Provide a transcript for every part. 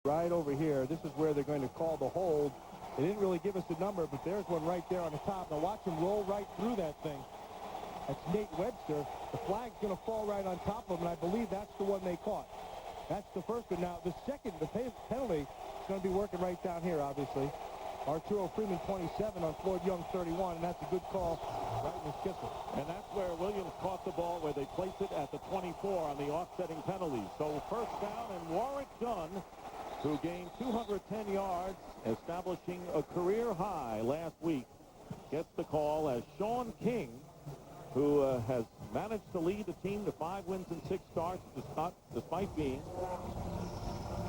Right over here. This is where they're going to call the hold. They didn't really give us a number, but there's one right there on the top. Now watch him roll right through that thing. That's Nate Webster. The flag's going to fall right on top of him, and I believe that's the one they caught. That's the first one. Now, the second, the penalty is going to be working right down here, obviously. Arturo Freeman, 27, on Floyd Young, 31, and that's a good call right in his kisser. And that's where Williams caught the ball, where they placed it at the 24 on the offsetting penalty. So first down, and Warren Dunn, who gained 210 yards, establishing a career high last week, gets the call as Sean King, who has managed to lead the team to 5 wins and 6 starts, despite being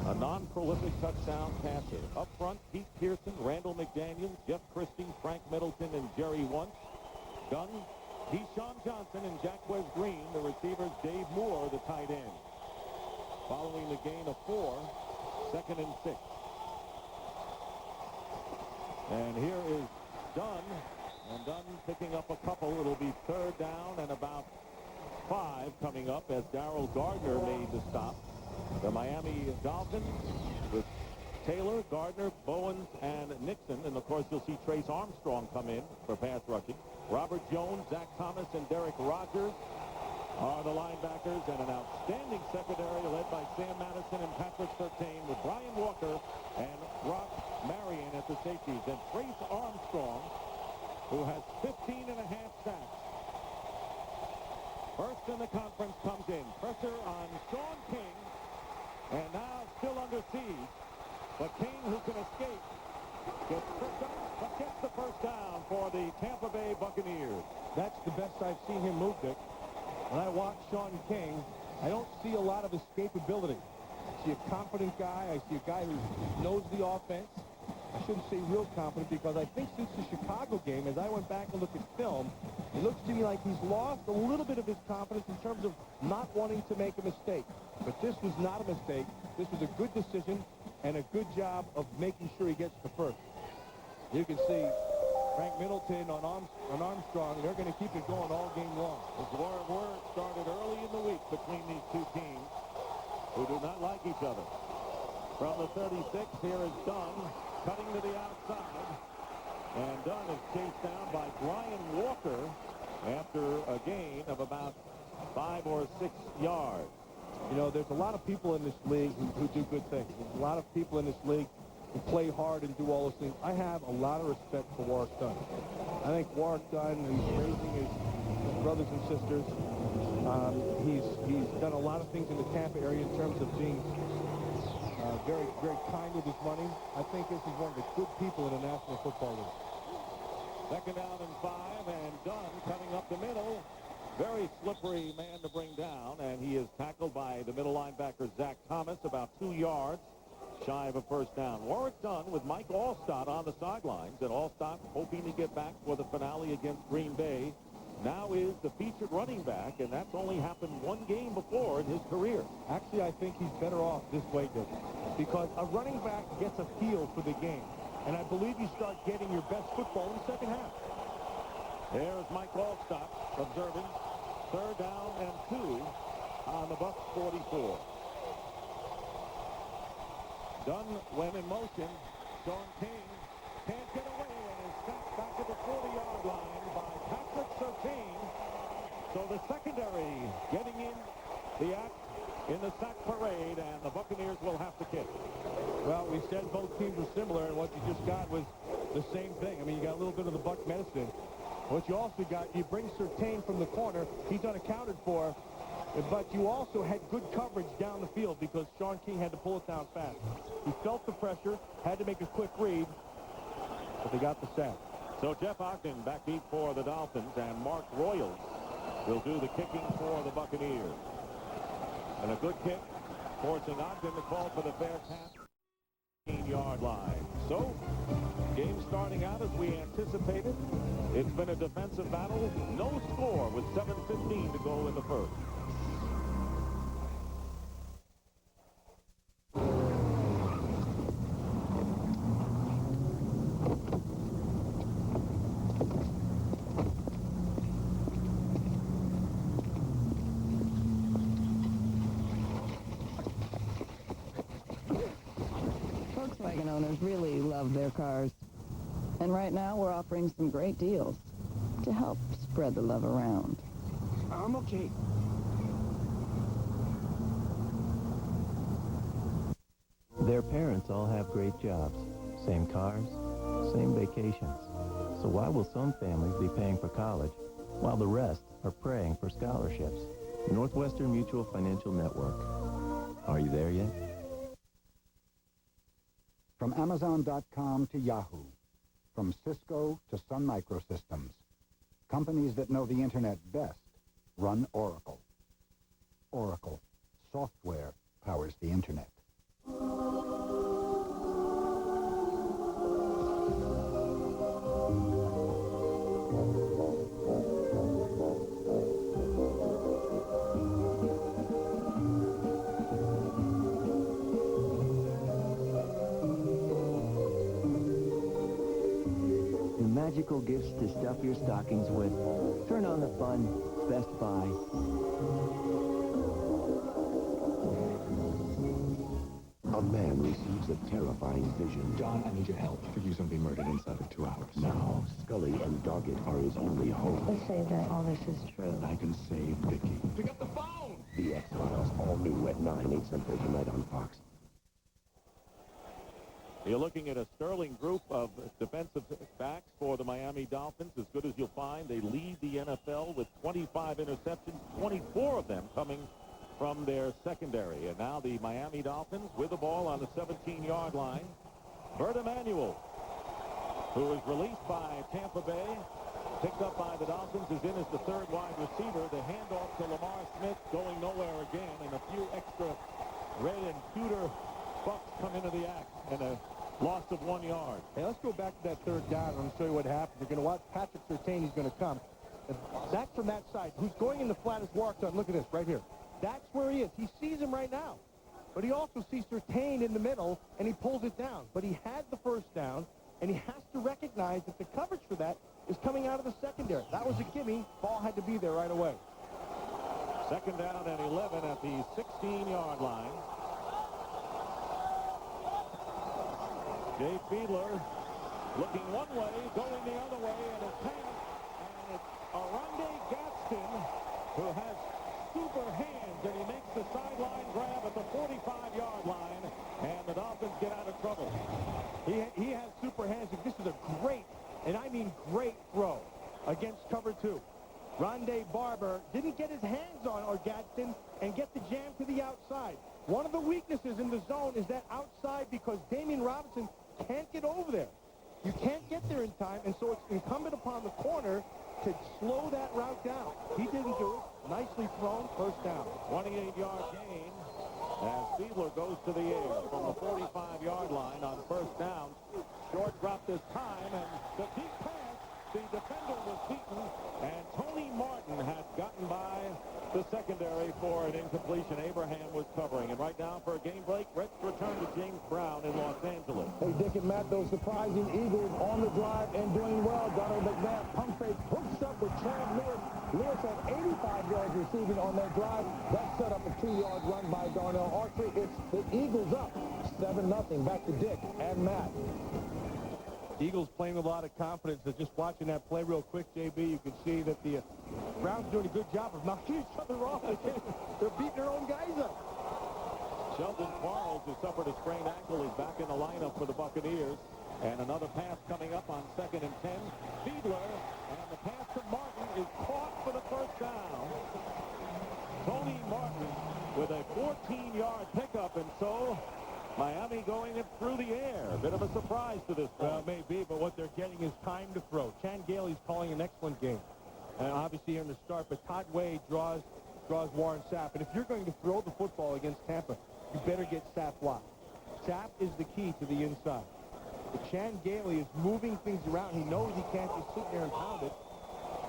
a non-prolific touchdown passer. Up front, Pete Pearson, Randall McDaniel, Jeff Christie, Frank Middleton, and Jerry Wunsch. Dunn, Keyshawn Johnson, and Jacquez Green. The receivers, Dave Moore, the tight end. Following the gain of 4, 2nd and 6. And here is Dunn. And Dunn picking up a couple. It'll be 3rd down and about 5 coming up as Darrell Gardner made the stop. The Miami Dolphins with Taylor, Gardner, Bowens, and Nixon. And, of course, you'll see Trace Armstrong come in for pass rushing. Robert Jones, Zach Thomas, and Derek Rogers are the linebackers. And an outstanding secondary led by Sam Madison and Patrick Surtain with Brian Walker and Rob Marion at the safeties. And Trace Armstrong, who has 15 and a half sacks. First in the conference comes in. Pressure on Sean King. And now still under siege. But King, who can escape, gets tripped up, but gets the first down for the Tampa Bay Buccaneers. That's the best I've seen him move, Dick. When I watch Sean King, I don't see a lot of escapability. I see a confident guy. I see a guy who knows the offense. I shouldn't say real confident, because I think since the Chicago game, as I went back and looked at film, it looks to me like he's lost a little bit of his confidence in terms of not wanting to make a mistake. But this was not a mistake. This was a good decision and a good job of making sure he gets the first. You can see Frank Middleton on Armstrong. They're going to keep it going all game long. This war started early in the week between these two teams who do not like each other. From the 36, here is Dunn cutting to the outside. And Dunn is chased down by Brian Walker after a gain of about 5 or 6 yards. You know, there's a lot of people in this league who do good things. There's a lot of people in this league who play hard and do all those things. I have a lot of respect for Warren Dunn. I think Warren Dunn, he's raising his brothers and sisters. He's done a lot of things in the Tampa area in terms of being very, very kind with his money. I think this is one of the good people in the National Football League. 2nd down and 5, and Dunn coming up the middle. Very slippery man to bring down, and he is tackled by the middle linebacker, Zach Thomas, about 2 yards shy of a first down. Warwick Dunn with Mike Allstott on the sidelines, and Allstott hoping to get back for the finale against Green Bay. Now is the featured running back, and that's only happened 1 game before in his career. Actually, I think he's better off this way, Dick, because a running back gets a feel for the game, and I believe you start getting your best football in the second half. There's Mike Allstott observing. 3rd down and 2 on the Bucs 44. Dunn went in motion. Sean King can't get away and is sacked back at the 40-yard line by Patrick Surtain. So the secondary getting in the act in the sack parade, and the Buccaneers will have to kick. Well, we said both teams were similar, and what you just got was the same thing. I mean, you got a little bit of the Buck medicine. What you also got, you bring Surtain from the corner. He's unaccounted for, but you also had good coverage down the field because Sean King had to pull it down fast. He felt the pressure, had to make a quick read, but they got the sack. So Jeff Ogden back deep for the Dolphins, and Mark Royals will do the kicking for the Buccaneers. And a good kick, forcing Ogden to call for the fair catch. 15-yard line. So, game starting out as we anticipated. It's been a defensive battle. No score with 7:15 to go in the first. Volkswagen owners really love their cars. And right now, we're offering some great deals to help spread the love around. I'm okay. Their parents all have great jobs, same cars, same vacations. So why will some families be paying for college while the rest are praying for scholarships? Northwestern Mutual Financial Network. Are you there yet? From Amazon.com to Yahoo, from Cisco to Sun Microsystems, companies that know the Internet best run Oracle. Oracle. Software powers the Internet. Magical gifts to stuff your stockings with. Turn on the fun. Best Buy. A man receives a terrifying vision. John, I need your help. I think he's going to be murdered inside of 2 hours. Now, Scully and Doggett are his only hope. Let's say that all this is true. I can save Vicky. Pick up the phone! The X-Files, all new at 9, 8 Central tonight on Fox. You're looking at a sterling group of defensive backs for the Miami Dolphins, as good as you'll find. They lead the NFL with 25 interceptions, 24 of them coming from their secondary. And now the Miami Dolphins with the ball on the 17-yard line. Bert Emanuel, who is released by Tampa Bay, picked up by the Dolphins, is in as the third wide receiver. The handoff to Lamar Smith going nowhere again, and a few extra red and pewter Bucks come into the act, and a loss of 1 yard. Hey, let's go back to that third down, and I'll show you what happens. You're going to watch Patrick Surtain. He's going to come. That's from that side. Who's going in the flattest walk on? Look at this right here. That's where he is. He sees him right now. But he also sees Surtain in the middle, and he pulls it down. But he had the first down, and he has to recognize that the coverage for that is coming out of the secondary. That was a gimme. Ball had to be there right away. Second down and 11 at the 16-yard line. Jay Fiedler looking one way, going the other way, and it's passed. And it's Arande Gaston who has super hands, and he makes the sideline grab at the 45-yard line, and the Dolphins get out of trouble. He has super hands. This is a great, and I mean great throw against cover two. Rondé Barber didn't get his hands on Gadsden and get the jam to the outside. One of the weaknesses in the zone is that outside, because Damian Robinson can't get over there. You can't get there in time, and so it's incumbent upon the corner to slow that route down. He didn't do it. Nicely thrown, first down. 28-yard gain as Fiedler goes to the air from the 45-yard line on first down. Short drop this time, and the deep pass, the defender was beaten, and Tony Martin had gotten by the secondary for an incompletion. Abraham was covering. And right now for a game break, let's return to James Brown in Los Angeles. Hey, Dick and Matt, those surprising Eagles on the drive and doing well. Donald McNabb pump fake, hooks up with Chad Lewis. Lewis had 85 yards receiving on that drive. That set up a 2-yard run by Darnell Autry. It's the Eagles up 7-0. Back to Dick and Matt. Eagles playing with a lot of confidence. Just watching that play real quick, JB, you can see that the Browns doing a good job of knocking each other off. They're beating their own guys up. Sheldon Quarles, who suffered a sprained ankle, is back in the lineup for the Buccaneers. And another pass coming up on 2nd and 10. Fiedler, and the pass to Martin is caught for the first down. Tony Martin with a 14-yard pickup, and so Miami going it through the air. A bit of a surprise to this point. Well, maybe, but what they're getting is time to throw. Chan Gailey's calling an excellent game. And obviously here in the start, but Todd Wade draws Warren Sapp. And if you're going to throw the football against Tampa, you better get Sapp blocked. Sapp is the key to the inside. But Chan Gailey is moving things around. He knows he can't just sit there and pound it.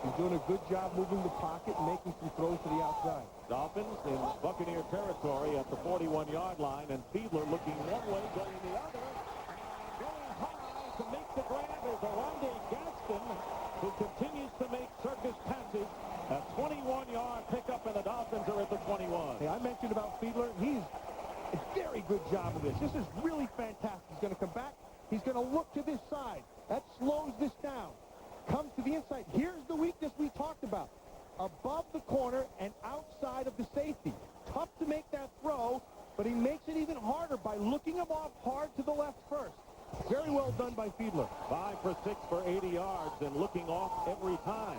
He's doing a good job moving the pocket and making some throws to the outside. Dolphins in Buccaneer territory at the 41-yard line, and Fiedler looking one way, going the other, and going high to make the grab is Arande Gaston, who continues to make circus passes. A 21-yard pickup, and the Dolphins are at the 21. Hey, I mentioned about Fiedler. He's a very good job of this. This is really fantastic. He's going to come back. He's going to look to this side. That slows this down. Comes to the inside. Here's the weakness we talked about. Above the corner and outside of the safety. Tough to make that throw, but he makes it even harder by looking him off hard to the left first. Very well done by Fiedler. 5 for 6 for 80 yards and looking off every time.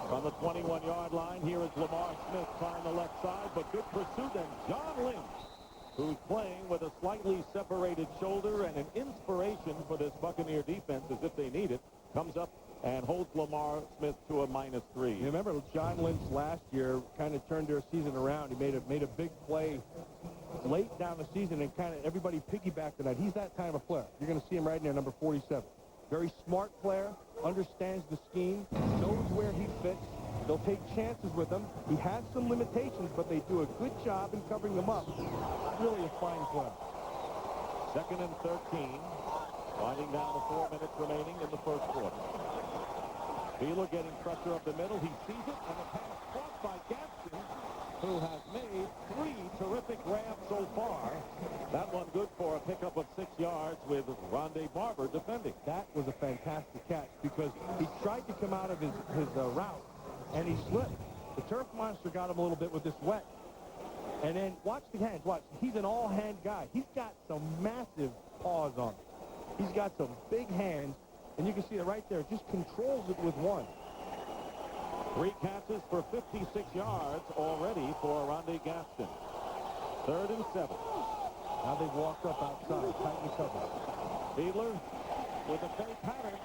From the 21-yard line, here is Lamar Smith trying the left side, but good pursuit, and John Lynch, who's playing with a slightly separated shoulder and an inspiration for this Buccaneer defense as if they need it, comes up and holds Lamar Smith to a -3. You remember John Lynch last year kind of turned their season around. He made a big play late down the season, and kind of everybody piggybacked on that. He's that kind of a player. You're going to see him right in there, number 47. Very smart player, understands the scheme, knows where he fits. They'll take chances with him. He has some limitations, but they do a good job in covering them up. Really a fine player. 2nd and 13. Winding down to 4 minutes remaining in the first quarter. Fiedler getting pressure up the middle. He sees it, and the pass caught by Gaston, who has made 3 terrific grabs so far. That one good for a pickup of 6 yards with Rondé Barber defending. That was a fantastic catch because he tried to come out of his route, and he slipped. The turf monster got him a little bit with this wet. And then watch the hands. Watch. He's an all-hand guy. He's got some massive paws on him. He's got some big hands, and you can see it right there. Just controls it with one. 3 catches for 56 yards already for Rondé Gaston. 3rd and 7. Now they've walked up outside, tightly covered. Fiedler with a fake pattern.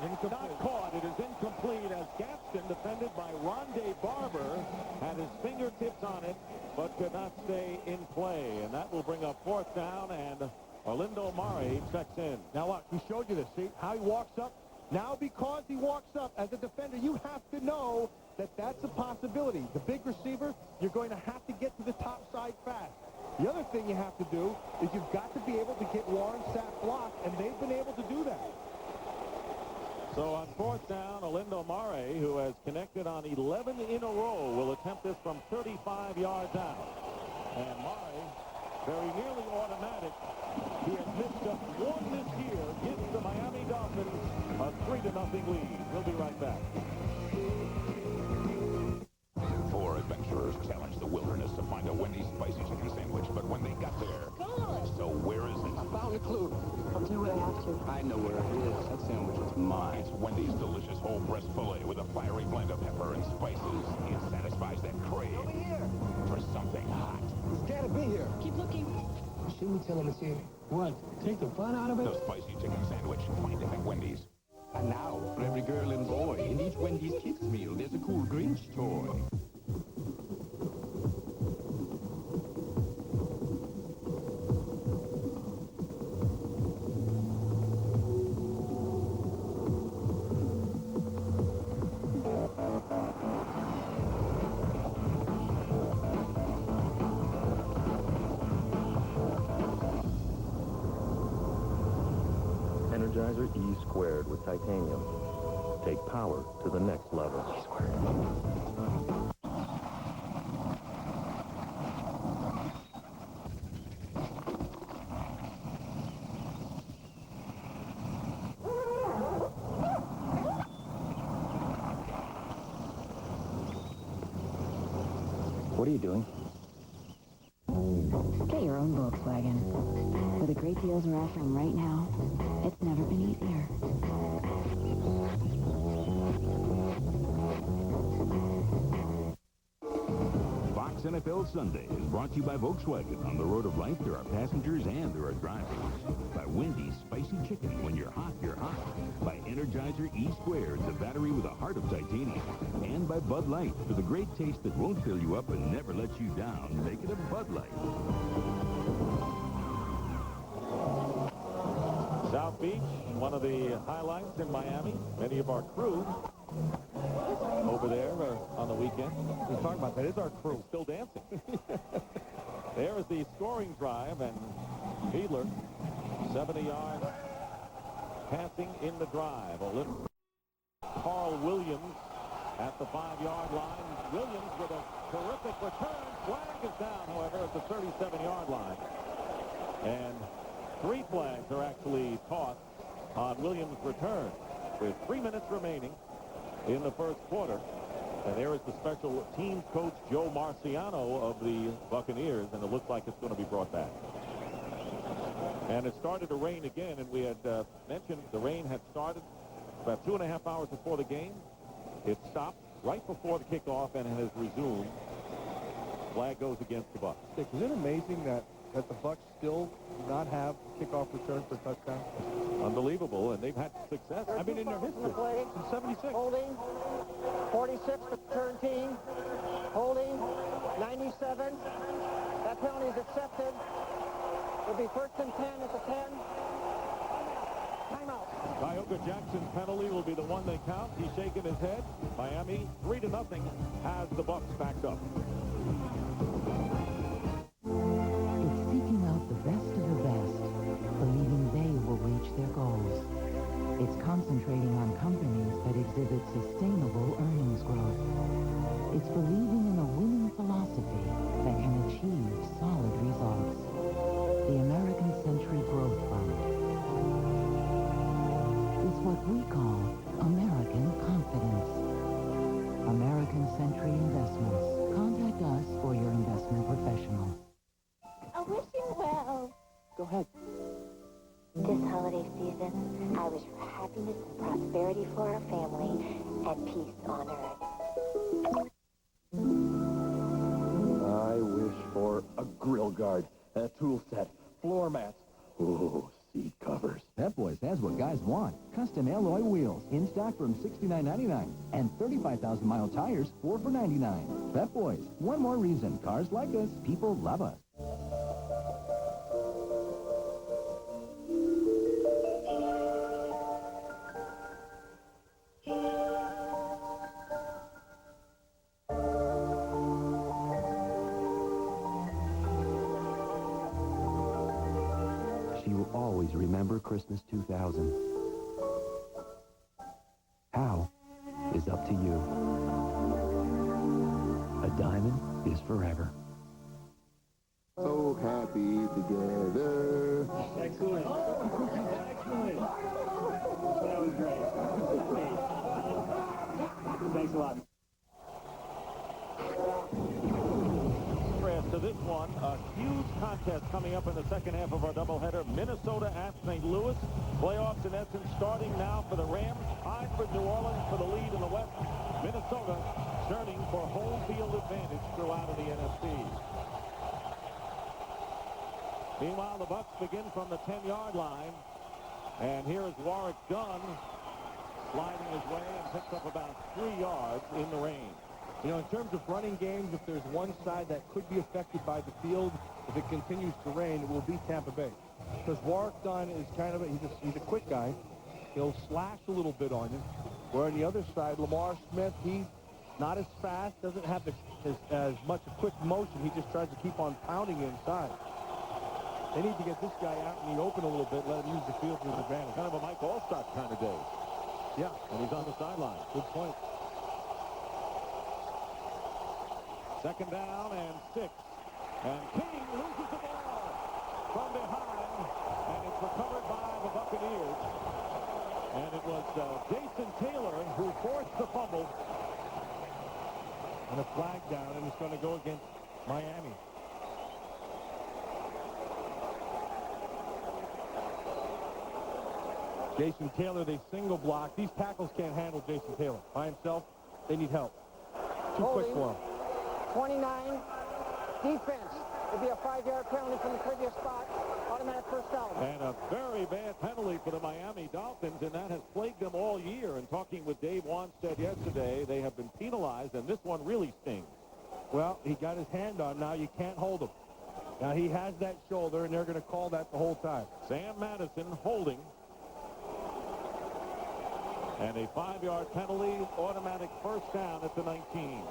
And it is not caught. It is incomplete as Gaston, defended by Rondé Barber, had his fingertips on it, but could not stay in play. And that will bring up 4th down, and Orlando Mare checks in. Now watch, we showed you this. See how he walks up? Now because he walks up as a defender, you have to know that that's a possibility. The big receiver, you're going to have to get to the top side fast. The other thing you have to do is you've got to be able to get Warren Sapp blocked, and they've been able to do that. So on 4th down, Orlando Mare, who has connected on 11 in a row, will attempt this from 35 yards out. And Mare, very nearly automatic. He has missed just one this year, gives the Miami Dolphins a 3-0 lead. We'll be right back. 4 adventurers challenged the wilderness to find a Wendy's spicy chicken sandwich, but when they got there... So where is it? I found a clue. I'll do what I have to. I know where it is. That sandwich is mine. It's Wendy's delicious whole breast filet with a fiery blend of pepper and spices. It satisfies that crave for something hot. It's gotta be here. Keep looking. Shouldn't we tell him it's here? What? Take the fun out of it? The spicy chicken sandwich. Find it at Wendy's. And now, for every girl and boy, in each Wendy's Kids meal, there's a cool Grinch toy. Energizer E² with titanium. Take power to the next level. What are you doing? Get your own Volkswagen. With the great deals we're offering right now, it's never been easier. Fox NFL Sunday is brought to you by Volkswagen. On the road of life, there are passengers and there are drivers. By Wendy's Spicy Chicken. When you're hot, you're hot. By Energizer E², the battery with a heart of titanium. And by Bud Light, for the great taste that won't fill you up and never lets you down. Make it a Bud Light. South Beach, one of the highlights in Miami. Many of our crew over there on the weekend. We're talking about that. Is our crew still dancing? There is the scoring drive, and Fiedler, 70 yards passing in the drive. Carl Williams at the 5-yard line. Williams with a terrific return. Flag is down, however, at the 37-yard line. And 3 flags are actually tossed on Williams' return with 3 minutes remaining in the first quarter. And there is the special teams coach, Joe Marciano of the Buccaneers, and it looks like it's going to be brought back. And it started to rain again, and we had mentioned the rain had started about 2.5 hours before the game. It stopped right before the kickoff and has resumed. Flag goes against the Bucs. Dick, is it amazing that the Bucs still do not have kickoff return for touchdown? Unbelievable, and they've had success. I mean, in their history, since 76. Holding, 46 for turn team. Holding, 97. That penalty is accepted. It'll be 1st and 10 at the 10. Timeout. Tioga Jackson's penalty will be the one they count. He's shaking his head. Miami, 3-0, has the Bucs backed up. It's seeking out the best of the best, believing they will reach their goals. It's concentrating on companies that exhibit sustainable earnings growth. It's believing in a winning philosophy that can achieve solid results. The American Century Growth Fund is what we call American confidence. American Century Investments. Contact us for your investment professional. I wish you well. Go ahead. This holiday season, I wish for happiness and prosperity for our family and peace on earth. I wish for a grill guard, a tool set, floor mats. Ooh, seat covers. Pep Boys has what guys want. Custom alloy wheels in stock from $69.99 and 35,000-mile tires, 4 for $99. Pep Boys, one more reason. Cars like us, people love us. She will always remember Christmas 2000. How is up to you. A diamond is forever. So happy together. Excellent. Excellent. That was great. Thanks a lot. To this one, a huge contest coming up in the second half of our doubleheader. Minnesota at St. Louis. Playoffs, in essence, starting now for the Rams. Tied for New Orleans for the lead in the West. Minnesota churning for home field advantage throughout of the NFC. Meanwhile, the Bucs begin from the 10-yard line. And here is Warwick Dunn sliding his way and picks up about 3 yards in the rain. You know, in terms of running games, if there's one side that could be affected by the field, if it continues to rain, it will be Tampa Bay. Because Warwick Dunn is kind of he's a quick guy. He'll slash a little bit on you. Where on the other side, Lamar Smith, he's not as fast, doesn't have as much a quick motion. He just tries to keep on pounding inside. They need to get this guy out in the open a little bit, let him use the field to his advantage. Kind of a Mike Allstott kind of day. Yeah. And he's on the sideline. Good point. Second down and 6. And King loses the ball from behind, and it's recovered by the Buccaneers. And it was Jason Taylor who forced the fumble. And a flag down, and it's going to go against Miami. Jason Taylor, they single block. These tackles can't handle Jason Taylor. By himself, they need help. Too quick for him. 29. Defense. It'll be a 5-yard penalty from the previous spot. Automatic first down. And a very bad penalty for the Miami Dolphins, and that has plagued them all year. And talking with Dave Wanstead yesterday, they have been penalized, and this one really stings. Well, he got his hand on. Now you can't hold him. Now he has that shoulder, and they're going to call that the whole time. Sam Madison holding. And a 5-yard penalty, automatic first down at the 19.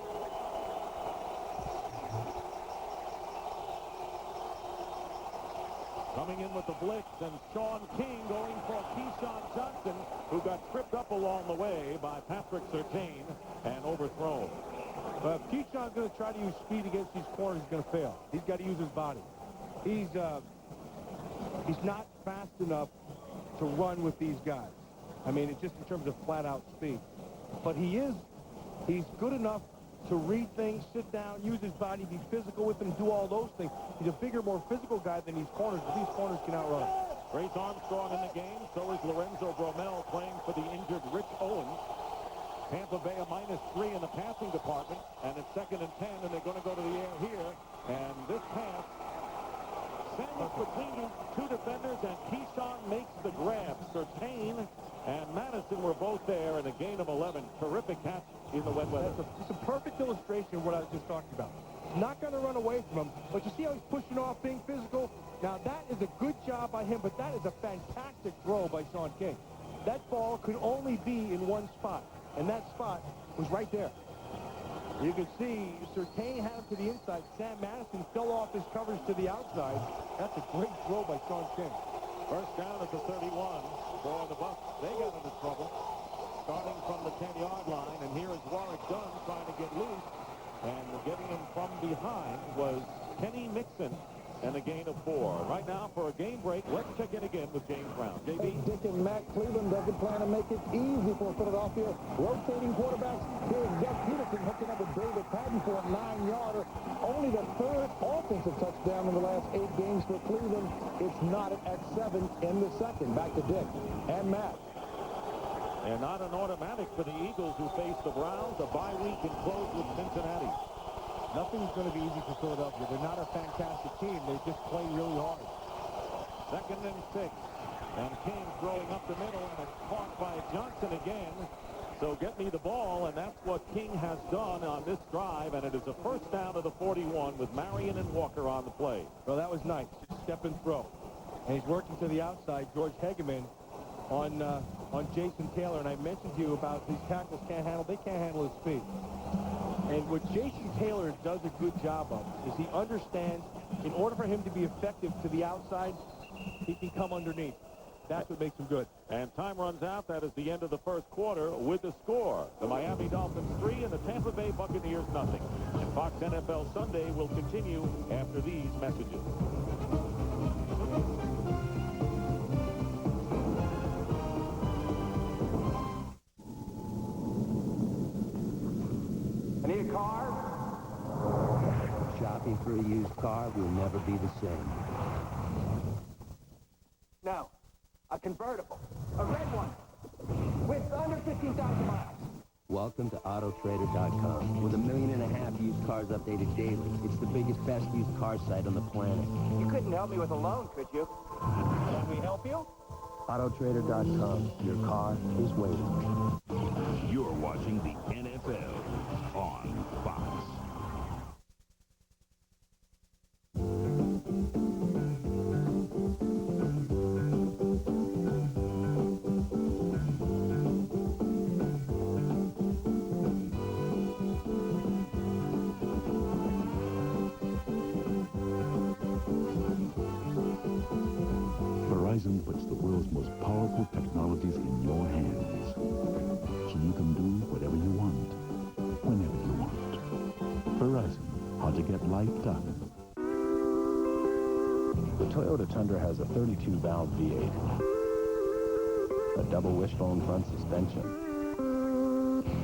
Coming in with the blitz, and Sean King going for Keyshawn Johnson, who got tripped up along the way by Patrick Surtain and overthrown. But if Keyshawn's going to try to use speed against these corners, he's going to fail. He's got to use his body. He's He's not fast enough to run with these guys. I mean, it's just in terms of flat-out speed. But he's good enough to read things, sit down, use his body, be physical with them, do all those things. He's a bigger, more physical guy than these corners, but these corners can outrun. Grace Armstrong in the game. So is Lorenzo Bromell playing for the injured Rich Owens. Tampa Bay a -3 in the passing department, and it's 2nd and 10, and they're going to go to the air here. And this pass sandwiched between two defenders, and Keyshawn makes the grab. Surtain and Madison were both there in a gain of 11. Terrific catch in the wet weather. It's a perfect illustration of what I was just talking about. Not going to run away from him, but you see how he's pushing off, being physical? Now, that is a good job by him, but that is a fantastic throw by Sean King. That ball could only be in one spot, and that spot was right there. You can see Surtain had him to the inside. Sam Madison fell off his coverage to the outside. That's a great throw by Sean King. First down at the 31 for the Bucs. They got into trouble starting from the 10-yard line, and here is Warwick Dunn trying to get loose, and getting him from behind was Kenny Mixon, and a gain of 4. Right now, for a game break, let's check in again with James Brown. JB? Hey, Dick and Matt, Cleveland doesn't plan to make it easy for Philadelphia. Rotating quarterbacks. Here's Jeff Peterson hooking up with David Patton for a 9-yarder. Only the 3rd offensive touchdown in the last 8 games for Cleveland. It's knotted at 7 in the 2nd. Back to Dick and Matt. And not an automatic for the Eagles, who face the Browns. A bye week and close with Cincinnati. Nothing's going to be easy for Philadelphia. They're not a fantastic team. They just play really hard. 2nd and 6. And King throwing up the middle, and it's caught by Johnson again. So get me the ball, and that's what King has done on this drive, and it is a first down to the 41 with Marion and Walker on the play. Well, that was nice. Step and throw. And he's working to the outside. George Hegeman on Jason Taylor, and I mentioned to you about these tackles they can't handle his speed. And what Jason Taylor does a good job of is he understands, in order for him to be effective to the outside, he can come underneath. That's what makes him good. And time runs out. That is the end of the first quarter with the score. The Miami Dolphins 3 and the Tampa Bay Buccaneers 0. And Fox NFL Sunday will continue after these messages. Need a car? Shopping for a used car will never be the same. No. A convertible. A red one. With under 15,000 miles. Welcome to Autotrader.com. With 1.5 million used cars updated daily, it's the biggest, best used car site on the planet. You couldn't help me with a loan, could you? Can we help you? Autotrader.com. Your car is waiting. You're watching the NFL on Fox. Verizon puts the world's most powerful technologies in your hands, so you can do whatever you want, whenever you want. Verizon, how to get life done. The Toyota Tundra has a 32-valve V8, a double wishbone front suspension,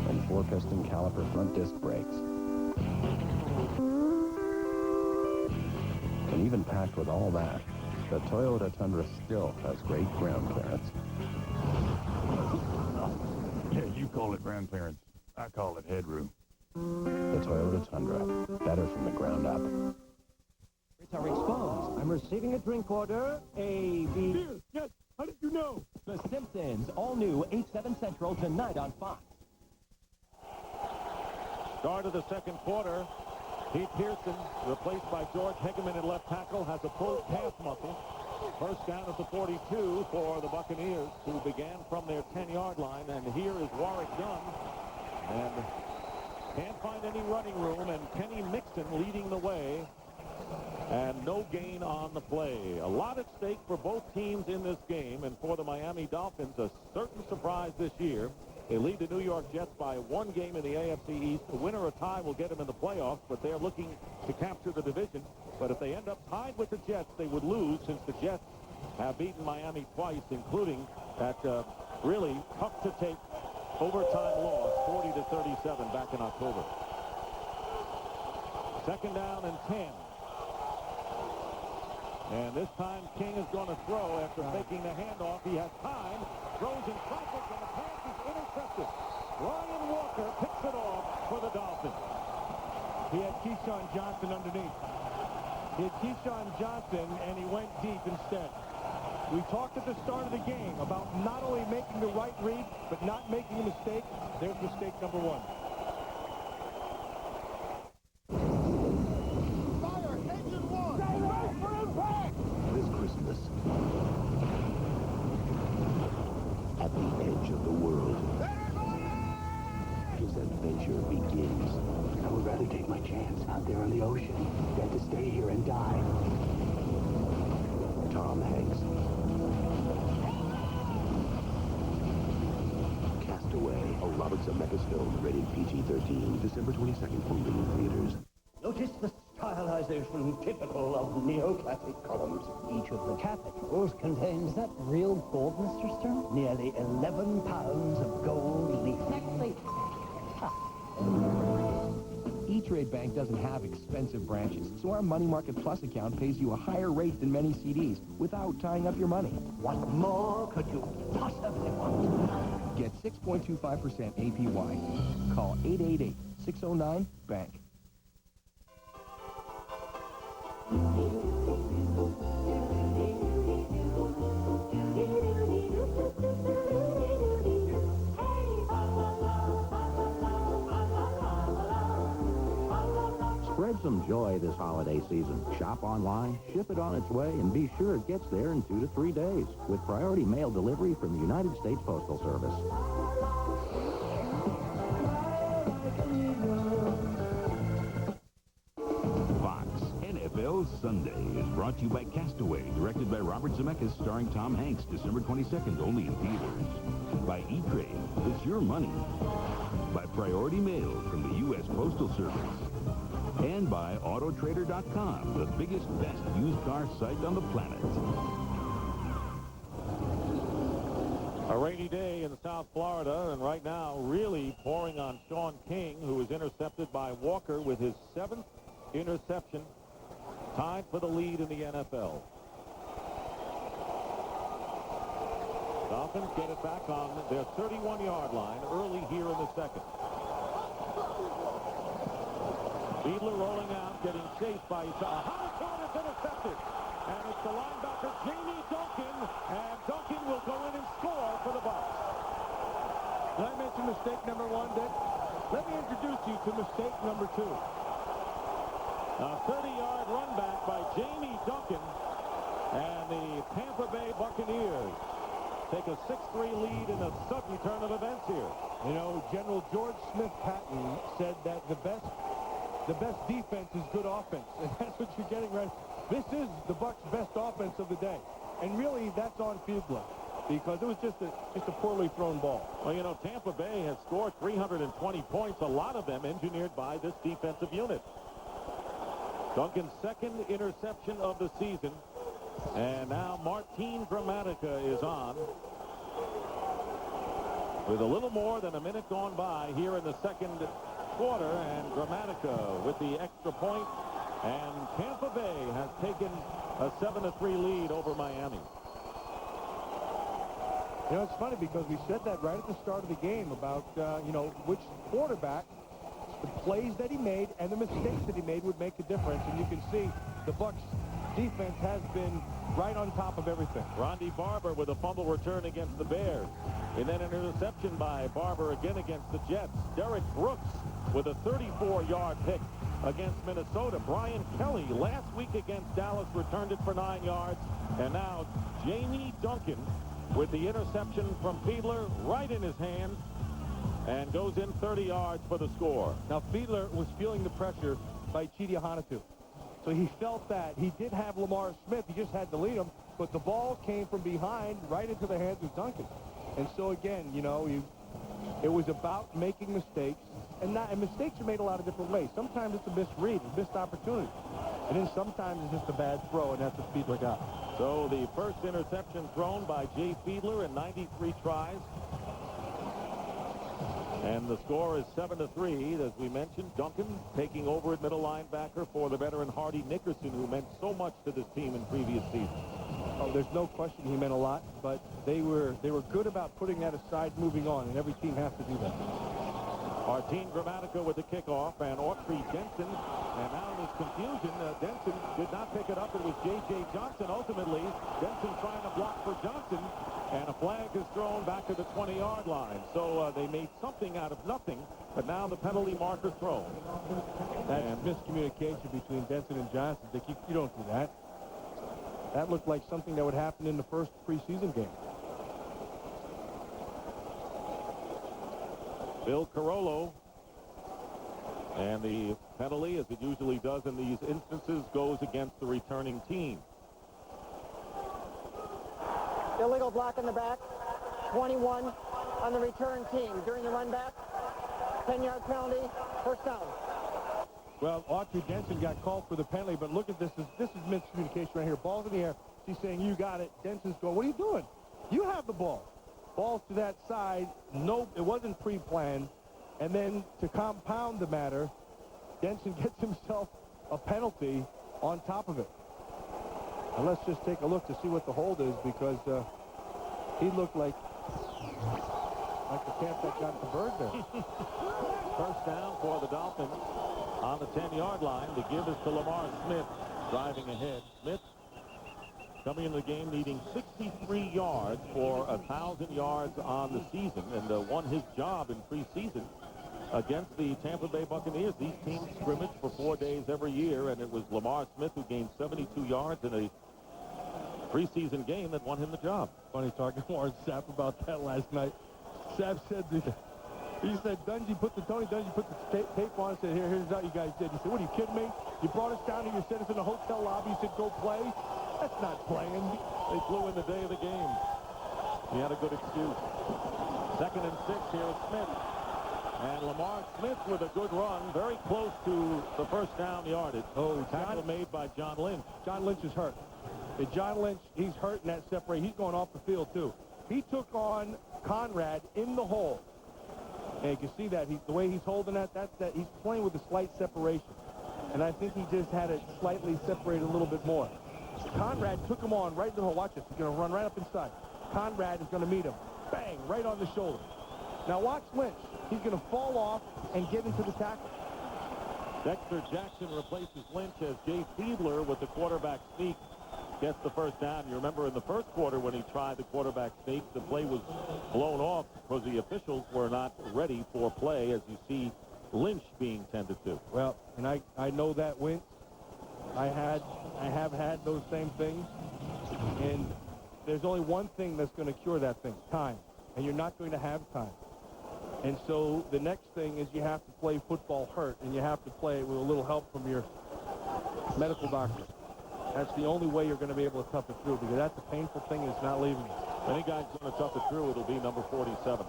and 4-piston caliper front disc brakes. And even packed with all that, the Toyota Tundra still has great ground clearance. Yeah, you call it ground clearance. I call it headroom. The Toyota Tundra, better from the ground up. Are exposed. I'm receiving a drink order. A, B. Yes. How did you know? The Simpsons, all new 8/7 Central tonight on Fox. Start of the second quarter. Pete Pearson, replaced by George Hegeman at left tackle, has a pulled calf muscle. First down at the 42 for the Buccaneers, who began from their 10-yard line. And here is Warwick Dunn. And can't find any running room. And Kenny Mixon leading the way. And no gain on the play. A lot at stake for both teams in this game. And for the Miami Dolphins, a certain surprise this year. They lead the New York Jets by 1 game in the AFC East. A win or a tie will get them in the playoffs, but they're looking to capture the division. But if they end up tied with the Jets, they would lose, since the Jets have beaten Miami twice, including that really tough-to-take overtime loss, 40-37 back in October. Second down and 10. And this time King is going to throw after making the handoff. He has time, throws in traffic, and the pass is intercepted. Ryan Walker picks it off for the Dolphins. He had Keyshawn Johnson underneath. He had Keyshawn Johnson, and he went deep instead. We talked at the start of the game about not only making the right read, but not making a mistake. There's mistake number one. Fire! Engine one! Stay ready for impact! This Christmas, at the edge of the world, his adventure begins. I would rather take my chance out there on the ocean than to stay here and die. Tom Hanks. Castaway, a Robert Zemeckis film, rated PG-13, December 22nd, only in theaters. Notice the stylization typical of neoclassic columns. Each of the capitals contains that real gold, Mr. Stern? Nearly 11 pounds of gold leaf. Next, please. E-Trade Bank doesn't have expensive branches, so our Money Market Plus account pays you a higher rate than many CDs without tying up your money. What more could you possibly want? Get 6.25% APY. Call 888-609-BANK. Spread some joy this holiday season. Shop online, ship it on its way, and be sure it gets there in 2 to 3 days with priority mail delivery from the United States Postal Service. Fox NFL Sunday is brought to you by Castaway, directed by Robert Zemeckis, starring Tom Hanks, December 22nd, only in theaters. By E-Trade, it's your money. By priority mail from the U.S. Postal Service. And by Autotrader.com, the biggest, best used car site on the planet. A rainy day in South Florida, and right now really pouring on Sean King, who was intercepted by Walker with his 7th interception, tied for the lead in the NFL. Dolphins get it back on their 31-yard line early here in the second. Fiedler rolling out, getting chased by Hamilton is intercepted. And it's the linebacker, Jamie Duncan. And Duncan will go in and score for the Bucs. Did I mention mistake number one, Dick? Let me introduce you to mistake number two. A 30-yard run back by Jamie Duncan. And the Tampa Bay Buccaneers take a 6-3 lead in a sudden turn of events here. You know, General George Smith Patton said that the best defense is good offense, and that's what you're getting right. This is the Bucs' best offense of the day, and really that's on Fiedler because it was just a poorly thrown ball. Well, you know, Tampa Bay has scored 320 points, a lot of them engineered by this defensive unit. Duncan's 2nd interception of the season, and now Martin Gramatica is on with a little more than a minute gone by here in the second quarter, and Gramatica with the extra point, and Tampa Bay has taken a 7-3 lead over Miami. You know, it's funny because we said that right at the start of the game about, you know, which quarterback, the plays that he made and the mistakes that he made would make a difference, and you can see the Bucs defense has been right on top of everything. Ronde Barber with a fumble return against the Bears. And then an interception by Barber again against the Jets. Derrick Brooks with a 34-yard pick against Minnesota. Brian Kelly last week against Dallas returned it for 9 yards. And now Jamie Duncan with the interception from Fiedler right in his hand and goes in 30 yards for the score. Now Fiedler was feeling the pressure by Chidi Hanatu. So he felt that. He did have Lamar Smith. He just had to lead him. But the ball came from behind right into the hands of Duncan. And so, again, you know, it was about making mistakes. And mistakes are made a lot of different ways. Sometimes it's a misread, a missed opportunity. And then sometimes it's just a bad throw, and that's what Fiedler got. So the first interception thrown by Jay Fiedler in 93 tries. And the score is 7-3. As we mentioned, Duncan taking over at middle linebacker for the veteran Hardy Nickerson, who meant so much to this team in previous seasons. Oh, there's no question he meant a lot, but they were good about putting that aside, moving on, and every team has to do that. Martin Grammatica with the kickoff, and Autry Denson. And now in his confusion, Denson did not pick it up. It was J.J. Johnson ultimately. Denson trying to block for Johnson, and a flag is thrown back to the 20-yard line. So they made something out of nothing, but now the penalty marker thrown. That's miscommunication between Denson and Johnson. You don't do that. That looked like something that would happen in the first preseason game. Bill Carollo. And the penalty, as it usually does in these instances, goes against the returning team. Illegal block in the back. 21 on the return team. During the run back, 10-yard penalty, first down. Well, Autry Denson got called for the penalty, but look at this. This is miscommunication right here. Ball's in the air. She's saying, you got it. Denson's going, what are you doing? You have the ball. Ball's to that side. No, it wasn't pre-planned. And then to compound the matter, Denson gets himself a penalty on top of it. And let's just take a look to see what the hold is, because he looked like the cat that got the bird there. First down for the Dolphins on the 10-yard line. The give is to Lamar Smith, driving ahead. Smith coming into the game needing 63 yards for 1,000 yards on the season, and won his job in preseason against the Tampa Bay Buccaneers. These teams scrimmage for 4 days every year, and it was Lamar Smith who gained 72 yards in a preseason game that won him the job. Funny talking to Warren Sapp about that last night. Sapp said, he said, Tony Dungy put the tape on and said, here's how you guys did. He said, what, are you kidding me? You brought us down here, you sent us in the hotel lobby, you said, go play? That's not playing. They flew in the day of the game. He had a good excuse. 2nd and 6 here at Smith. And Lamar Smith with a good run, very close to the first down yardage. Tackle made by John Lynch. John Lynch is hurt. John Lynch, he's hurt in that separate. He's going off the field, too. He took on Conrad in the hole. And you can see that. The way he's holding that, he's playing with a slight separation. And I think he just had it slightly separated a little bit more. Conrad took him on right in the hole. Watch this. He's going to run right up inside. Conrad is going to meet him. Bang, right on the shoulder. Now watch Lynch. He's going to fall off and get into the tackle. Dexter Jackson replaces Lynch as Jay Fiedler with the quarterback sneak gets the first down. You remember in the first quarter when he tried the quarterback sneak, the play was blown off because the officials were not ready for play, as you see Lynch being tended to. Well, and I know that, Wentz. I have had those same things, and there's only one thing that's going to cure that thing: time. And you're not going to have time. And so the next thing is you have to play football hurt, and you have to play it with a little help from your medical doctor. That's the only way you're going to be able to tough it through, because that's a painful thing that's not leaving you. If any guy's going to tough it through, it'll be number 47.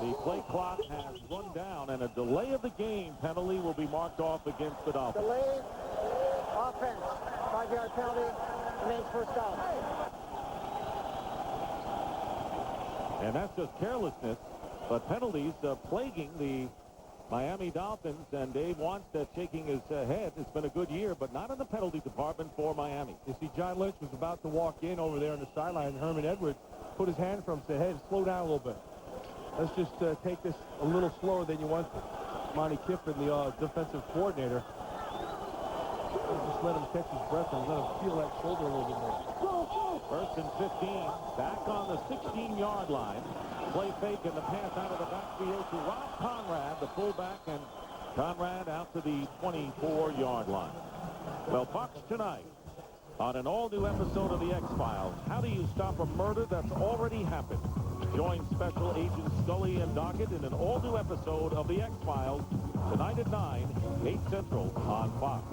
The play clock has run down, and a delay of the game penalty will be marked off against the Dolphins. Delay offense. 5-yard penalty. Remains first down. And that's just carelessness, but penalties plaguing the Miami Dolphins, and Dave Wanstead shaking his head. It's been a good year, but not in the penalty department for Miami. You see, John Lynch was about to walk in over there on the sideline, and Herman Edwards put his hand from him and said, hey, slow down a little bit. Let's just take this a little slower than you want to. Monty Kiffin, the defensive coordinator, just let him catch his breath and let him feel that shoulder a little bit more. First and 15, back on the 16-yard line. Play fake and the pass out of the backfield to Rob Conrad, the fullback, and Conrad out to the 24-yard line. Well, Fox tonight on an all-new episode of The X-Files. How do you stop a murder that's already happened? Join Special Agents Scully and Doggett in an all-new episode of The X-Files tonight at 9, 8 Central on Fox.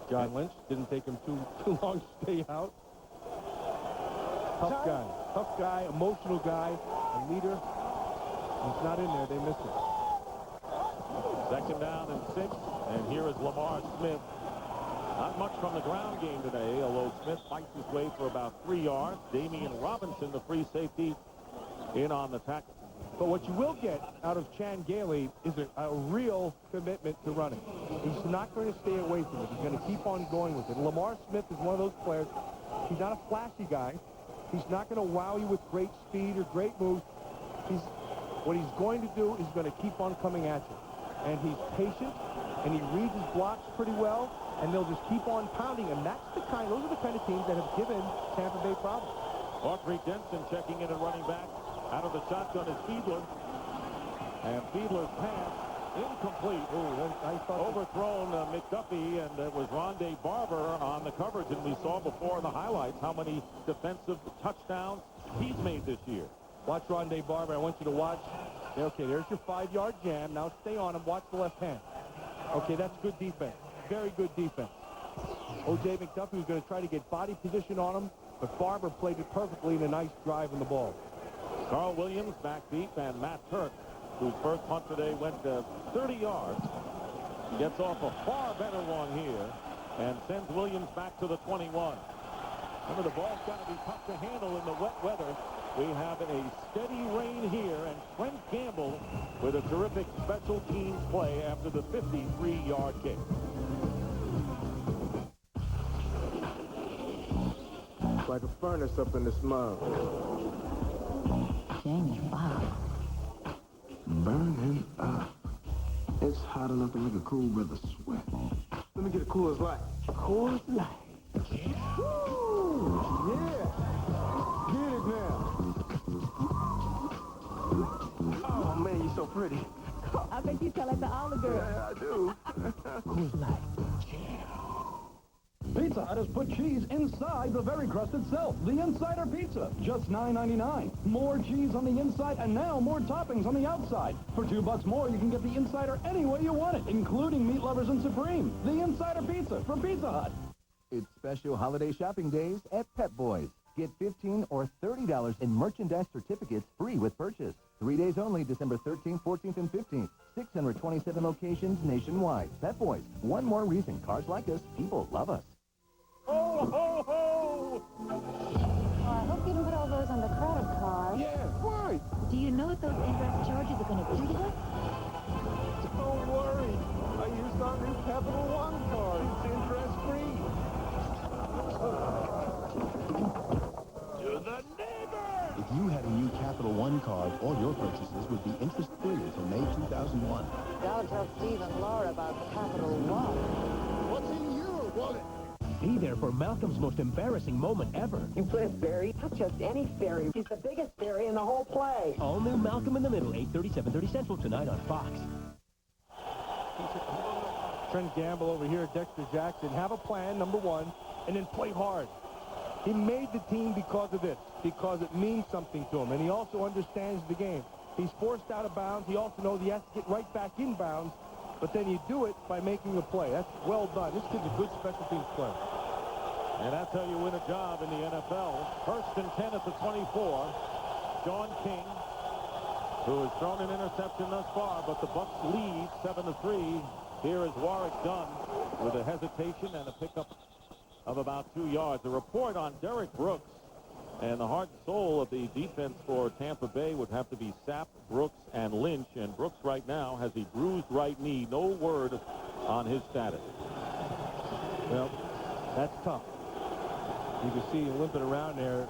John Lynch didn't take him too long to stay out. Tough guy, emotional guy, a leader. He's not in there. They miss it. Second down and 6. And here is Lamar Smith. Not much from the ground game today, although Smith fights his way for about 3 yards. Damian Robinson, the free safety, in on the tackle. But what you will get out of Chan Gailey is a real commitment to running. He's not going to stay away from it. He's going to keep on going with it. Lamar Smith is one of those players. He's not a flashy guy. He's not going to wow you with great speed or great moves. What he's going to do is going to keep on coming at you. And he's patient, and he reads his blocks pretty well, and they'll just keep on pounding. And those are the kind of teams that have given Tampa Bay problems. Audrey Denson checking in and running back. Out of the shotgun is Fiedler. And Fiedler's pass incomplete. Overthrown McDuffie, and it was Rondé Barber on the coverage. And we saw before in the highlights how many defensive touchdowns he's made this year. Watch Rondé Barber. I want you to watch. Okay, there's your 5-yard jam. Now stay on him. Watch the left hand. Okay, that's good defense. Very good defense. O.J. McDuffie was going to try to get body position on him, but Barber played it perfectly in a nice drive in the ball. Carl Williams back deep, and Matt Turk, whose first punt today went 30 yards, gets off a far better one here and sends Williams back to the 21. Remember, the ball's got to be tough to handle in the wet weather. We have a steady rain here, and Trent Gamble with a terrific special teams play after the 53-yard kick. It's like a furnace up in this mug. Jamie Foxx. Burning up. It's hot enough to make a cool brother sweat. Let me get a Coors Light. Coors Light. Woo! Yeah! Get it now. Oh, man, you're so pretty. I bet you tell it to all the girls. Yeah, I do. Coors Light. Pizza Hut has put cheese inside the very crust itself. The Insider Pizza, just $9.99. More cheese on the inside, and now more toppings on the outside. For $2 more, you can get the Insider any way you want it, including meat lovers and Supreme. The Insider Pizza from Pizza Hut. It's special holiday shopping days at Pep Boys. Get $15 or $30 in merchandise certificates free with purchase. 3 days only, December 13th, 14th, and 15th. 627 locations nationwide. Pep Boys, one more reason cars like us, people love us. Ho, ho, ho! Oh, I hope you didn't put all those on the credit card. Yeah, why? Do you know what those interest charges are going to do to us? Don't worry. I used our new Capital One card. It's interest-free. To the neighbor! If you had a new Capital One card, all your purchases would be interest-free until May 2001. I'll tell Steve and Laura about Capital One. What's in your wallet? Be there for Malcolm's most embarrassing moment ever. You play Barry, not just any Barry. He's the biggest Barry in the whole play. All new Malcolm in the Middle, 8:30, 7:30 Central tonight on Fox. Trent Gamble over here, Dexter Jackson. Have a plan, number one, and then play hard. He made the team because of this, because it means something to him, and he also understands the game. He's forced out of bounds. He also knows he has to get right back in bounds, but then you do it by making a play. That's well done. This kid's a good special teams player. And that's how you win a job in the NFL. First and 10 at the 24. Sean King, who has thrown an interception thus far, but the Bucs lead 7-3. Here is Warwick Dunn with a hesitation and a pickup of about 2 yards. A report on Derrick Brooks, and the heart and soul of the defense for Tampa Bay would have to be Sapp, Brooks, and Lynch. And Brooks right now has a bruised right knee. No word on his status. Well, that's tough. You can see him limping around there.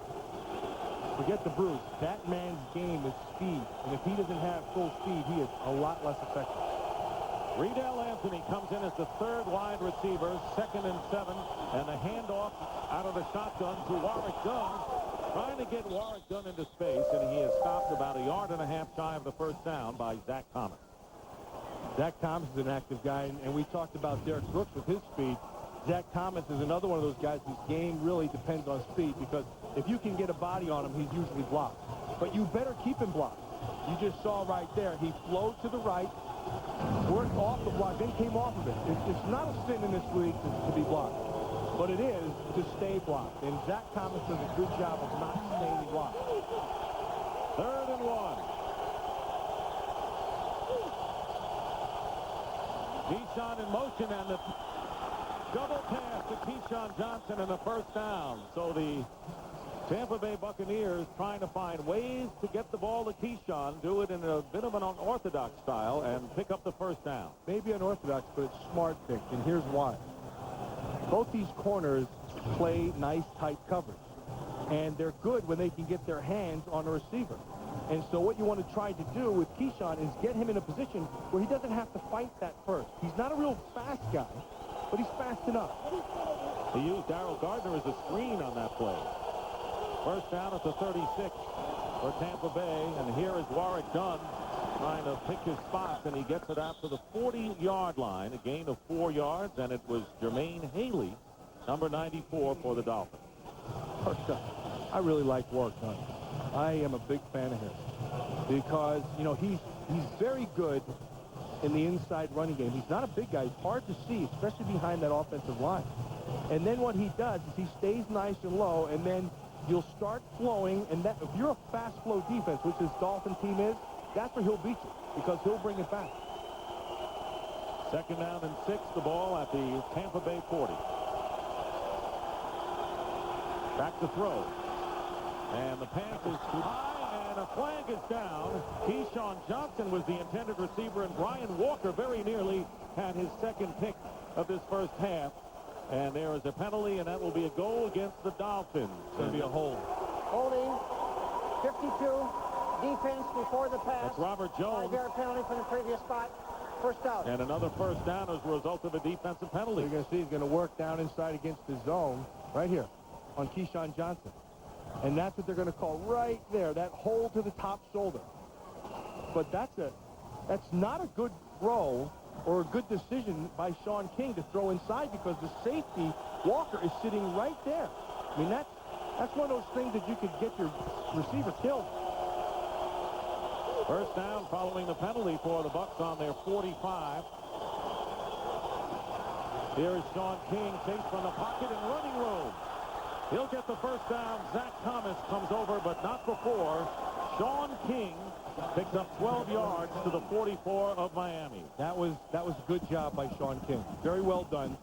Forget the bruise. That man's game is speed. And if he doesn't have full speed, he is a lot less effective. Riedel Anthony comes in as the third wide receiver, 2nd and 7, and the handoff out of the shotgun to Warwick Dunn, trying to get Warwick Dunn into space, and he is stopped about 1.5 yards shy of the first down by Zach Thomas. Zach Thomas is an active guy, and we talked about Derrick Brooks with his speed. Zach Thomas is another one of those guys whose game really depends on speed, because if you can get a body on him, he's usually blocked. But you better keep him blocked. You just saw right there, he flowed to the right, worked off the block, then came off of it. It's not a sin in this league to be blocked, but it is to stay blocked. And Zach Thomas does a good job of not staying blocked. 3rd and 1. Keyshawn in motion, and the double pass to Keyshawn Johnson in the first down. So the Tampa Bay Buccaneers trying to find ways to get the ball to Keyshawn, do it in a bit of an unorthodox style, and pick up the first down. Maybe unorthodox, but it's smart, Vic, and here's why. Both these corners play nice, tight coverage, and they're good when they can get their hands on a receiver. And so what you want to try to do with Keyshawn is get him in a position where he doesn't have to fight that first. He's not a real fast guy, but he's fast enough. He used Darrell Gardner as a screen on that play. First down at the 36 for Tampa Bay, and here is Warwick Dunn trying to pick his spots, and he gets it out to the 40-yard line, a gain of 4 yards, and it was Jermaine Haley, number 94 for the Dolphins. First up, I really like Warwick Dunn. I am a big fan of him because, you know, he's very good in the inside running game. He's not a big guy. He's hard to see, especially behind that offensive line. And then what he does is he stays nice and low, and then you'll start flowing, and that, if you're a fast flow defense, which this Dolphin team is, that's where he'll beat you because he'll bring it back. Second down and 6, the ball at the Tampa Bay 40. Back to throw. And the pass is too high, and a flag is down. Keyshawn Johnson was the intended receiver, and Brian Walker very nearly had his second pick of this first half. And there is a penalty, and that will be a goal against the Dolphins. It's going to be a hold. Holding, 52, defense before the pass. That's Robert Jones. 5-yard penalty from the previous spot. First out. And another first down as a result of a defensive penalty. You're going to see he's going to work down inside against the zone right here on Keyshawn Johnson. And that's what they're going to call right there, that hole to the top shoulder. But that's not a good throw or a good decision by Sean King to throw inside because the safety, Walker, is sitting right there. I mean, that's one of those things that you could get your receiver killed. First down following the penalty for the Bucs on their 45. Here is Sean King, chased from the pocket and running room. He'll get the first down. Zach Thomas comes over, but not before Sean King picks up 12 yards to the 44 of Miami. That was a good job by Sean King. Very well done.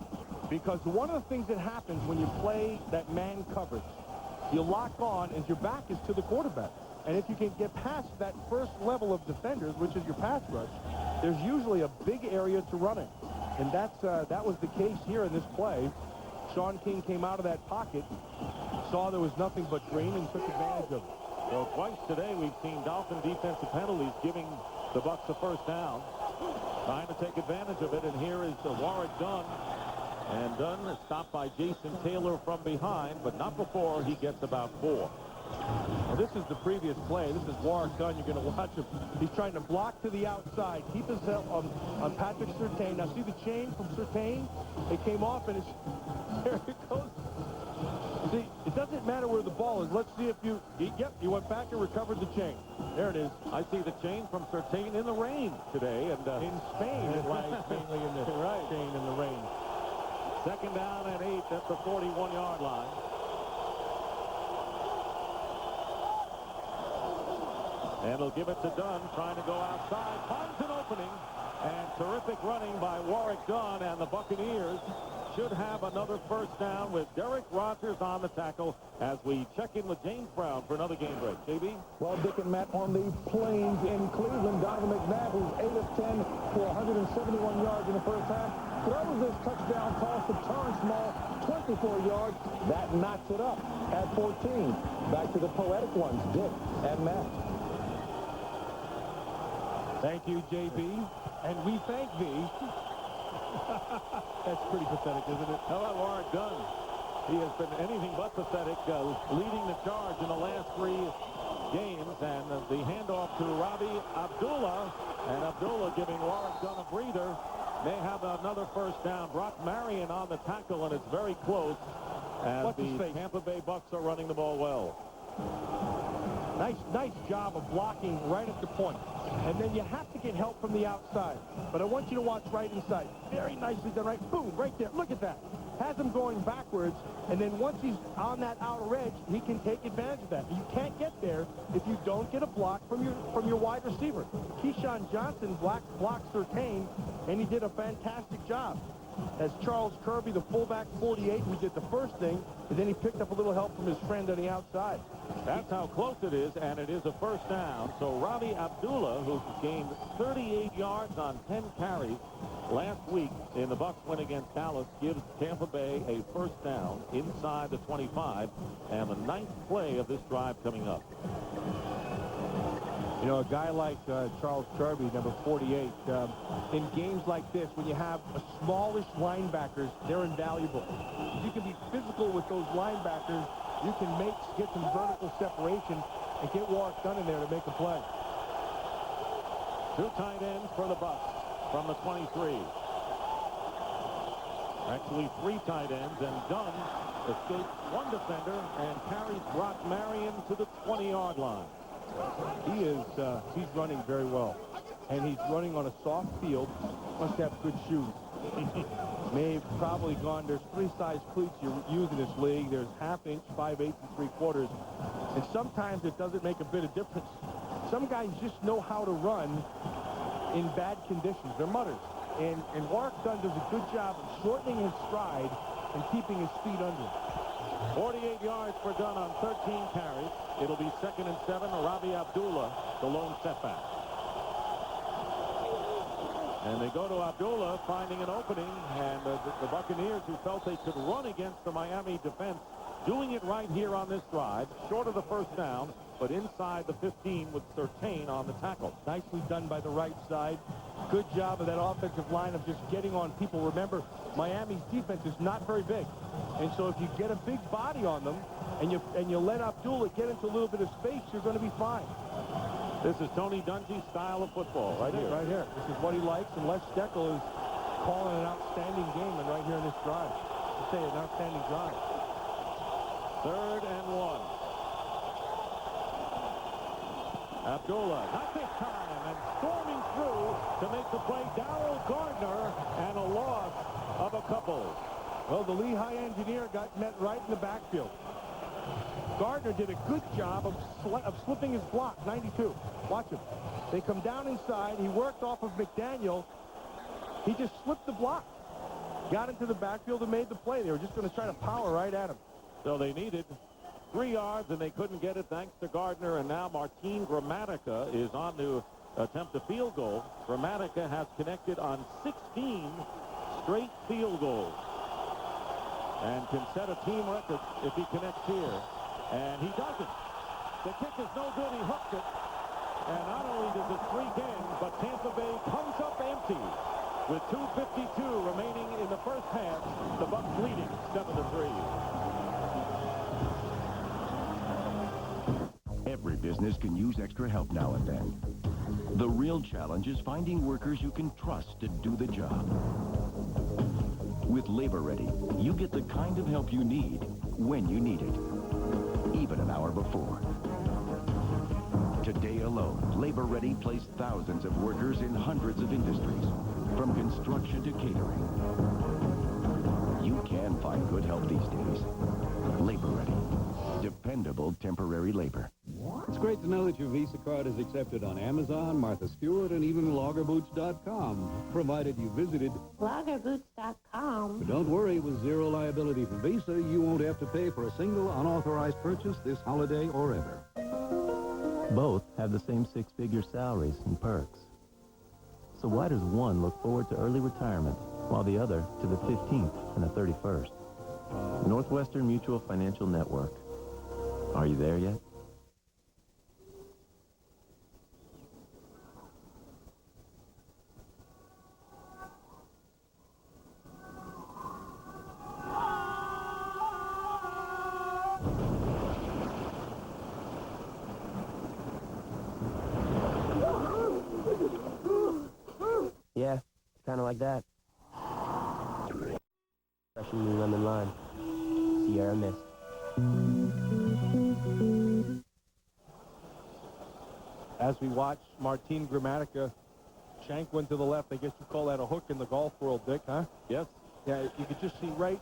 Because one of the things that happens when you play that man coverage, you lock on as your back is to the quarterback. And if you can get past that first level of defenders, which is your pass rush, there's usually a big area to run in. And that was the case here in this play. Sean King came out of that pocket, saw there was nothing but green, and took advantage of it. So twice today we've seen Dolphin defensive penalties giving the Bucs a first down. Trying to take advantage of it, and here is Warwick Dunn. And Dunn is stopped by Jason Taylor from behind, but not before he gets about 4. Well, this is the previous play. This is Warwick Dunn. You're going to watch him. He's trying to block to the outside, keep his help on Patrick Surtain. Now, see the chain from Surtain? It came off, and it's there it goes. See, it doesn't matter where the ball is. Let's see if yep, you went back and recovered the chain. There it is. I see the chain from Surtain in the rain today. And in Spain, it lies mainly in the chain in the rain. Second down and 8 at the 41-yard line. And he'll give it to Dunn, trying to go outside. Finds an opening. And terrific running by Warwick Dunn, and the Buccaneers should have another first down with Derrick Rogers on the tackle as we check in with James Brown for another game break. JB? Well, Dick and Matt, on the plains in Cleveland, Donovan McNabb, who's 8 of 10 for 171 yards in the first half, throws this touchdown toss to Terrence Small, 24 yards. That knocks it up at 14. Back to the poetic ones, Dick and Matt. Thank you, JB. And we thank thee. That's pretty pathetic, isn't it? How about Warwick Dunn? He has been anything but pathetic, leading the charge in the last 3 games. And the handoff to Robbie Abdullah. And Abdullah giving Warwick Dunn a breather. May have another first down. Brock Marion on the tackle, and it's very close as the Tampa Bay Bucs are running the ball well. Nice job of blocking right at the point. And then you have to get help from the outside. But I want you to watch right inside. Very nicely done, right? Boom, right there. Look at that. has him going backwards, and then once he's on that outer edge, he can take advantage of that. You can't get there if you don't get a block from your wide receiver. Keyshawn Johnson blocked Surtain, and he did a fantastic job. As Charles Kirby, the fullback 48, we did the first thing, and then he picked up a little help from his friend on the outside. That's how close it is, and it is a first down. So Ravi Abdullah, who gained 38 yards on 10 carries last week in the Bucs win against Dallas, gives Tampa Bay a first down inside the 25, and the 9th play of this drive coming up. You know, a guy like Charles Kirby, number 48, in games like this, when you have a smallish linebackers, they're invaluable. If you can be physical with those linebackers, you can get some vertical separation and get Warwick Dunn in there to make a play. 2 tight ends for the Bucs from the 23. Actually, 3 tight ends, and Dunn escapes 1 defender and carries Brock Marion to the 20-yard line. He's running very well, and he's running on a soft field. Must have good shoes. May have probably gone, there's 3 size cleats you use in this league. There's 1/2 inch, 5/8, and 3/4, and sometimes it doesn't make a bit of difference. Some guys just know how to run in bad conditions. They're mutters, and Warwick Dunn does a good job of shortening his stride and keeping his feet under him. 48 yards for Dunn on 13 carries. It'll be 2nd and 7. Ravi Abdullah, the lone setback. And they go to Abdullah, finding an opening, and the Buccaneers, who felt they could run against the Miami defense, doing it right here on this drive, short of the first down, but inside the 15 with Surtain on the tackle. Nicely done by the right side. Good job of that offensive line of just getting on people. Remember, Miami's defense is not very big, and so if you get a big body on them and you let Abdullah get into a little bit of space, you're going to be fine. This is Tony Dungy's style of football right here. Right here. This is what he likes, and Les Steckel is calling an outstanding game, and right here in this drive. I'd say an outstanding drive. 3rd and 1. Abdullah, not this time, and storming through to make the play, Darrell Gardner, and a loss of a couple. Well, the Lehigh engineer got met right in the backfield. Gardner did a good job of slipping his block, 92. Watch him. They come down inside. He worked off of McDaniel. He just slipped the block. Got into the backfield and made the play. They were just going to try to power right at him. So they needed 3 yards, and they couldn't get it thanks to Gardner. And now Martin Gramatica is on to attempt a field goal. Gramatica has connected on 16 straight field goals and can set a team record if he connects here. And he doesn't. The kick is no good. He hooked it. And not only does it streak in, but Tampa Bay comes up empty. With 2:52 remaining in the first half, the Bucs leading 7-3. Every business can use extra help now and then. The real challenge is finding workers you can trust to do the job. With Labor Ready, you get the kind of help you need when you need it, even an hour before. Today alone, Labor Ready placed thousands of workers in hundreds of industries, from construction to catering. You can find good help these days. Labor Ready. Dependable temporary labor. It's great to know that your Visa card is accepted on Amazon, Martha Stewart, and even LoggerBoots.com, provided you visited LoggerBoots.com. But don't worry, with zero liability for Visa, you won't have to pay for a single unauthorized purchase this holiday or ever. Both have the same 6-figure salaries and perks. So why does one look forward to early retirement while the other to the 15th and the 31st? Northwestern Mutual Financial Network. Are you there yet? Yeah, kind of like that. Freshman lemon lime. Sierra Mist. As we watch Martin Gramatica, shank went to the left. I guess you call that a hook in the golf world, Dick, huh? Yes. Yeah, you could just see right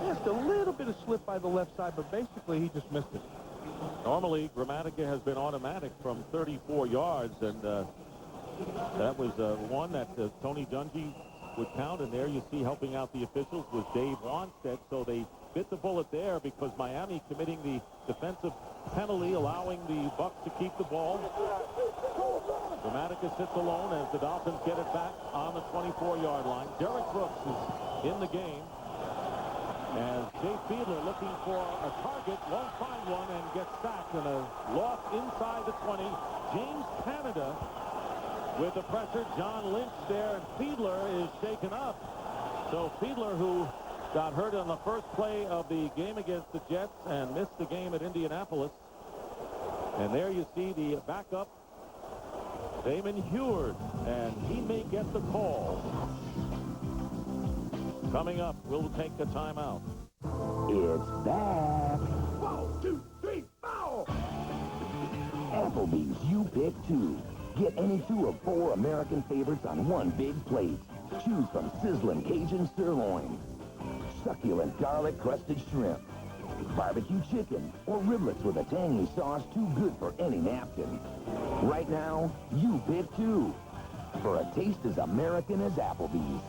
Just a little bit of slip by the left side, but basically he just missed it. Normally, Gramatica has been automatic from 34 yards, and that was one that Tony Dungy would count. And there you see helping out the officials was Dave Wanstead. So they bit the bullet there because Miami committing the defensive penalty, allowing the Bucs to keep the ball. Gramatica sits alone as the Dolphins get it back on the 24-yard line. Derrick Brooks is in the game. As Jay Fiedler looking for a target, won't find one and gets sacked, and a loss inside the 20. James Canada with the pressure. John Lynch there, and Fiedler is shaken up. So Fiedler, who got hurt on the first play of the game against the Jets and missed the game at Indianapolis. And there you see the backup, Damon Heward, and he may get the call. Coming up, we'll take a timeout. It's back. 1, 2, 3, 4. Applebee's You Pick 2. Get any 2 of 4 American favorites on one big plate. Choose from sizzling Cajun sirloin, succulent garlic-crusted shrimp, barbecue chicken, or riblets with a tangy sauce too good for any napkin. Right now, you pick 2. For a taste as American as Applebee's.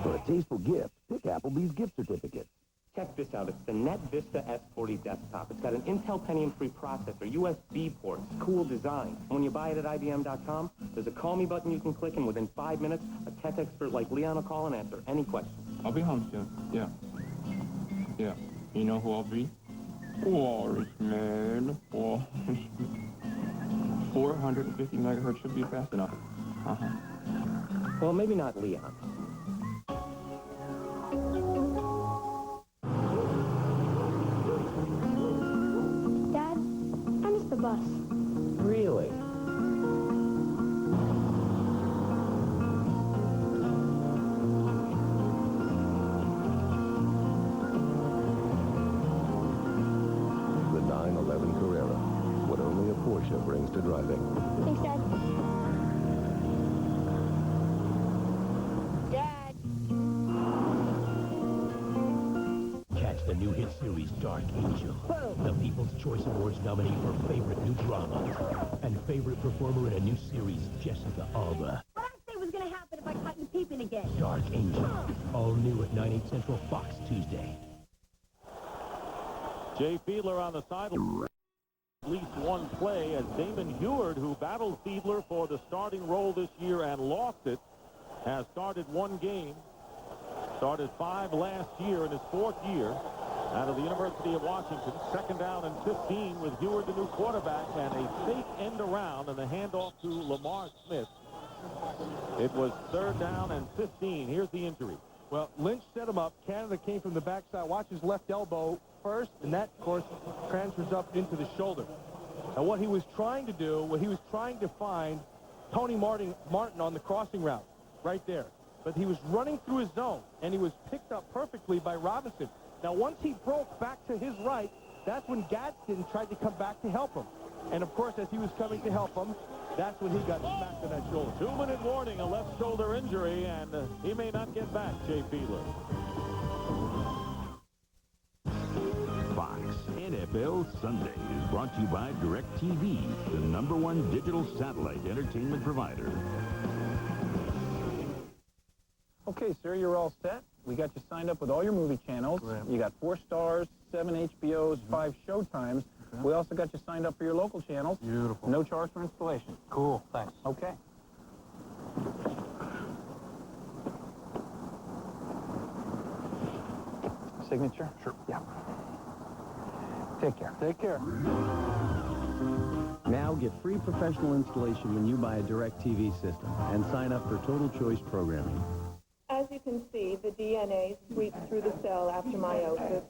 For a tasteful gift, pick Applebee's gift certificate. Check this out. It's the NetVista S40 desktop. It's got an Intel Pentium 3 processor, USB ports, cool design. And when you buy it at IBM.com, there's a call me button you can click, and within 5 minutes, a tech expert like Leon will call and answer any question. I'll be home soon. Yeah. Yeah. You know who I'll be? Walrus, man. 450 megahertz should be fast enough. Uh-huh. Well, maybe not Leon. Dad, I missed the bus. Really? The 911 Carrera. What only a Porsche brings to driving. Thanks, Dad. Catch the new hit series Dark Angel, the People's Choice Awards nominee for favorite new drama and favorite performer in a new series, Jessica Alba. What I say was going to happen if I caught you peeping again? Dark Angel, all new at 9/8 Central, Fox Tuesday. Jay Fiedler on the sideline. At least one play as Damon Heward, who battled Fiedler for the starting role this year and lost it, has started one game. Started 5 last year in his 4th year out of the University of Washington. 2nd down and 15 with Heward, the new quarterback, and a fake end around and the handoff to Lamar Smith. It was 3rd down and 15. Here's the injury. Well, Lynch set him up. Canada came from the backside. Watch his left elbow first, and that, of course, transfers up into the shoulder. And what he was trying to do, he was trying to find Tony Martin on the crossing route right there. But he was running through his zone, and he was picked up perfectly by Robinson. Now, once he broke back to his right, that's when Gadsden tried to come back to help him. And, of course, as he was coming to help him, that's when he got smacked on that shoulder. 2-minute warning, a left shoulder injury, and he may not get back, Jay Fiedler. Fox NFL Sunday is brought to you by DirecTV, the #1 digital satellite entertainment provider. Okay, sir, you're all set. We got you signed up with all your movie channels. You got 4 Stars, 7 HBOs, 5 Showtimes. We also got you signed up for your local channels. Beautiful. No charge for installation. Cool, thanks. Okay. Signature? Sure. Yeah. Take care. Take care. Now get free professional installation when you buy a DirecTV system and sign up for Total Choice programming. As you can see, the DNA sweeps through the cell after meiosis.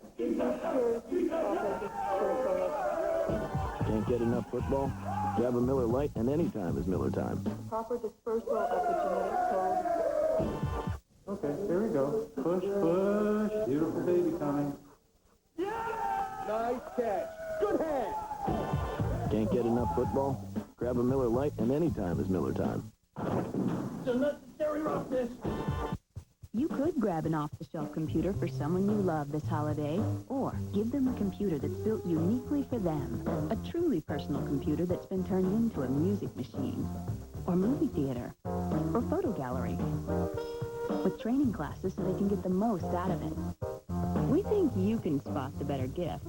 Can't get enough football? Grab a Miller Lite, and any time is Miller time. Proper dispersal of the genetic code. Okay, here we go. Push, push. Beautiful baby coming. Nice catch. Good hand. Can't get enough football? Grab a Miller Lite, and any time is Miller time. It's unnecessary roughness. You could grab an off-the-shelf off-the-shelf computer for someone you love this holiday, or give them a computer that's built uniquely for them. A truly personal computer that's been turned into a music machine, or movie theater, or photo gallery, with training classes so they can get the most out of it. We think you can spot the better gift.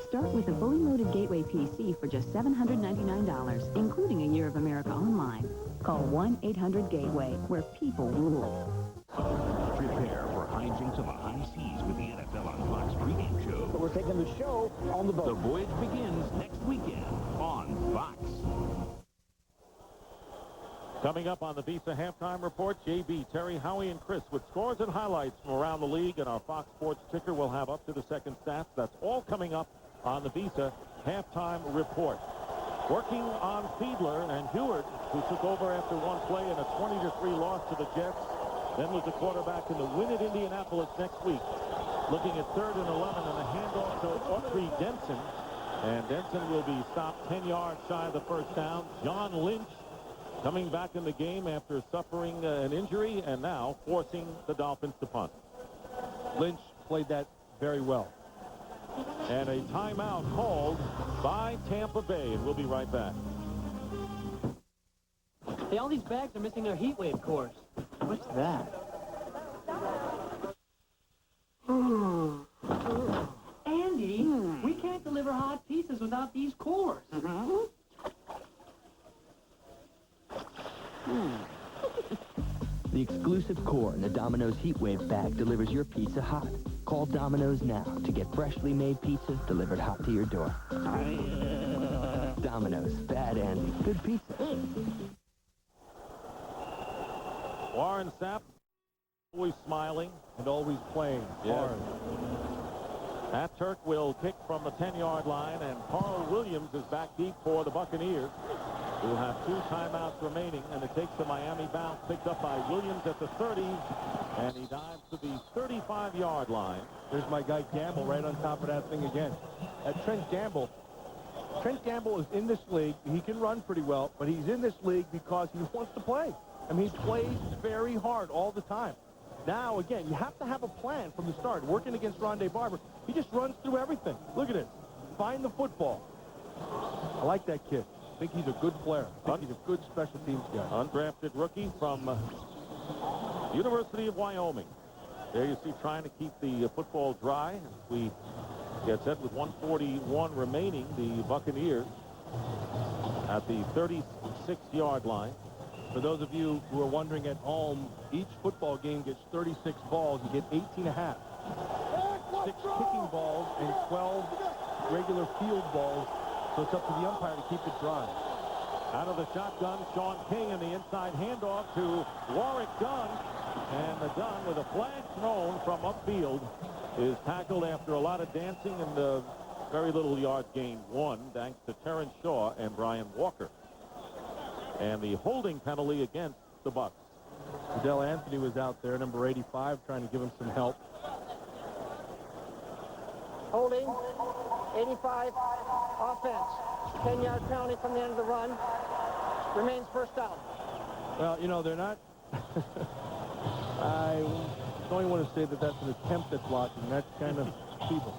Start with a fully loaded Gateway PC for just $799, including a year of America Online. Call 1-800-GATEWAY, where people rule. Prepare for hijinks on the high seas with the NFL on Fox pregame show. But we're taking the show on the boat. The voyage begins next weekend on Fox. Coming up on the Visa Halftime Report, JB, Terry, Howie, and Chris with scores and highlights from around the league, and our Fox Sports ticker will have up to the second stats. That's all coming up on the Visa Halftime Report. Working on Fiedler and Heward, who took over after one play in a 20-3 loss to the Jets, then was the quarterback in the win at Indianapolis next week. Looking at 3rd and 11 and a handoff to Autry Denson, and Denson will be stopped 10 yards shy of the first down. John Lynch coming back in the game after suffering an injury and now forcing the Dolphins to punt. Lynch played that very well. And a timeout called by Tampa Bay, and we'll be right back. Hey, all these bags are missing their heat wave cores. What's that? Andy, we can't deliver hot pizzas without these cores. The exclusive core in the Domino's Heatwave bag delivers your pizza hot. Call Domino's now to get freshly made pizza delivered hot to your door. Domino's, bad Andy, good pizza. Warren Sapp, always smiling and always playing hard. That Turk will kick from the 10-yard line, and Carl Williams is back deep for the Buccaneers, who have 2 timeouts remaining, and it takes the Miami bounce, picked up by Williams at the 30, and he dives to the 35-yard line. There's my guy Gamble right on top of that thing again. Trent Gamble is in this league. He can run pretty well, but he's in this league because he wants to play. I mean, he plays very hard all the time. Now, again, you have to have a plan from the start. Working against Rondé Barber, he just runs through everything. Look at it. Find the football. I like that kid. I think he's a good player. I think he's a good special teams guy. Undrafted rookie from University of Wyoming. There you see, trying to keep the football dry. As we get set with 1:41 remaining, the Buccaneers at the 36-yard line. For those of you who are wondering at home, each football game gets 36 balls. You get 18 and a half. 6 kicking balls and 12 regular field balls. So it's up to the umpire to keep it dry. Out of the shotgun, Sean King in the inside handoff to Warwick Dunn. And the Dunn, with a flag thrown from upfield, is tackled after a lot of dancing and very little yards gained. 1, thanks to Terrence Shaw and Brian Walker. And the holding penalty against the Bucs. Adele Anthony was out there, number 85, trying to give him some help. Holding, 85, offense. 10-yard penalty from the end of the run. Remains first down. Well, you know, they're not... I don't even want to say that that's an attempt at blocking. That's kind of feeble.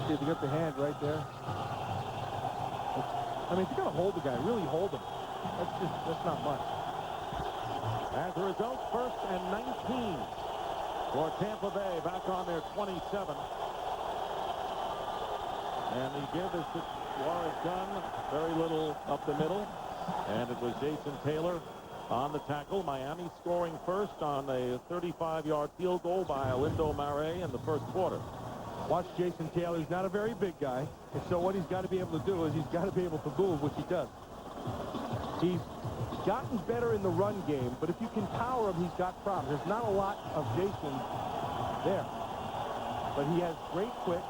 See, they got the hand right there. I mean, if you're going to hold the guy, really hold him. That's not much. As a result, 1st and 19 for Tampa Bay, back on their 27. And the give is to Warwick Dunn, very little up the middle. And it was Jason Taylor on the tackle. Miami scoring first on a 35-yard field goal by Alindo Mare in the first quarter. Watch Jason Taylor. He's not a very big guy. And so what he's got to be able to do is he's got to be able to move, which he does. He's gotten better in the run game, but if you can power him, he's got problems. There's not a lot of Jason there. But he has great quick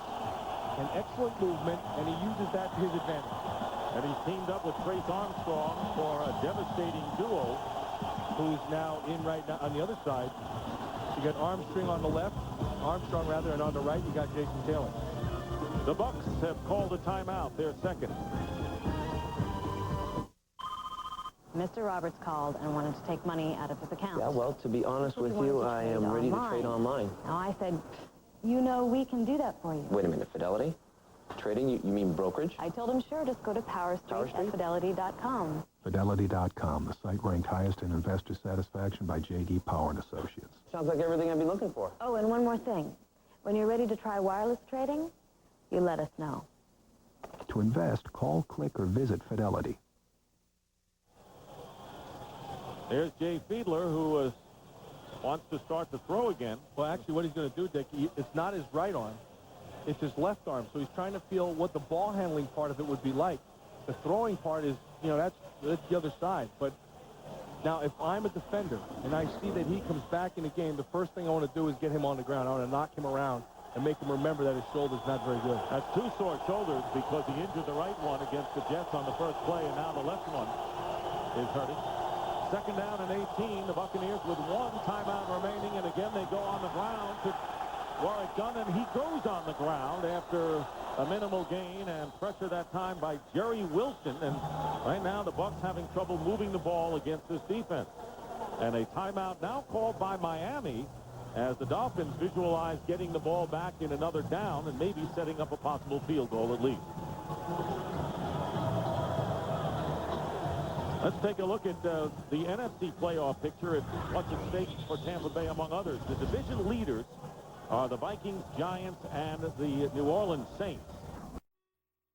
and excellent movement, and he uses that to his advantage. And he's teamed up with Trace Armstrong for a devastating duo. Who's now in right now on the other side. You got Armstrong on the left, and on the right you got Jason Taylor. The Bucs have called a timeout, their second. Mr. Roberts called and wanted to take money out of his account. Yeah, well, to be honest with you, I am ready to trade online. Now, I said, you know, we can do that for you. Wait a minute, Fidelity? Trading? You mean brokerage? I told him, sure, just go to powerstreet@fidelity.com. Fidelity.com, the site ranked highest in investor satisfaction by J.D. Power and Associates. Sounds like everything I'd be looking for. Oh, and one more thing. When you're ready to try wireless trading, you let us know. To invest, call, click, or visit Fidelity. There's Jay Fiedler, who wants to start to throw again. Well, actually, what he's going to do, Dick, it's not his right arm. It's his left arm. So he's trying to feel what the ball handling part of it would be like. The throwing part is, you know, that's the other side. But now, if I'm a defender and I see that he comes back in the game, the first thing I want to do is get him on the ground. I want to knock him around and make him remember that his shoulder's not very good. That's two sore shoulders because he injured the right one against the Jets on the first play, and now the left one is hurting. Second down and 18. The Buccaneers with one timeout remaining, and again they go on the ground to Warren Sapp, and he goes on the ground after a minimal gain and pressure that time by Jerry Wilson. And right now the Bucs having trouble moving the ball against this defense. And a timeout now called by Miami as the Dolphins visualize getting the ball back in another down and maybe setting up a possible field goal at least. Let's take a look at the NFC playoff picture and what's at stake for Tampa Bay, among others. The division leaders are the Vikings, Giants, and the New Orleans Saints.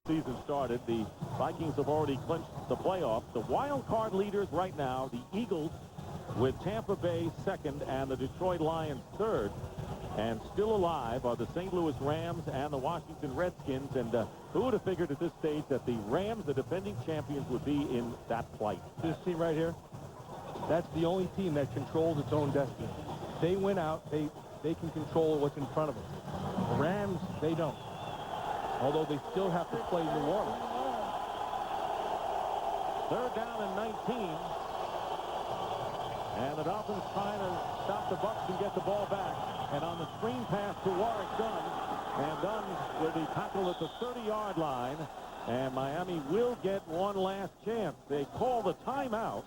Season started. The Vikings have already clinched the playoffs. The wild card leaders right now, the Eagles with Tampa Bay second and the Detroit Lions third. And still alive are the St. Louis Rams and the Washington Redskins. And who would have figured at this stage that the Rams, the defending champions, would be in that plight? This team right here, that's the only team that controls its own destiny. They win out, they can control what's in front of them. The Rams, they don't. Although they still have to play New Orleans. Third down and 19. And the Dolphins trying to stop the Bucs and get the ball back. And on the screen pass to Warren Dunn. And Dunn will be tackled at the 30-yard line. And Miami will get one last chance. They call the timeout.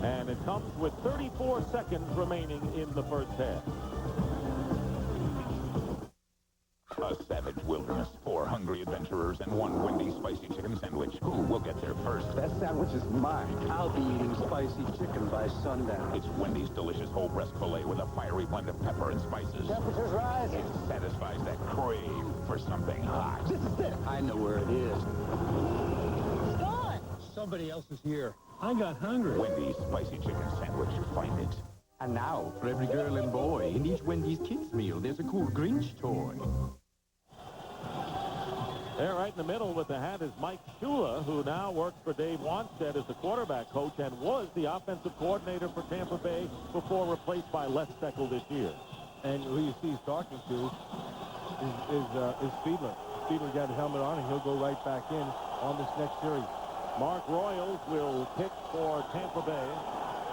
And it comes with 34 seconds remaining in the first half. A savage wilderness, 4 hungry adventurers, and 1 Wendy's spicy chicken sandwich. Who will get there first? That sandwich is mine. I'll be eating spicy chicken by sundown. It's Wendy's delicious whole breast filet with a fiery blend of pepper and spices. Temperature's rising. It satisfies that crave for something hot. This is it. I know where it is. It's gone. Somebody else is here. I got hungry. Wendy's spicy chicken sandwich. Find it. And now, for every girl and boy, in each Wendy's kids meal, there's a cool Grinch toy. There right in the middle with the hat is Mike Shula, who now works for Dave Wanstead as the quarterback coach and was the offensive coordinator for Tampa Bay before replaced by Les Steckel this year. And who you see he's talking to is Fiedler. Fiedler got his helmet on, and he'll go right back in on this next series. Mark Royals will kick for Tampa Bay.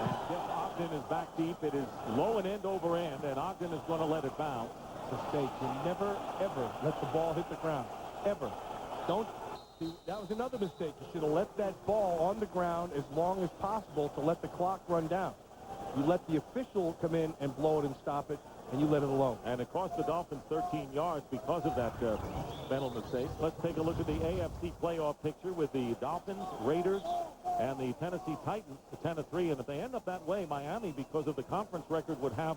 And Jeff Ogden is back deep. It is low and end over end, and Ogden is going to let it bounce. Mistake. You never, ever let the ball hit the ground. Ever. Don't. That was another mistake. You should have let that ball on the ground as long as possible to let the clock run down. You let the official come in and blow it and stop it, and you let it alone. And it cost the Dolphins 13 yards because of that mental mistake. Let's take a look at the AFC playoff picture with the Dolphins, Raiders, and the Tennessee Titans, the 10-3. And if they end up that way, Miami, because of the conference record, would have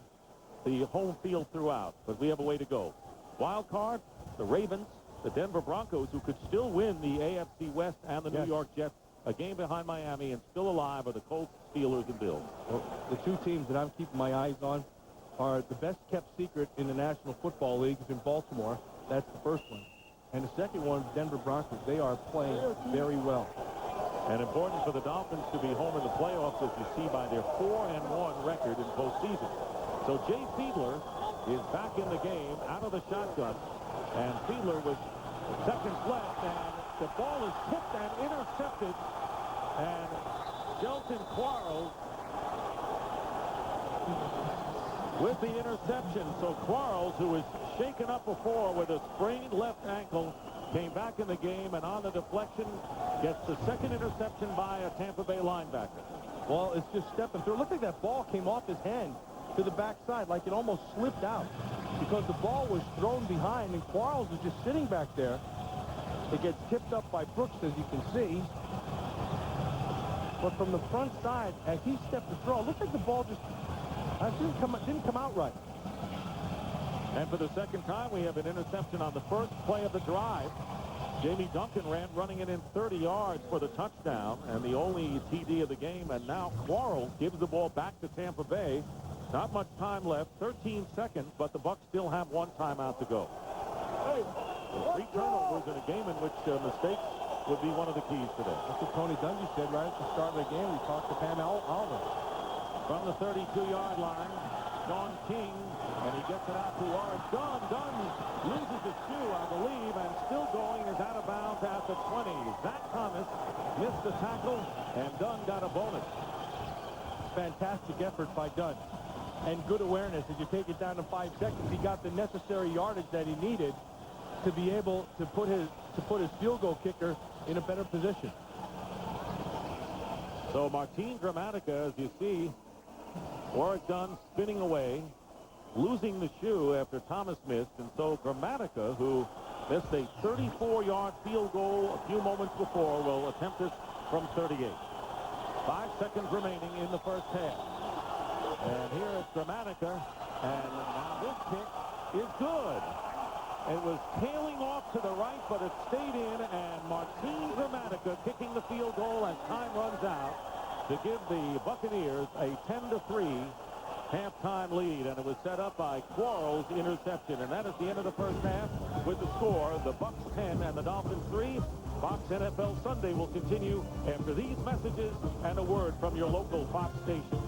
the home field throughout. But we have a way to go. Wild card, the Ravens, the Denver Broncos, who could still win the AFC West, and the New York Jets, a game behind Miami, and still alive are the Colts, Steelers, and Bills. Well, the two teams that I'm keeping my eyes on are the best-kept secret in the National Football League is in Baltimore. That's the first one. And the second one is Denver Broncos. They are playing very well. And important for the Dolphins to be home in the playoffs, as you see by their 4-1 record in postseason. So Jay Fiedler is back in the game, out of the shotgun. And Fiedler with seconds left, and the ball is tipped and intercepted. And Shelton Quarles with the interception. So Quarles, who was shaken up before with a sprained left ankle, came back in the game, and on the deflection gets the second interception by a Tampa Bay linebacker. Well, it's just stepping through. It looked like that ball came off his hand to the backside, like it almost slipped out because the ball was thrown behind, and Quarles was just sitting back there. It gets tipped up by Brooks, as you can see. But from the front side, as he stepped to throw, it looked like the ball just didn't come out right. And for the second time, we have an interception on the first play of the drive. Jamie Duncan ran running it in 30 yards for the touchdown, and the only TD of the game. And now Quarles gives the ball back to Tampa Bay. Not much time left, 13 seconds, but the Bucs still have one timeout to go. 3 turnovers in a game in which mistakes would be one of the keys today. That's what Tony Dungy said right at the start of the game. We talked to Pam Oliver. From the 32-yard line, Sean King, and he gets it out to Warren. Dunn loses his shoe, I believe, and still going, is out of bounds at the 20. Zach Thomas missed the tackle, and Dunn got a bonus. Fantastic effort by Dunn. And good awareness. As you take it down to 5 seconds, he got the necessary yardage that he needed to be able to put his field goal kicker in a better position. So Martin Gramatica, as you see, Warwick Dunn spinning away, losing the shoe after Thomas missed, and so Gramatica, who missed a 34-yard field goal a few moments before, will attempt this from 38. 5 seconds remaining in the first half. And here is Gramatica, and now this kick is good. It was tailing off to the right, but it stayed in, and Martin Gramatica kicking the field goal as time runs out to give the Buccaneers a 10-3 halftime lead, and it was set up by Quarles' interception. And that is the end of the first half with the score, the Bucs 10 and the Dolphins 3. Fox NFL Sunday will continue after these messages and a word from your local Fox station.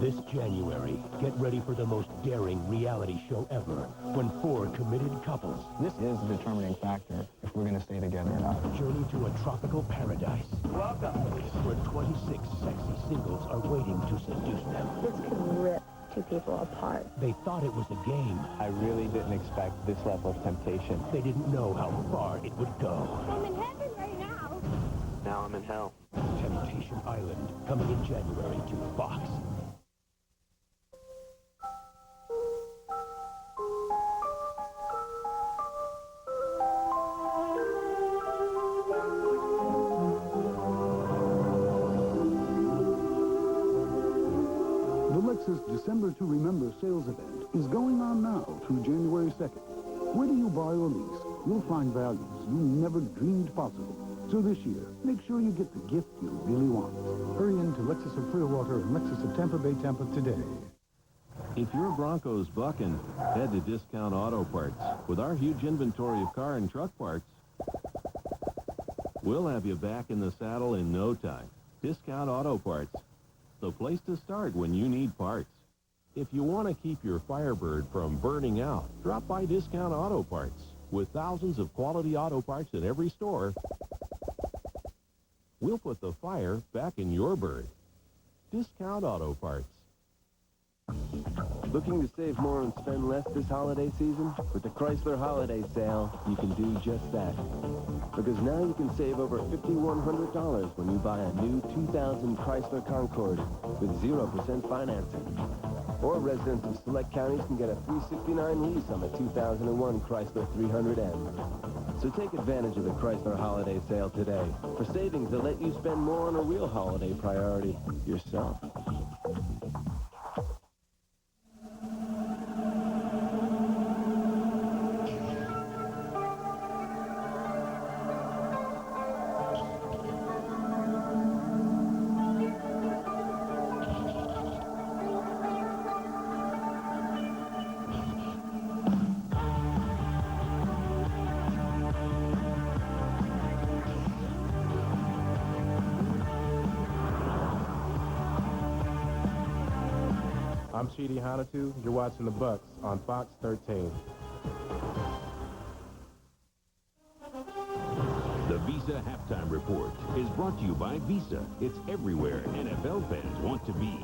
This January, get ready for the most daring reality show ever when 4 committed couples... This is the determining factor if we're going to stay together or not. ...journey to a tropical paradise. Welcome. Where 26 sexy singles are waiting to seduce them. This could rip 2 people apart. They thought it was a game. I really didn't expect this level of temptation. They didn't know how far it would go. I'm in heaven right now. Now I'm in hell. Temptation Island, coming in January to Fox. December to Remember sales event is going on now through January 2nd. Whether you buy or lease, you'll find values you never dreamed possible. So this year, make sure you get the gift you really want. Hurry into Lexus of Clearwater and Lexus of Tampa Bay, Tampa today. If you're Broncos bucking, head to Discount Auto Parts. With our huge inventory of car and truck parts, we'll have you back in the saddle in no time. Discount Auto Parts. The place to start when you need parts. If you want to keep your Firebird from burning out, drop by Discount Auto Parts. With thousands of quality auto parts in every store, we'll put the fire back in your bird. Discount Auto Parts. Looking to save more and spend less this holiday season? With the Chrysler Holiday Sale, you can do just that. Because now you can save over $5,100 when you buy a new 2000 Chrysler Concorde with 0% financing. Or residents of select counties can get a $369 lease on the 2001 Chrysler 300M. So take advantage of the Chrysler Holiday Sale today for savings that let you spend more on a real holiday priority, yourself. I'm Chidi Hanatu. You're watching the Bucs on Fox 13. The Visa Halftime Report is brought to you by Visa. It's everywhere NFL fans want to be.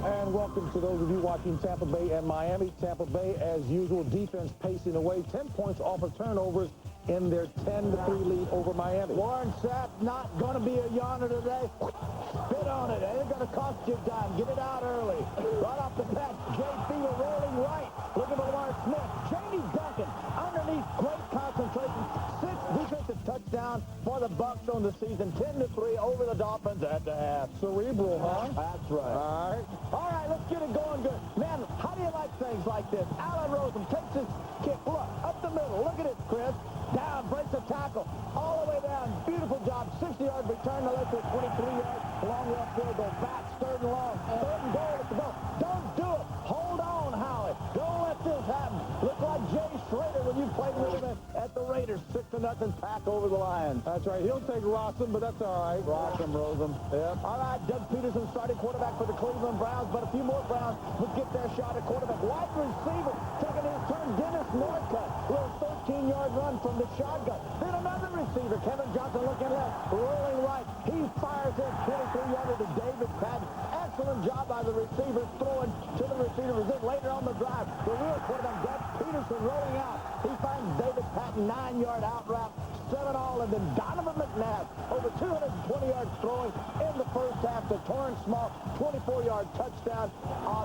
And welcome to those of you watching Tampa Bay and Miami. Tampa Bay, as usual, defense pacing away. 10 points off of turnovers. in their 10-3 lead over Miami. Warren Sapp not going to be a yawner today. Spit on it. Ain't going to cost you a dime. Get it out early. Right off the bat, Jay Fiedler rolling right. Looking for Lamar Smith. Jamie Duncan underneath. Great concentration. 6th defensive touchdown for the Bucs on the season. 10-3 over the Dolphins at the half. Cerebral, huh? That's right. All right, let's get it going good. Man, how do you like things like this? Allen Rosen takes his kick. Look, up the middle. Look at it, Chris. Down, breaks a tackle. All the way down. Beautiful job. 60-yard return to left to 23-yard. Long left field. Go back. 3rd and long. 3rd and goal at the goal. Don't do it. Hold on, Howie. Don't let this happen. Look like Jay Schrader when you played with him at the Raiders. 6-0 pack over the Lions. That's right. He'll take Rossum, but that's all right. Rossum, Rosen. Yep. All right, Doug Peterson starting quarterback for the Cleveland Browns, but a few more Browns would get their shot at quarterback. Wide receiver taking his turn. Dennis Northcutt. Little 13-yard run from the shotgun. Then another receiver, Kevin Johnson, looking left, rolling right. He fires his 23-yarder to David Patton. Excellent job by the receiver, throwing to the receiver. Then later on the drive, the real quarterback, Doug Peterson, rolling out. He finds David Patton, 9-yard out route, 7-all, and then Donovan McNabb, over 220 yards throwing in the first half to Torrance Small, 24-yard touchdown.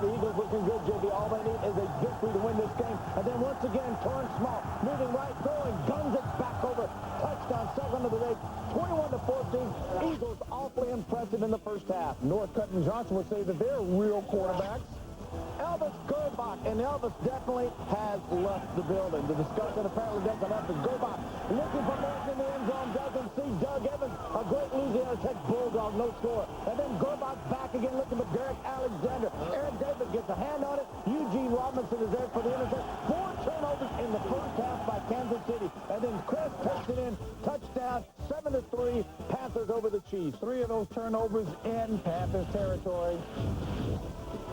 The Eagles looking good, JB. All they need is a victory to win this game. And then once again, Torrance Small moving right, throwing, guns it back over. Touchdown, 2nd of the day, 21-14. Eagles awfully impressive in the first half. Northcutt and Johnson would say that they're real quarterbacks. Elvis Gerbach, and Elvis definitely has left the building. The discussion apparently doesn't have to Gerbach looking for more in the end zone, doesn't see Doug Evans, a great Louisiana Tech Bulldog, no score. And then Gerbach back again looking for Derek Alexander. Aaron David gets a hand on it. Eugene Robinson is there for the intercept. 4 turnovers in the first half by Kansas City. And then Chris takes it in, touchdown, 7-3, Panthers over the Chiefs. 3 of those turnovers in Panthers territory.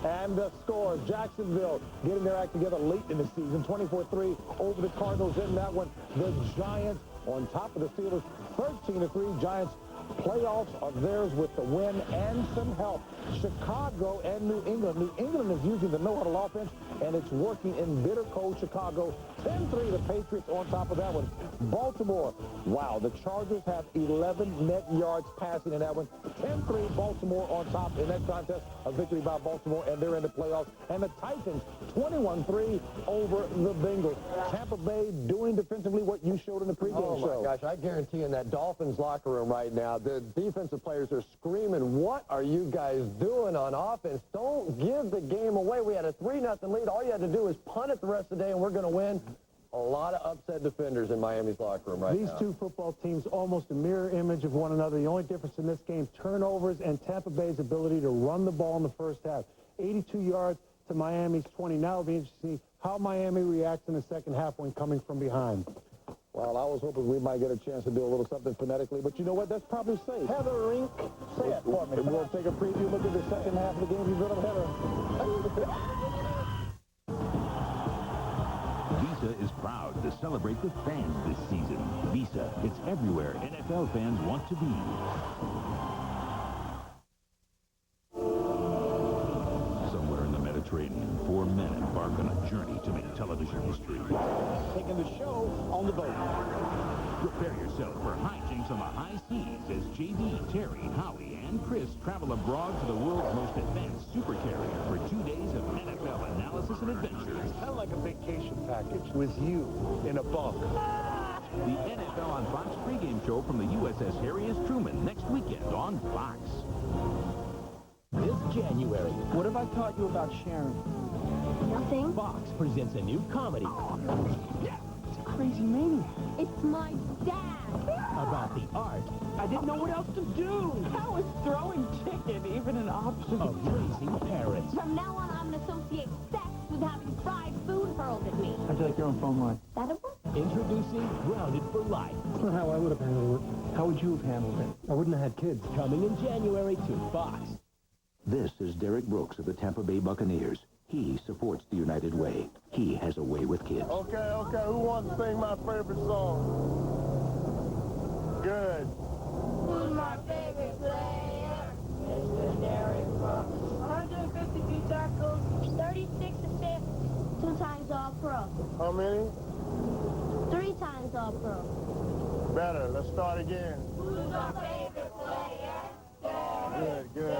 And the scores, Jacksonville getting their act together late in the season, 24-3 over the Cardinals in that one. The Giants on top of the Steelers, 13-3. Giants playoffs are theirs with the win and some help. Chicago and New England. New England is using the no-huddle offense, and it's working in bitter cold Chicago. 10-3 the Patriots on top of that one. Baltimore, wow, the Chargers have 11 net yards passing in that one. 10-3 Baltimore on top in that contest. A victory by Baltimore, and they're in the playoffs. And the Titans, 21-3 over the Bengals. Tampa Bay doing defensively what you showed in the pregame show. Oh, my gosh, I guarantee in that Dolphins locker room right now, the defensive players are screaming, what are you guys doing on offense? Don't give the game away. We had a 3-0 lead. All you had to do is punt it the rest of the day, and we're going to win. A lot of upset defenders in Miami's locker room right now. These two football teams almost a mirror image of one another. The only difference in this game, turnovers and Tampa Bay's ability to run the ball in the first half. 82 yards to Miami's 20. Now it'll be interesting to see how Miami reacts in the second half when coming from behind. Well, I was hoping we might get a chance to do a little something phonetically, but you know what? That's probably safe. Heather Rink, say it for me. We'll take a preview look at the second half of the game. You've got a Heather. Visa is proud to celebrate with fans this season. Visa, it's everywhere NFL fans want to be. Somewhere in the Mediterranean, 4 men embark on a journey to make television history. Taking the show on the boat. Prepare yourself for hijinks on the high seas as JD, Terry, Howie, and Chris travel abroad to the world's most advanced supercarrier for 2 days of NFL analysis and adventures. Kind of like a vacation package with you in a bunk. The NFL on Fox pregame show from the USS Harry S. Truman next weekend on Fox. This January, what have I taught you about sharing? Nothing. Fox presents a new comedy. It's a crazy maniac. It's my dad. About the art. I didn't know what else to do. How is throwing chicken even an option? Of raising parents. From now on, I'm going to associate sex with having fried food hurled at me. How'd you like your own phone line? That'll work. Introducing Grounded for Life. That's not how I would have handled it. How would you have handled it? I wouldn't have had kids. Coming in January to Fox. This is Derrick Brooks of the Tampa Bay Buccaneers. He supports the United Way. He has a way with kids. Okay, who wants to sing my favorite song? Good. Who's my favorite player? Mr. Derrick Brooks. 152 tackles, 36 assists, 2 times All-Pro. How many? 3 times All-Pro. Better. Let's start again. Who's our favorite player? Good.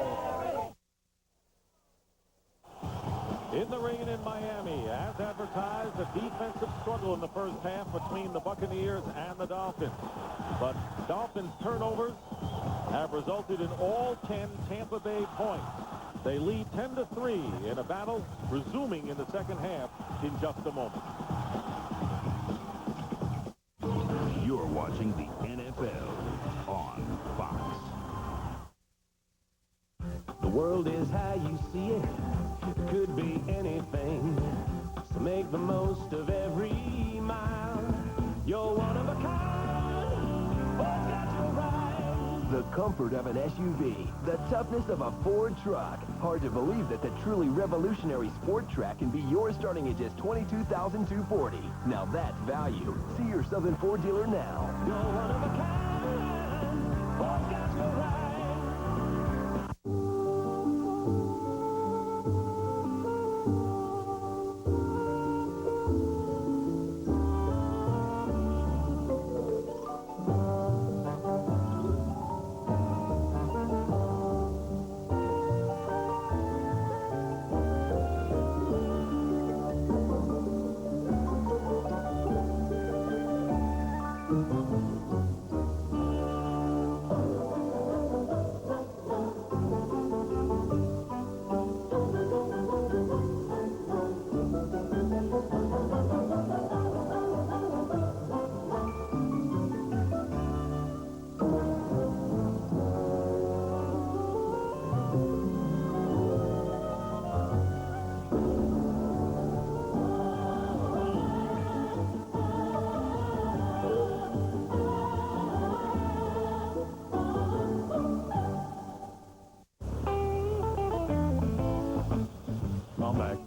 In the rain in Miami, as advertised, a defensive struggle in the first half between the Buccaneers and the Dolphins. But Dolphins' turnovers have resulted in all 10 Tampa Bay points. They lead 10-3 in a battle resuming in the second half in just a moment. You're watching the NFL on Fox. The world is how you see it. It could be anything. So make the most of every mile. You're one of a kind. What's got you right? The comfort of an SUV, the toughness of a Ford truck. Hard to believe that the truly revolutionary Sport Track can be yours starting at just $22,240. Now that's value. See your Southern Ford dealer now. You're one of a kind. What's got you right?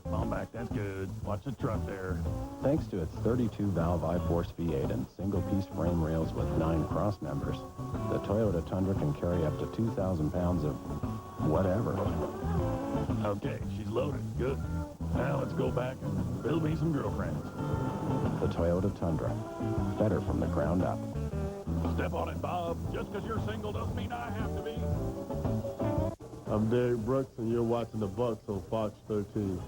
Fall back. That's good. Watch the truck there. Thanks to its 32-valve I-Force V8 and single-piece frame rails with 9 cross members, the Toyota Tundra can carry up to 2,000 pounds of whatever. Okay, she's loaded. Good. Now let's go back and build me some girlfriends. The Toyota Tundra. Better from the ground up. Step on it, Bob. Just because you're single doesn't mean I have to be. I'm Derrick Brooks, and you're watching the Bucks on Fox 13.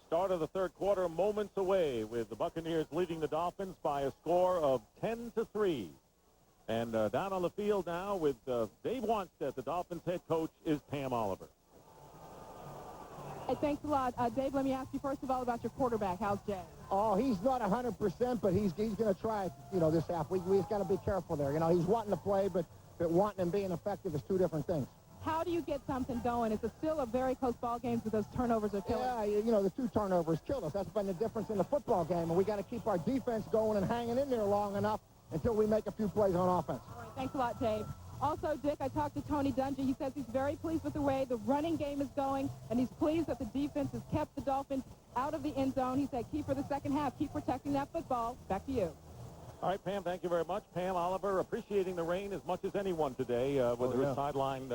Start of the third quarter, moments away, with the Buccaneers leading the Dolphins by a score of 10-3. And down on the field now with Dave Wanstead, the Dolphins head coach, is Pam Oliver. Hey, thanks a lot. Dave, let me ask you first of all about your quarterback. How's Jay? Oh, he's not 100%, but he's going to try, this half. We just got to be careful there. He's wanting to play, but wanting and being effective is two different things. How do you get something going? It's still a very close ball game with those turnovers are killing. Yeah, the 2 turnovers killed us. That's been the difference in the football game, and we got to keep our defense going and hanging in there long enough until we make a few plays on offense. All right, thanks a lot, Dave. Also, Dick, I talked to Tony Dungy. He says he's very pleased with the way the running game is going, and he's pleased that the defense has kept the Dolphins out of the end zone. He said, keep for the second half. Keep protecting that football. Back to you. All right, Pam, thank you very much. Pam Oliver appreciating the rain as much as anyone today with her sideline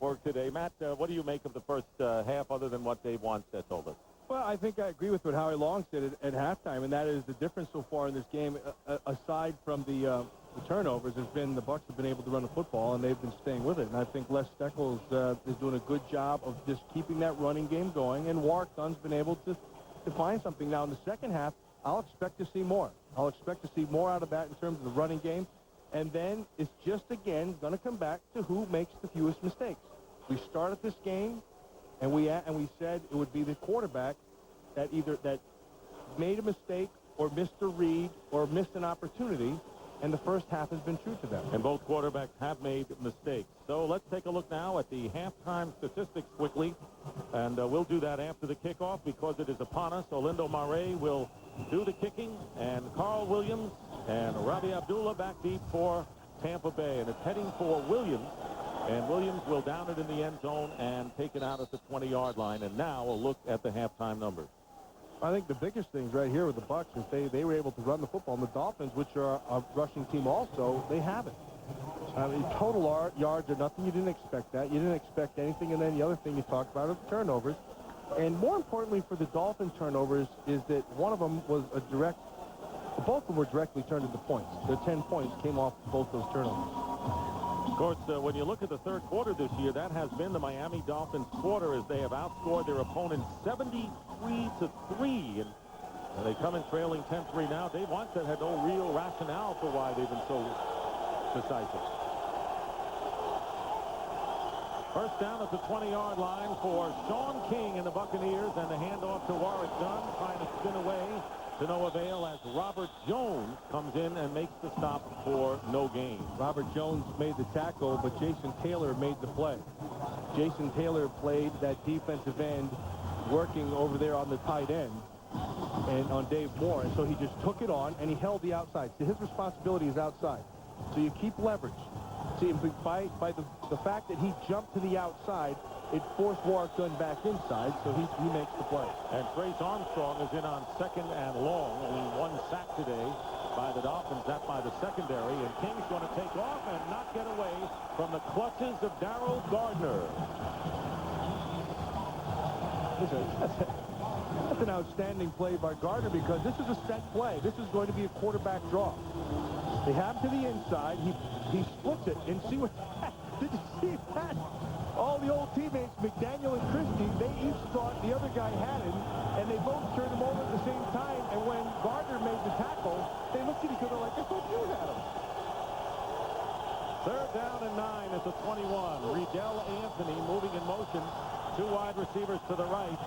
work today. Matt, what do you make of the first half other than what Dave Wanstead told us? Well, I think I agree with what Howie Long said at halftime, and that is the difference so far in this game, aside from the turnovers, has been the Bucs have been able to run the football, and they've been staying with it. And I think Les Steckles is doing a good job of just keeping that running game going, and Warwick Dunn's been able to find something. Now, in the second half, I'll expect to see more. I'll expect to see more out of that in terms of the running game. And then it's just, again, going to come back to who makes the fewest mistakes. We started this game, and we said it would be the quarterback that either made a mistake or missed a read or missed an opportunity. and the first half has been true to them. And both quarterbacks have made mistakes. So let's take a look now at the halftime statistics quickly. And we'll do that after the kickoff because it is upon us. Olindo Mare will do the kicking, and Carl Williams and Rabi Abdullah back deep for Tampa Bay. And it's heading for Williams. And Williams will down it in the end zone and take it out at the 20-yard line. And now a look at the halftime numbers. I think the biggest things right here with the Bucs is they were able to run the football. And the Dolphins, which are a rushing team also, they haven't. I mean, total yards are nothing. You didn't expect that. You didn't expect anything. And then the other thing you talked about are the turnovers. And more importantly for the Dolphins turnovers is that one of them was both of them were directly turned into points. The 10 points came off both those turnovers. Of course, when you look at the third quarter this year, that has been the Miami Dolphins quarter as they have outscored their opponents 73-3. And they come in trailing 10-3 now. Dave Wannstedt had no real rationale for why they've been so decisive. First down at the 20-yard line for Sean King and the Buccaneers, and the handoff to Warren Sapp, trying to spin away to no avail as Robert Jones comes in and makes the stop for no gain. Robert Jones made the tackle, but Jason Taylor made the play. Jason Taylor played that defensive end working over there on the tight end and on Dave Moore, and so he just took it on and he held the outside. So his responsibility is outside. So you keep leverage. See, by the fact that he jumped to the outside, it forced Warwick Dunn back inside, so he makes the play. And Trace Armstrong is in on second and long. Only one sack today by the Dolphins, that by the secondary. And King's going to take off and not get away from the clutches of Darryl Gardner. That's an outstanding play by Gardner because this is a set play. This is going to be a quarterback draw. They have him to the inside. He splits it, and see what did you see that? All the old teammates, McDaniel and Christie, they each thought the other guy had him, and they both turned him over at the same time. And when Gardner made the tackle, they looked at each other like, I thought you had him. Third down and 9 at the 21. Riddell Anthony moving in motion. Two wide receivers to the right.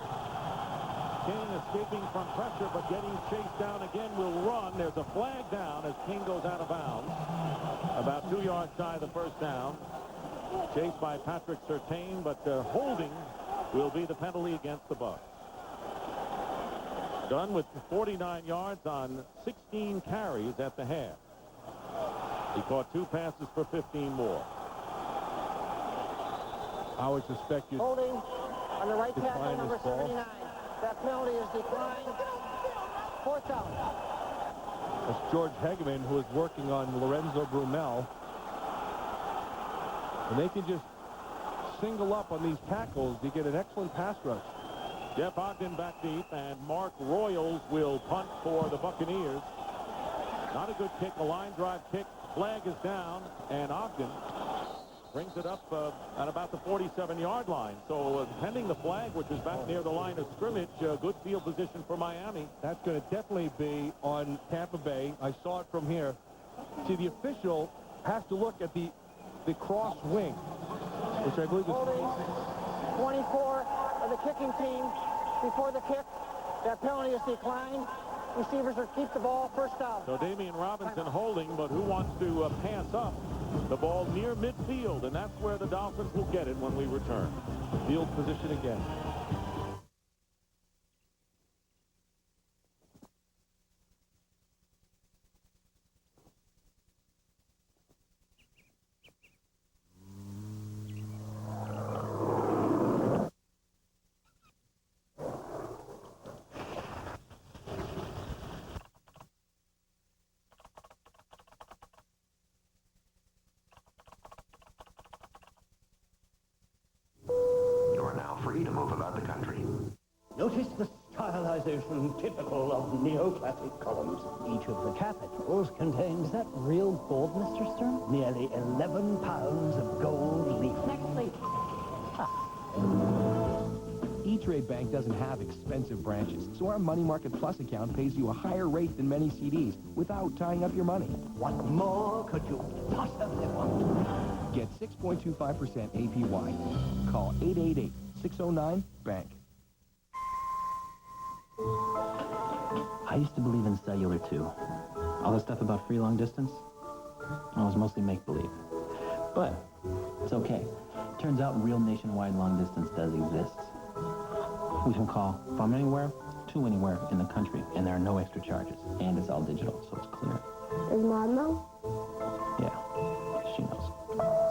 King escaping from pressure, but getting chased down again, will run. There's a flag down as King goes out of bounds. About 2 yards shy of the first down. Chased by Patrick Surtain, but holding will be the penalty against the Bucs. Dunn with 49 yards on 16 carries at the half. He caught 2 passes for 15 more. I would suspect you. Holding on the right tackle, number 79. That penalty is declined. Fourth down. That's George Hegeman, who is working on Lorenzo Brumell. And they can just single up on these tackles. You get an excellent pass rush. Jeff Ogden back deep, and Mark Royals will punt for the Buccaneers. Not a good kick, a line drive kick. Flag is down, and Ogden brings it up at about the 47-yard line. So pending the flag, which is back near the line of scrimmage, good field position for Miami. That's going to definitely be on Tampa Bay. I saw it from here. See, the official has to look at the cross wing, which I believe is... Holding 24 of the kicking team before the kick. That penalty is declined. Receivers are keep the ball, first down. So Damian Robinson holding, but who wants to pass up the ball near midfield, and that's where the Dolphins will get it when we return. Field position again. Free to move about the country. Notice the stylization typical of neoclassic columns. Each of the capitals contains that real gold, Mr. Stern? Nearly 11 pounds of gold leaf. Next, please. E-Trade Bank doesn't have expensive branches, so our Money Market Plus account pays you a higher rate than many CDs without tying up your money. What more could you possibly want? Get 6.25% APY. Call 888-609-BANK. I used to believe in cellular, too. All the stuff about free long distance, It was mostly make-believe. But it's okay. Turns out real nationwide long distance does exist. We can call from anywhere to anywhere in the country, and there are no extra charges. And it's all digital, so it's clear. Does Mom know? Yeah, she knows.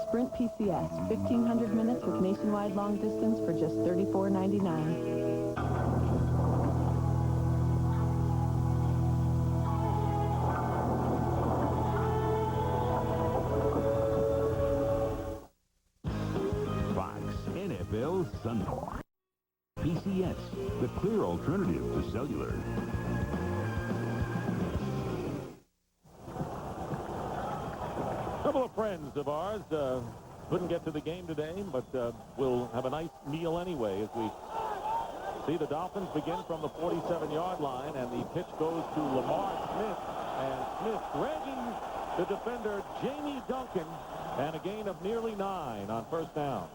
Sprint PCS, 1,500 minutes with nationwide long distance for just $34.99. Fox NFL Sunday. PCS, the clear alternative to cellular. A couple of friends of ours couldn't get to the game today, but we'll have a nice meal anyway as we see the Dolphins begin from the 47-yard line, and the pitch goes to Lamar Smith, and Smith dragging the defender Jamie Duncan, and a gain of nearly 9 on first down.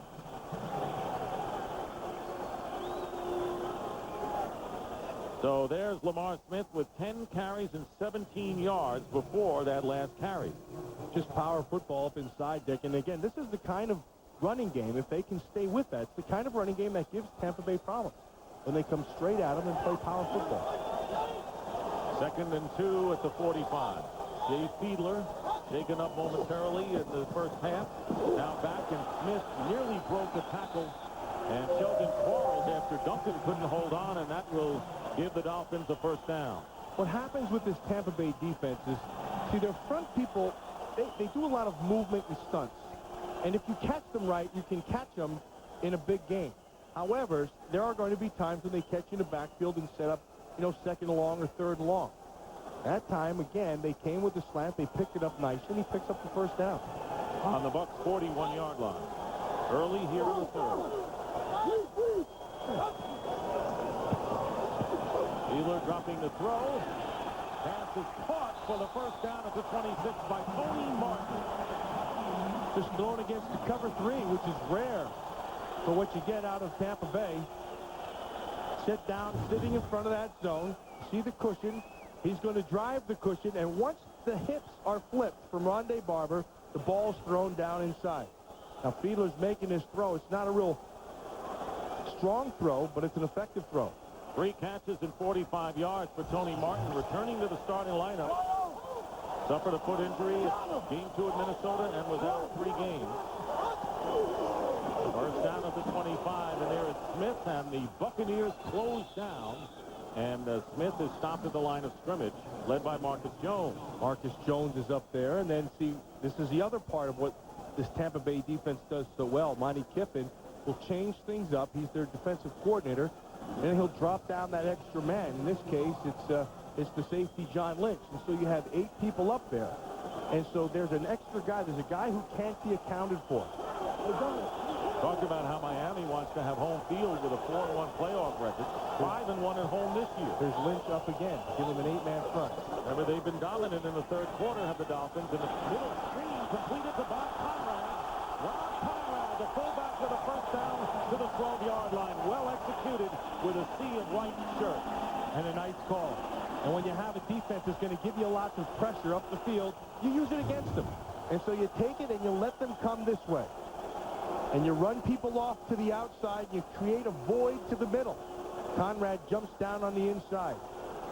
So there's Lamar Smith with 10 carries and 17 yards before that last carry. Just power football up inside, Dick. And again, this is the kind of running game, if they can stay with that, it's the kind of running game that gives Tampa Bay problems when they come straight at them and play power football. 2nd and 2 at the 45. Jay Fiedler shaken up momentarily in the first half. Now back, and Smith nearly broke the tackle, and Sheldon quarreled after Duncan couldn't hold on, and that will give the Dolphins a first down. What happens with this Tampa Bay defense is, see, their front people, they do a lot of movement and stunts. And if you catch them right, you can catch them in a big game. However, there are going to be times when they catch you in the backfield and set up, 2nd and long or 3rd and long. That time, again, they came with the slant. They picked it up nice, and he picks up the first down. On the Bucs' 41-yard line. Early here in the 3rd. Fiedler dropping the throw. Pass is caught for the first down at the 26 by Tony Martin. Just thrown against the cover 3, which is rare for what you get out of Tampa Bay. Sit down, sitting in front of that zone. See the cushion. He's going to drive the cushion, and once the hips are flipped from Rondé Barber, the ball's thrown down inside. Now, Fiedler's making his throw. It's not a real strong throw, but it's an effective throw. 3 catches and 45 yards for Tony Martin, returning to the starting lineup. Suffered a foot injury at Game 2 at Minnesota and was out 3 games. First down at the 25, and there is Smith, and the Buccaneers close down. And Smith is stopped at the line of scrimmage, led by Marcus Jones. Marcus Jones is up there, and then, see, this is the other part of what this Tampa Bay defense does so well. Monty Kiffin will change things up. He's their defensive coordinator, and he'll drop down that extra man. In this case, it's the safety, John Lynch. And so you have 8 people up there. And so there's an extra guy. There's a guy who can't be accounted for. Talked about how Miami wants to have home field with a 4-1 playoff record. 5-1 at home this year. There's Lynch up again. Give him an 8-man front. Remember, they've been dominant in the 3rd quarter, have the Dolphins. In the middle screen completed to Bob Conrad. Rob Conrad, the fullback, with a first down to the 12-yard line. Well executed with a sea of white shirt. And a nice call. And when you have a defense that's going to give you lots of pressure up the field, you use it against them. And so you take it and you let them come this way. And you run people off to the outside. You create a void to the middle. Conrad jumps down on the inside.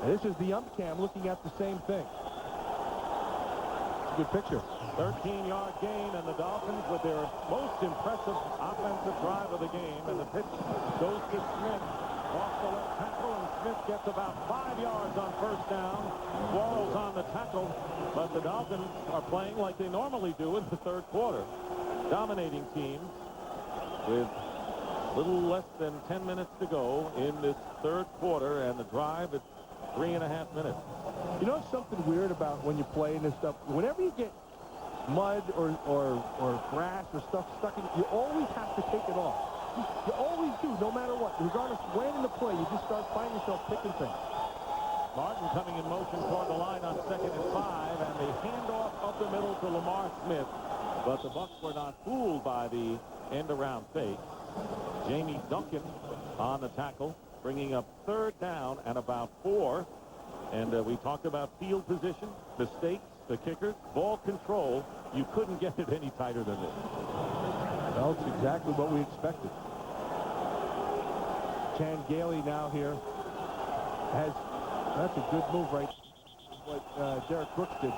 And this is the ump cam looking at the same thing. It's a good picture. 13-yard gain, and the Dolphins with their most impressive offensive drive of the game. And the pitch goes to Smith off the left tackle, and Smith gets about 5 yards on first down. Quarles on the tackle, but the Dolphins are playing like they normally do in the 3rd quarter. Dominating teams with little less than 10 minutes to go in this 3rd quarter, and the drive at 3.5 minutes. You know something weird about when you play in this stuff? Whenever you get mud or grass or stuff stuck in, you always have to take it off. You always do, no matter what. Regardless of when in the play, you just start finding yourself picking things. Martin coming in motion toward the line on 2nd and 5, and the handoff up the middle to Lamar Smith. But the Bucs were not fooled by the end-around fake. Jamie Duncan on the tackle, bringing up 3rd down and about 4. And we talked about field position, mistakes, the kicker. Ball control. You couldn't get it any tighter than this. Well, it's exactly what we expected. Chan Gailey now here has, that's a good move, right? What Derrick Brooks did.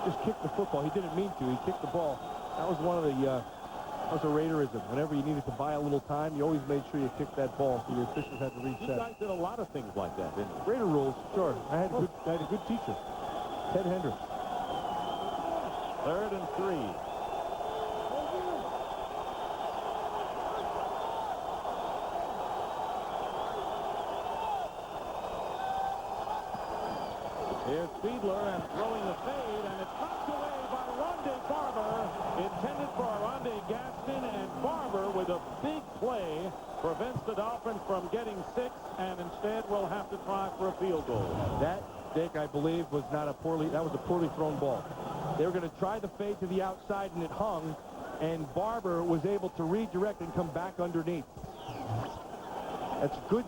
Just kicked the football. He didn't mean to. He kicked the ball. That was one of the, that was a Raiderism. Whenever you needed to buy a little time, you always made sure you kicked that ball so your officials had to reset. You guys did a lot of things like that, didn't you? Raider rules, sure. I had a good teacher, Ted Hendricks. 3rd and 3. Here's Fiedler and throwing the fade, and it's knocked away by Rondé Barber. Intended for Rondé Gaston, and Barber with a big play prevents the Dolphins from getting 6, and instead will have to try for a field goal. That, Dick, I believe, was not a poorly, that was a poorly thrown ball. They were going to try the fade to the outside, and it hung, and Barber was able to redirect and come back underneath. That's good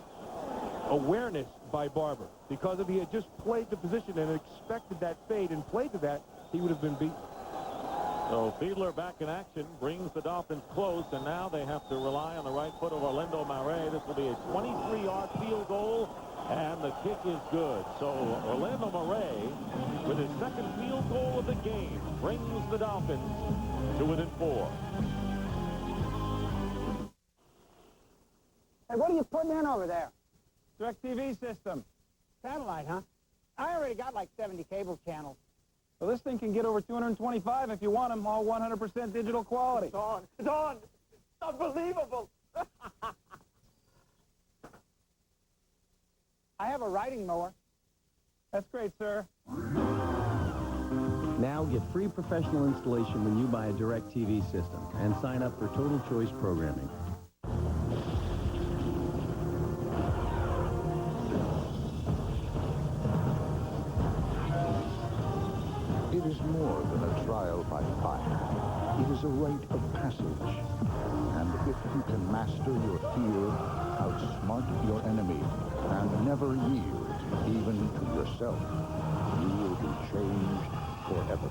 awareness by Barber, because if he had just played the position and expected that fade and played to that, he would have been beaten. So Fiedler back in action brings the Dolphins close, and now they have to rely on the right foot of Orlando Marais. This will be a 23-yard field goal, and the kick is good. So Orlando Marais, with his second field goal of the game, brings the Dolphins to within 4. Hey, what are you putting in over there? DirecTV system. Satellite, huh? I already got like 70 cable channels. Well, this thing can get over 225 if you want them, all 100% digital quality. It's on. It's on. It's unbelievable. I have a riding mower. That's great, sir. Now get free professional installation when you buy a DirecTV system and sign up for Total Choice programming. It is more than a trial by fire. It is a rite of passage. And if you can master your fear, outsmart your enemy, and never yield, even to yourself, you will be changed forever.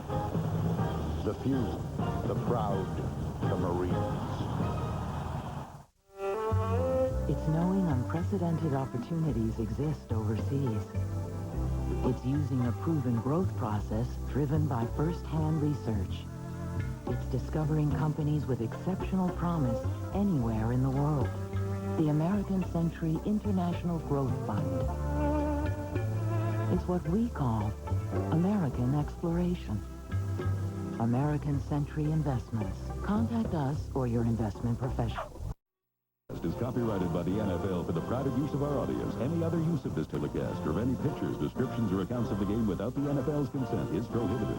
The few, the proud, the Marines. It's knowing unprecedented opportunities exist overseas. It's using a proven growth process driven by first-hand research. It's discovering companies with exceptional promise anywhere in the world. The American Century International Growth Fund. It's what we call American Exploration. American Century Investments. Contact us or your investment professional. Is copyrighted by the NFL for the private use of our audience. Any other use of this telecast or of any pictures, descriptions, or accounts of the game without the NFL's consent is prohibited.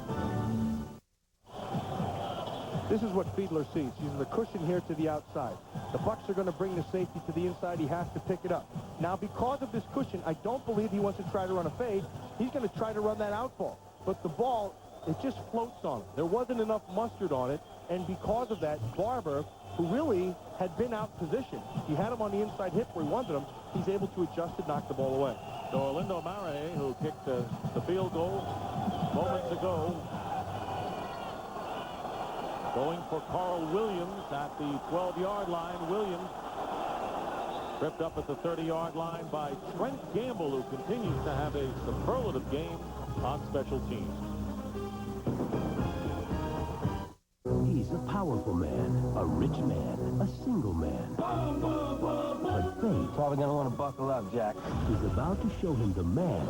This is what Fiedler sees. Using the cushion here to the outside. The Bucs are going to bring the safety to the inside. He has to pick it up. Now, because of this cushion, I don't believe he wants to try to run a fade. He's going to try to run that out ball. But the ball, it just floats on him. There wasn't enough mustard on it, and because of that, Barber, who really had been out position, he had him on the inside hip where he wanted him, he's able to adjust and knock the ball away. So Orlando Marais, who kicked the field goal moments ago, going for Carl Williams at the 12-yard line. Williams tripped up at the 30-yard line by Trent Gamble, who continues to have a superlative game on special teams. He's a powerful man, a rich man, a single man. But fate, Probably going to want to buckle up, Jack. is about to show him the man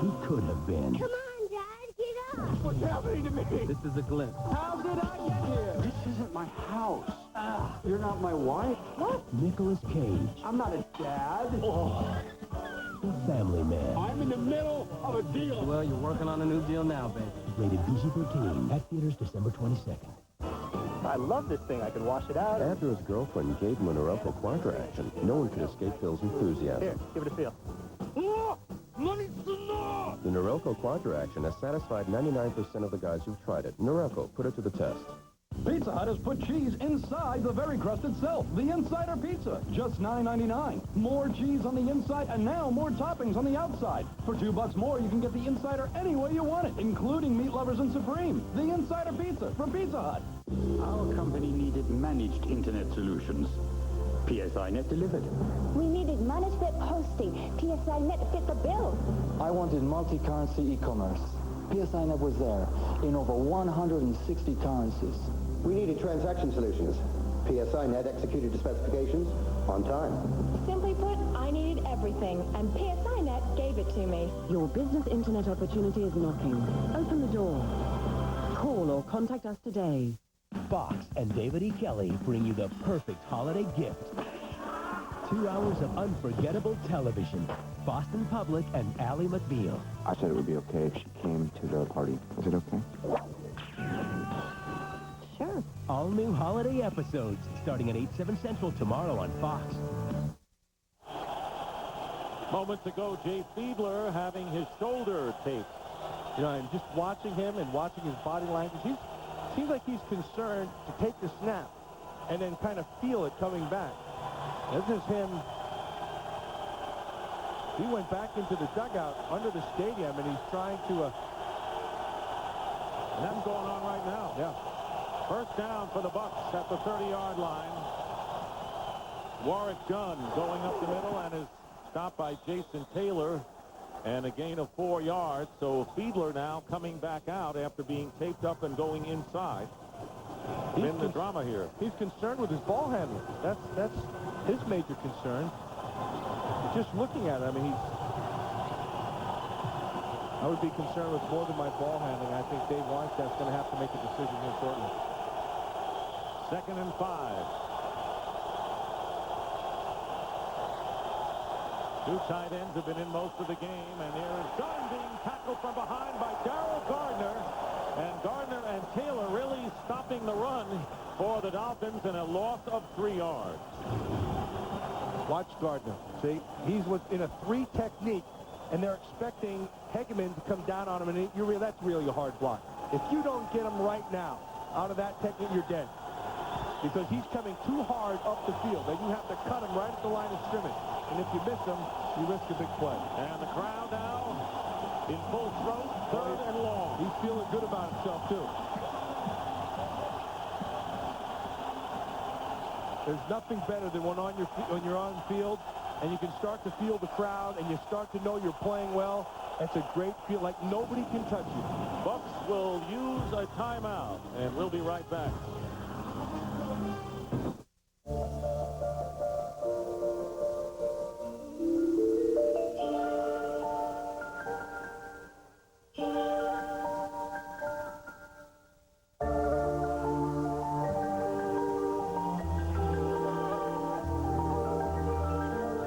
he could have been. Come on, Dad, get up. What's happening to me? This is a glimpse. How did I get here? This isn't my house. You're not my wife? What? Nicolas Cage, I'm not a dad. the family man. I'm in the middle of a deal. Well, you're working on a new deal now, baby. Rated PG-13 at theaters December 22nd. I love this thing. I can wash it out. After his girlfriend gave him a Norelco Quattro action, no one could escape Phil's enthusiasm. Here, give it a feel. The Norelco Quattro action has satisfied 99% of the guys who've tried it. Norelco, put it to the test. Pizza Pizza Hut has put cheese inside the very crust itself. The Insider Pizza, just $9.99. More cheese on the inside, and now more toppings on the outside. For $2 more, you can get the Insider any way you want it, including meat lovers and Supreme. The Insider Pizza from Pizza Hut. Our company needed managed internet solutions. PSINet delivered. We needed managed web hosting. PSINet fit the bill. I wanted multi-currency e-commerce. PSINet was there in over 160 currencies. We needed transaction solutions. PSINet executed the specifications on time. Simply put, I needed everything, and PSINet gave it to me. Your business internet opportunity is knocking. Open the door. Call or contact us today. Fox and David E. Kelly bring you the perfect holiday gift. 2 hours of unforgettable television. Boston Public and Ally McBeal. I said it would be okay if she came to the party. Is it okay? Sure. All new holiday episodes starting at 8/7 Central tomorrow on Fox. Moments ago, Jay Fiedler having his shoulder taped. You know, and just watching him and watching his body language, seems like he's concerned to take the snap and then kind of feel it coming back. This is him. He went back into the dugout under the stadium, and he's trying to... And that's going on right now. Yeah. First down for the Bucs at the 30-yard line. Warwick Dunn going up the middle and is stopped by Jason Taylor. And a gain of 4 yards. So Fiedler now coming back out after being taped up and going inside. In the drama here. He's concerned with his ball handling. That's his major concern. Just looking at it, I mean, I would be concerned with more than my ball handling. I think Dave Weinstein's going to have to make a decision here shortly. 2nd and 5. Two tight ends have been in most of the game, and there is Dunn being tackled from behind by Darrell Gardner. And Gardner and Taylor really stopping the run for the Dolphins, and a loss of 3 yards. Watch Gardner. See, he's in a 3 technique, and they're expecting Hegeman to come down on him, and that's really a hard block. If you don't get him right now out of that technique, you're dead. Because he's coming too hard up the field. Then you have to cut him right at the line of scrimmage. And if you miss him, you risk a big play. And the crowd now in full throat, 3rd and long. He's feeling good about himself, too. There's nothing better than when you're on the field and you can start to feel the crowd and you start to know you're playing well. That's a great feel, like nobody can touch you. Bucs will use a timeout, and we'll be right back.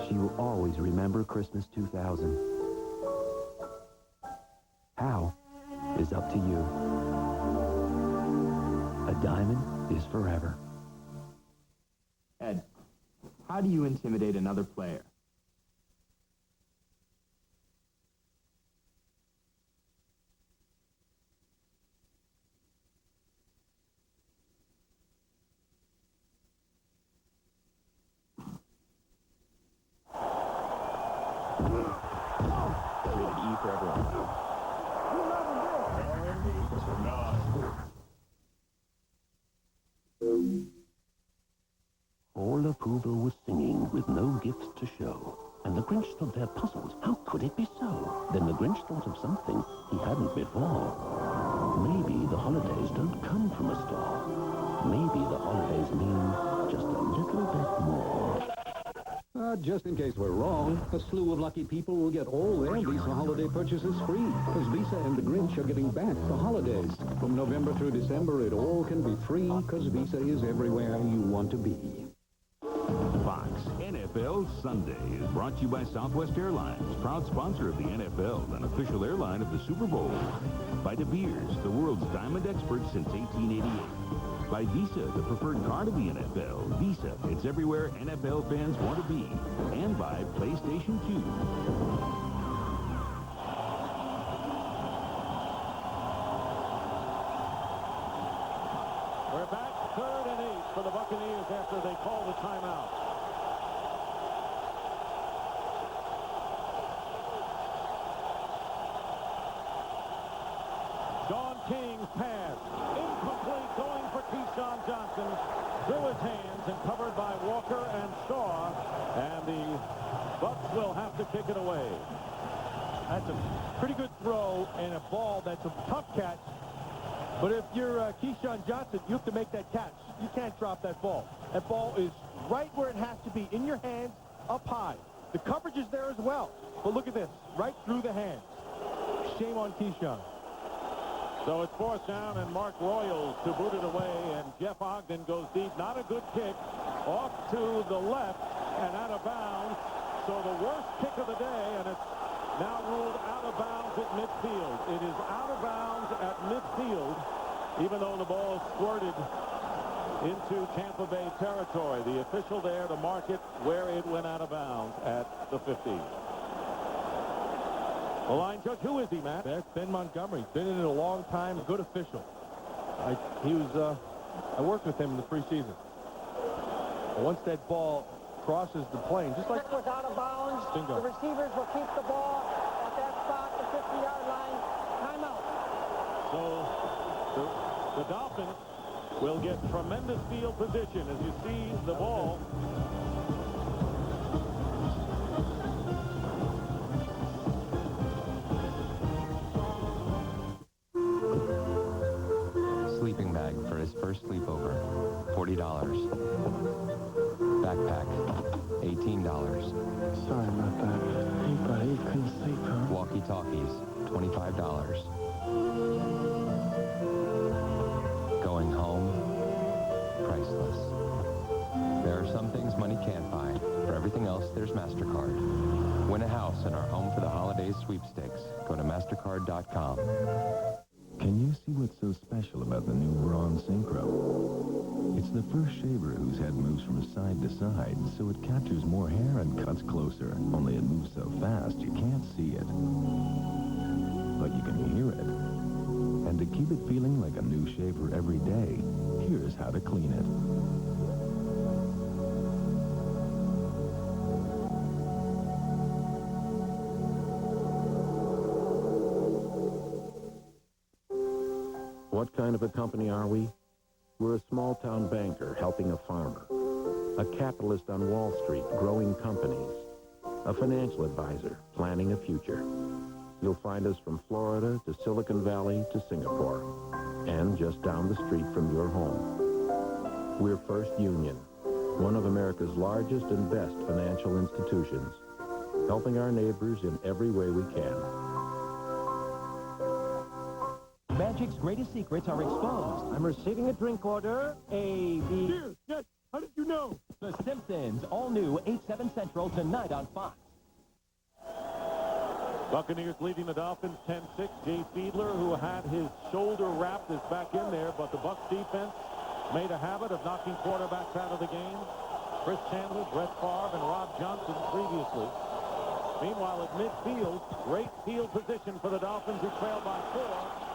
She will always remember Christmas 2000. How is up to you. A diamond is forever. Ed, how do you intimidate another player? All approval was singing with no gifts to show. And the Grinch stood there puzzled. How could it be so? Then the Grinch thought of something he hadn't before. Maybe the holidays don't come from a store. Maybe the holidays mean just a little bit more. Just in case we're wrong, a slew of lucky people will get all their Visa holiday purchases free, because Visa and the Grinch are getting back the holidays. From November through December, it all can be free, because Visa is everywhere you want to be. Fox NFL Sunday is brought to you by Southwest Airlines, proud sponsor of the NFL and official airline of the Super Bowl. By De Beers, the world's diamond expert since 1888. By Visa, the preferred card of the NFL. Visa, it's everywhere NFL fans want to be. And by PlayStation 2. We're back. 3rd and 8 for the Buccaneers after they call the timeout. John King's pass, incomplete, going for Keyshawn Johnson, through his hands and covered by Walker and Shaw, and the Bucs will have to kick it away. That's a pretty good throw and a ball that's a tough catch. But if you're Keyshawn Johnson, you have to make that catch. You can't drop that ball. That ball is right where it has to be, in your hands, up high. The coverage is there as well. But look at this, right through the hands. Shame on Keyshawn. So it's 4th down, and Mark Royals to boot it away, and Jeff Ogden goes deep. Not a good kick. Off to the left and out of bounds. So the worst kick of the day, and it's now ruled out of bounds at midfield. It is out of bounds at midfield, even though the ball squirted into Tampa Bay territory. The official there to mark it where it went out of bounds at the 50. The line judge, who is he, Matt? That's Ben Montgomery. Been in it a long time, good official. I worked with him in the preseason. But once that ball crosses the plane, just like... Kick was out of bounds. Bingo. The receivers will keep the ball at that spot, the 50-yard line. Timeout. So the Dolphins will get tremendous field position as you see the ball. Sleeping bag for his first sleepover, $40. Backpack, $18. Sorry about that. Hey, buddy, you couldn't sleep, huh? Walkie-talkies, $25. Going home, priceless. There are some things money can't buy. For everything else, there's MasterCard. Win a house in our Home for the Holidays sweepstakes. Go to MasterCard.com. Can you see what's so special about the new Braun Synchro? It's the first shaver whose head moves from side to side, so it captures more hair and cuts closer. Only it moves so fast you can't see it. But you can hear it. And to keep it feeling like a new shaver every day, here's how to clean it. What kind of a company are we? We're a small-town banker helping a farmer, a capitalist on Wall Street growing companies, a financial advisor planning a future. You'll find us from Florida to Silicon Valley to Singapore, and just down the street from your home. We're First Union, one of America's largest and best financial institutions, helping our neighbors in every way we can. Magic's greatest secrets are exposed. I'm receiving a drink order. A, B... Here, yes. How did you know? The Simpsons, all new 8/7 Central tonight on Fox. Buccaneers leading the Dolphins 10-6. Jay Fiedler, who had his shoulder wrapped, is back in there, but the Bucs defense made a habit of knocking quarterbacks out of the game. Chris Chandler, Brett Favre, and Rob Johnson previously. Meanwhile, at midfield, great field position for the Dolphins, who trail by 4.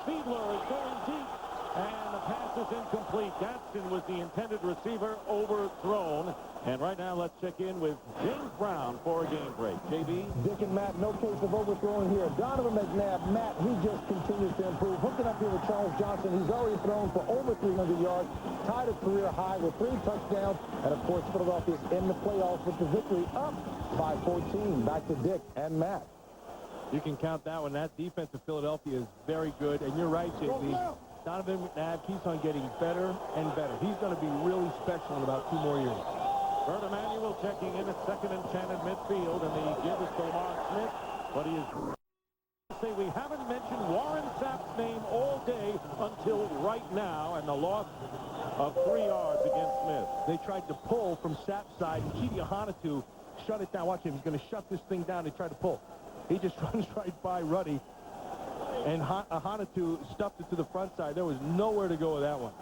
Fiedler is going deep, and the pass is incomplete. Gadsden was the intended receiver, overthrown. And right now, let's check in with James Brown for a game break. JB? Dick and Matt, no case of overthrowing here. Donovan McNabb, Matt, he just continues to improve. Hooking up here with Charles Johnson. He's already thrown for over 300 yards, tied a career high with 3 touchdowns. And, of course, Philadelphia's in the playoffs with the victory up by 14. Back to Dick and Matt. You can count that one. That defense of Philadelphia is very good. And you're right, JB. Donovan McNabb keeps on getting better and better. He's going to be really special in about 2 more years. Bert Emanuel checking in at 2nd and 10 at midfield, and the give is to Lamar Smith, but he is... Say we haven't mentioned Warren Sapp's name all day until right now, and the loss of 3 yards against Smith. They tried to pull from Sapp's side, and Chidi Ahanotu shut it down. Watch him. He's going to shut this thing down. They tried to pull. He just runs right by Ruddy, and Ahanotu stuffed it to the front side. There was nowhere to go with that one.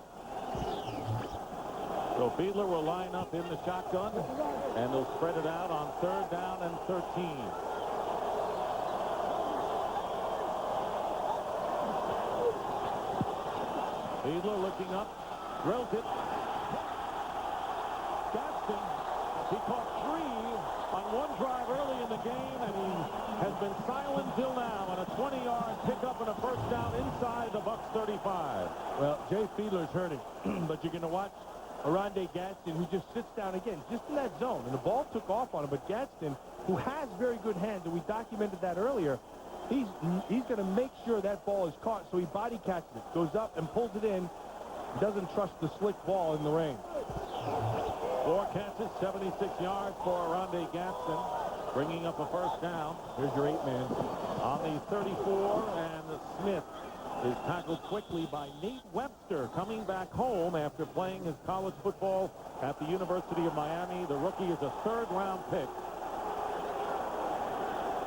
So Fiedler will line up in the shotgun, and they'll spread it out on 3rd down and 13. Fiedler looking up, drills it, He caught 3 on one drive early in the game, and he has been silent till now on a 20-yard pickup and a first down inside the Bucs 35. Well, Jay Fiedler's hurting, but you're going to watch Oronde Gadsden, who just sits down again, just in that zone. And the ball took off on him, but Gadsden, who has very good hands, and we documented that earlier, he's going to make sure that ball is caught, so he body catches it, goes up and pulls it in, doesn't trust the slick ball in the rain. 4 catches, 76 yards for Oronde Gadsden, bringing up a first down. Here's your 8-man. On the 34, and Smith is tackled quickly by Nate Webster, coming back home after playing his college football at the University of Miami. The rookie is a third-round pick.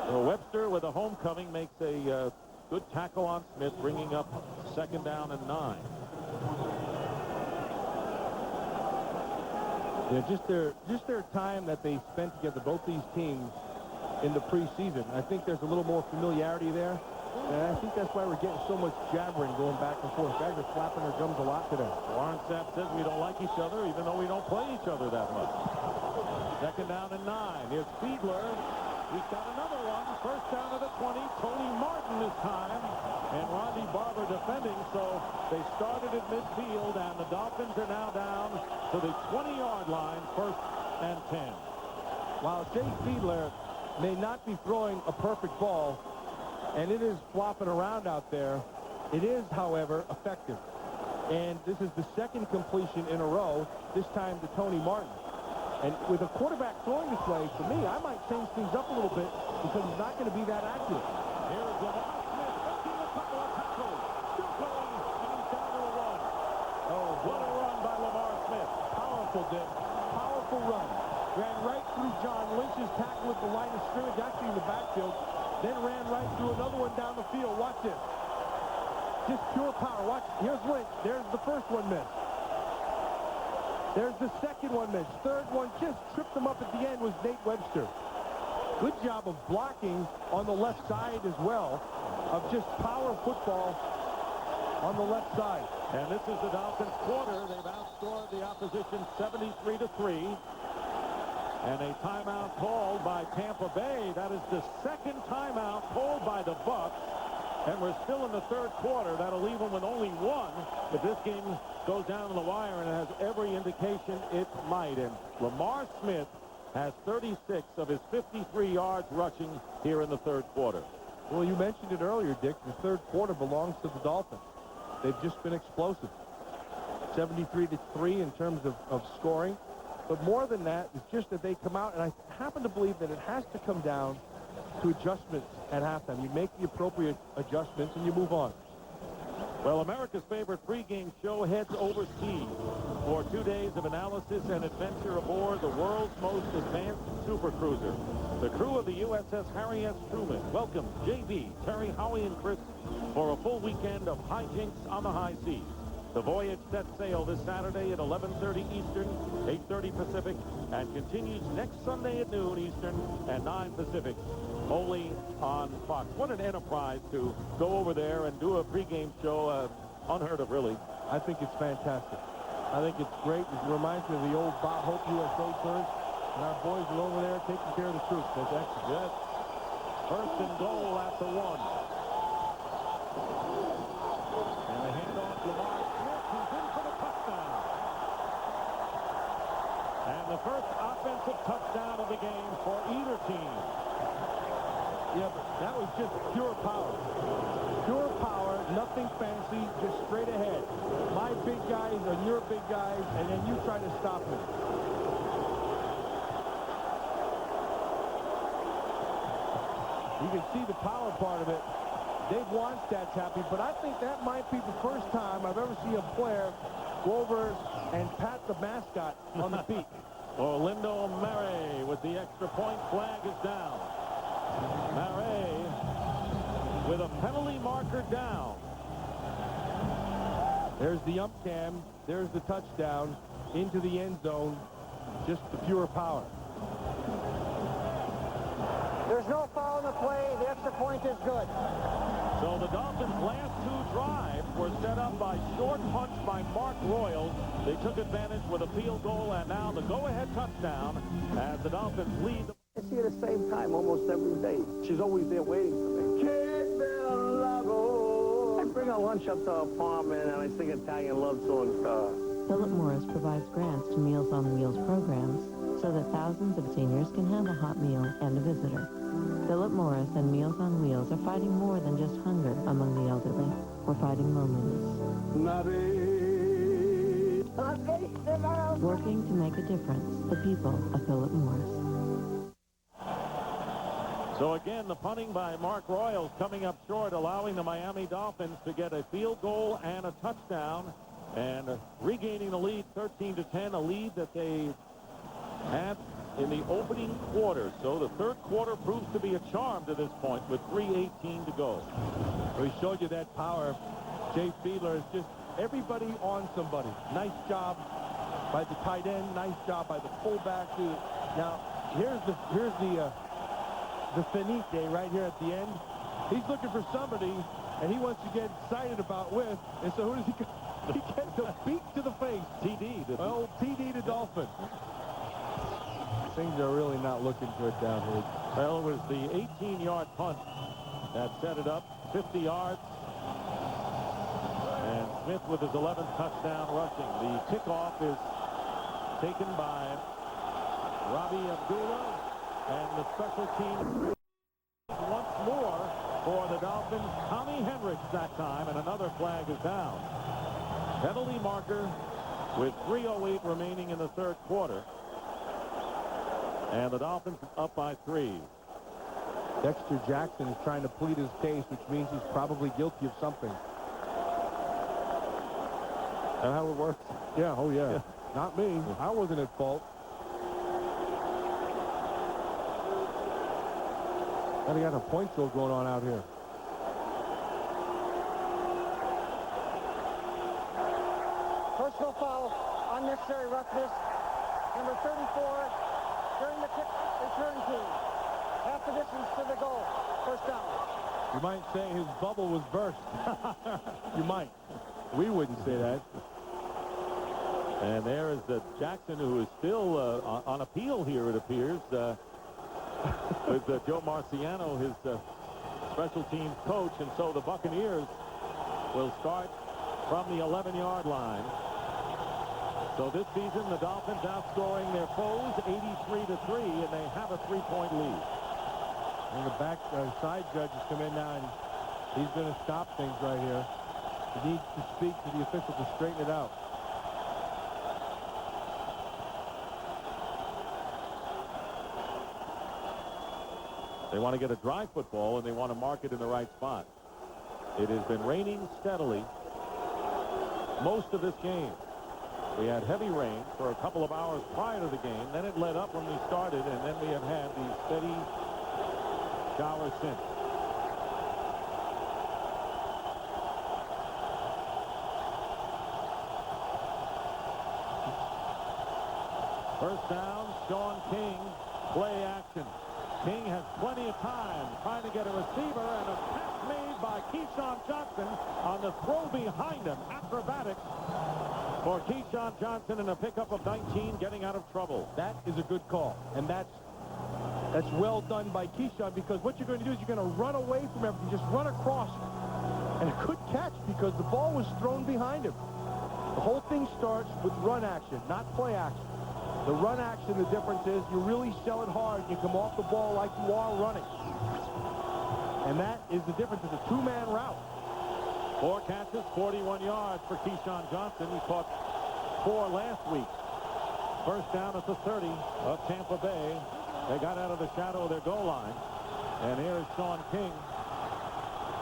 So Webster, with a homecoming, makes a good tackle on Smith, bringing up second down and 9. Yeah, just their time that they spent together, both these teams, in the preseason. I think there's a little more familiarity there. And I think that's why we're getting so much jabbering going back and forth. Guys are flapping their gums a lot today. Warren Sapp says we don't like each other, even though we don't play each other that much. Second down and 9. Here's Fiedler. He's got another one. First down to the 20. Tony Martin this time. And Rondy Barber defending. So they started at midfield, and the Dolphins are now down to the 20-yard line, first and 10. While Jay Fiedler may not be throwing a perfect ball, and it is flopping around out there, it is, however, effective. And this is the second completion in a row, this time to Tony Martin. And with a quarterback throwing this way, for me, I might change things up a little bit because he's not going to be that accurate. Here's Lamar Smith making a couple of tackles. Still going, and he's down to a run. Oh, what a run by Lamar Smith. Powerful, Dick. Powerful run. Ran right through John Lynch's tackle at the line of scrimmage, actually in the backfield. Then ran right through another one down the field. Watch this. Just pure power. Watch. Here's Lynch. There's the first one missed. There's the second one missed. Third one just tripped him up at the end was Nate Webster. Good job of blocking on the left side as well, of just power football on the left side. And this is the Dolphins' quarter. They've outscored the opposition 73-3. And a timeout called by Tampa Bay. That is the second timeout called by the Bucs. And we're still in the third quarter. That'll leave them with only one. If this game goes down to the wire, and it has every indication it might. And Lamar Smith has 36 of his 53 yards rushing here in the third quarter. Well, you mentioned it earlier, Dick. The third quarter belongs to the Dolphins. They've just been explosive. 73-3 in terms of scoring. But more than that, it's just that they come out, and I happen to believe that it has to come down to adjustments at halftime. You make the appropriate adjustments, and you move on. Well, America's favorite pregame show heads overseas for 2 days of analysis and adventure aboard the world's most advanced supercruiser. The crew of the USS Harry S. Truman welcomes J.B., Terry, Howie, and Chris for a full weekend of hijinks on the high seas. The voyage sets sail this Saturday at 11:30 Eastern, 8:30 Pacific, and continues next Sunday at noon Eastern and 9 Pacific, only on Fox. What an enterprise to go over there and do a pregame show, unheard of, really. I think it's fantastic. I think it's great. It reminds me of the old Bob Hope USA tours, and our boys are over there taking care of the troops. That's excellent. Yes. First and goal at the 1. And the handoff to Lamar Smith, who's in for the touchdown. And the first offensive touchdown of the game for either team. Yeah, but that was just pure power. Pure power, nothing fancy, just straight ahead. My big guys are your big guys, and then you try to stop them. You can see the power part of it. Dave Wannstedt's happy, but I think that might be the first time I've ever seen a player go over and pat the mascot on the feet. Orlando Murray with the extra point. Flag is down. Murray with a penalty marker down. There's the ump cam. There's the touchdown into the end zone. Just the pure power. There's no foul in the play. The extra point is good. So the Dolphins' last two drives were set up by short punch by Mark Royals. They took advantage with a field goal, and now the go-ahead touchdown as the Dolphins lead. I see her at the same time almost every day. She's always there waiting for me. I bring her lunch up to our apartment, and I sing Italian love songs to her. Philip Morris provides grants to Meals on Wheels programs so that thousands of seniors can have a hot meal and a visitor. Philip Morris and Meals on Wheels are fighting more than just hunger among the elderly. We're fighting loneliness. Working to make a difference. The people of Philip Morris. So again, the punting by Mark Royals coming up short, allowing the Miami Dolphins to get a field goal and a touchdown, and regaining the lead 13-10, a lead that they had in the opening quarter. So the third quarter proves to be a charm to this point with 3:18 to go. We showed you that power. Jay Fiedler is just everybody on somebody. Nice job by the tight end. Nice job by the fullback. Now, here's the finite right here at the end. He's looking for somebody, and he wants to get excited about with. And so who does he get? He gets a beat to the face. TD. Oh, TD to Dolphin. Things are really not looking good down here. Well, it was the 18-yard punt that set it up, 50 yards. And Smith with his 11th touchdown rushing. The kickoff is taken by Robbie Abdullah. And the special team once more for the Dolphins. Tommy Hendricks that time, and another flag is down. Penalty marker with 3:08 remaining in the third quarter. And the Dolphins up by 3. Dexter Jackson is trying to plead his case, which means he's probably guilty of something. And how it works? Yeah, oh yeah. Not me. I wasn't at fault. And they got a point show going on out here. Personal foul, unnecessary roughness. Number 34 during the kick return team. Half the distance to the goal. First down. You might say his bubble was burst. You might. We wouldn't say that. And there is Jackson, who is still on appeal here, it appears. With Joe Marciano, his special teams coach. And so the Buccaneers will start from the 11-yard line. So this season, the Dolphins outscoring their foes 83-3, and they have a 3-point lead. And the side judge has come in now, and he's going to stop things right here. He needs to speak to the official to straighten it out. They want to get a dry football, and they want to mark it in the right spot. It has been raining steadily most of this game. We had heavy rain for a couple of hours prior to the game. Then it let up when we started, and then we have had these steady showers since. First down, Sean King, play action. King has plenty of time trying to get a receiver, and a pass made by Keyshawn Johnson on the throw behind him. Acrobatics for Keyshawn Johnson, and a pickup of 19, getting out of trouble. That is a good call, and that's well done by Keyshawn, because what you're going to do is you're going to run away from everything, just run across him. And a good catch, because the ball was thrown behind him. The whole thing starts with run action, not play action. The run action, the difference is you really sell it hard. You come off the ball like you are running. And that is the difference. It's a two-man route. 4 catches, 41 yards for Keyshawn Johnson. He caught 4 last week. First down at the 30 of Tampa Bay. They got out of the shadow of their goal line. And here is Sean King.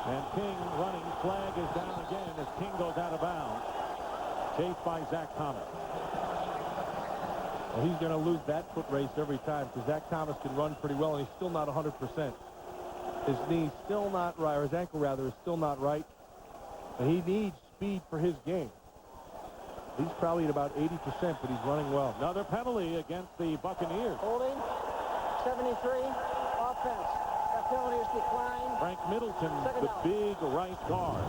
And King running. Flag is down again as King goes out of bounds. Chased by Zach Thomas. Well, he's going to lose that foot race every time, because Zach Thomas can run pretty well, and he's still not 100%. His knee's still not right, or his ankle, rather, is still not right. And he needs speed for his game. He's probably at about 80%, but he's running well. Another penalty against the Buccaneers. Holding, 73, offense. That penalty is declined. Frank Middleton, the big right guard.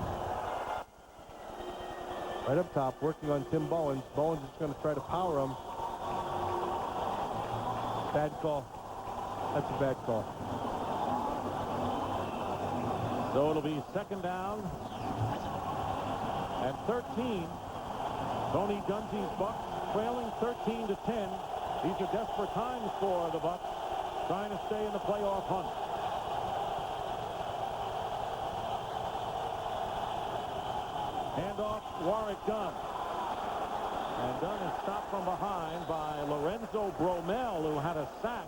Right up top, working on Tim Bowens. Bowens is going to try to power him. Bad call. That's a bad call. So it'll be second down and 13. Tony Dungy's Bucks trailing 13-10. These are desperate times for the Bucks, trying to stay in the playoff hunt. Handoff, Warwick Dunn. And Dunn is stopped from behind by Lorenzo Bromell, who had a sack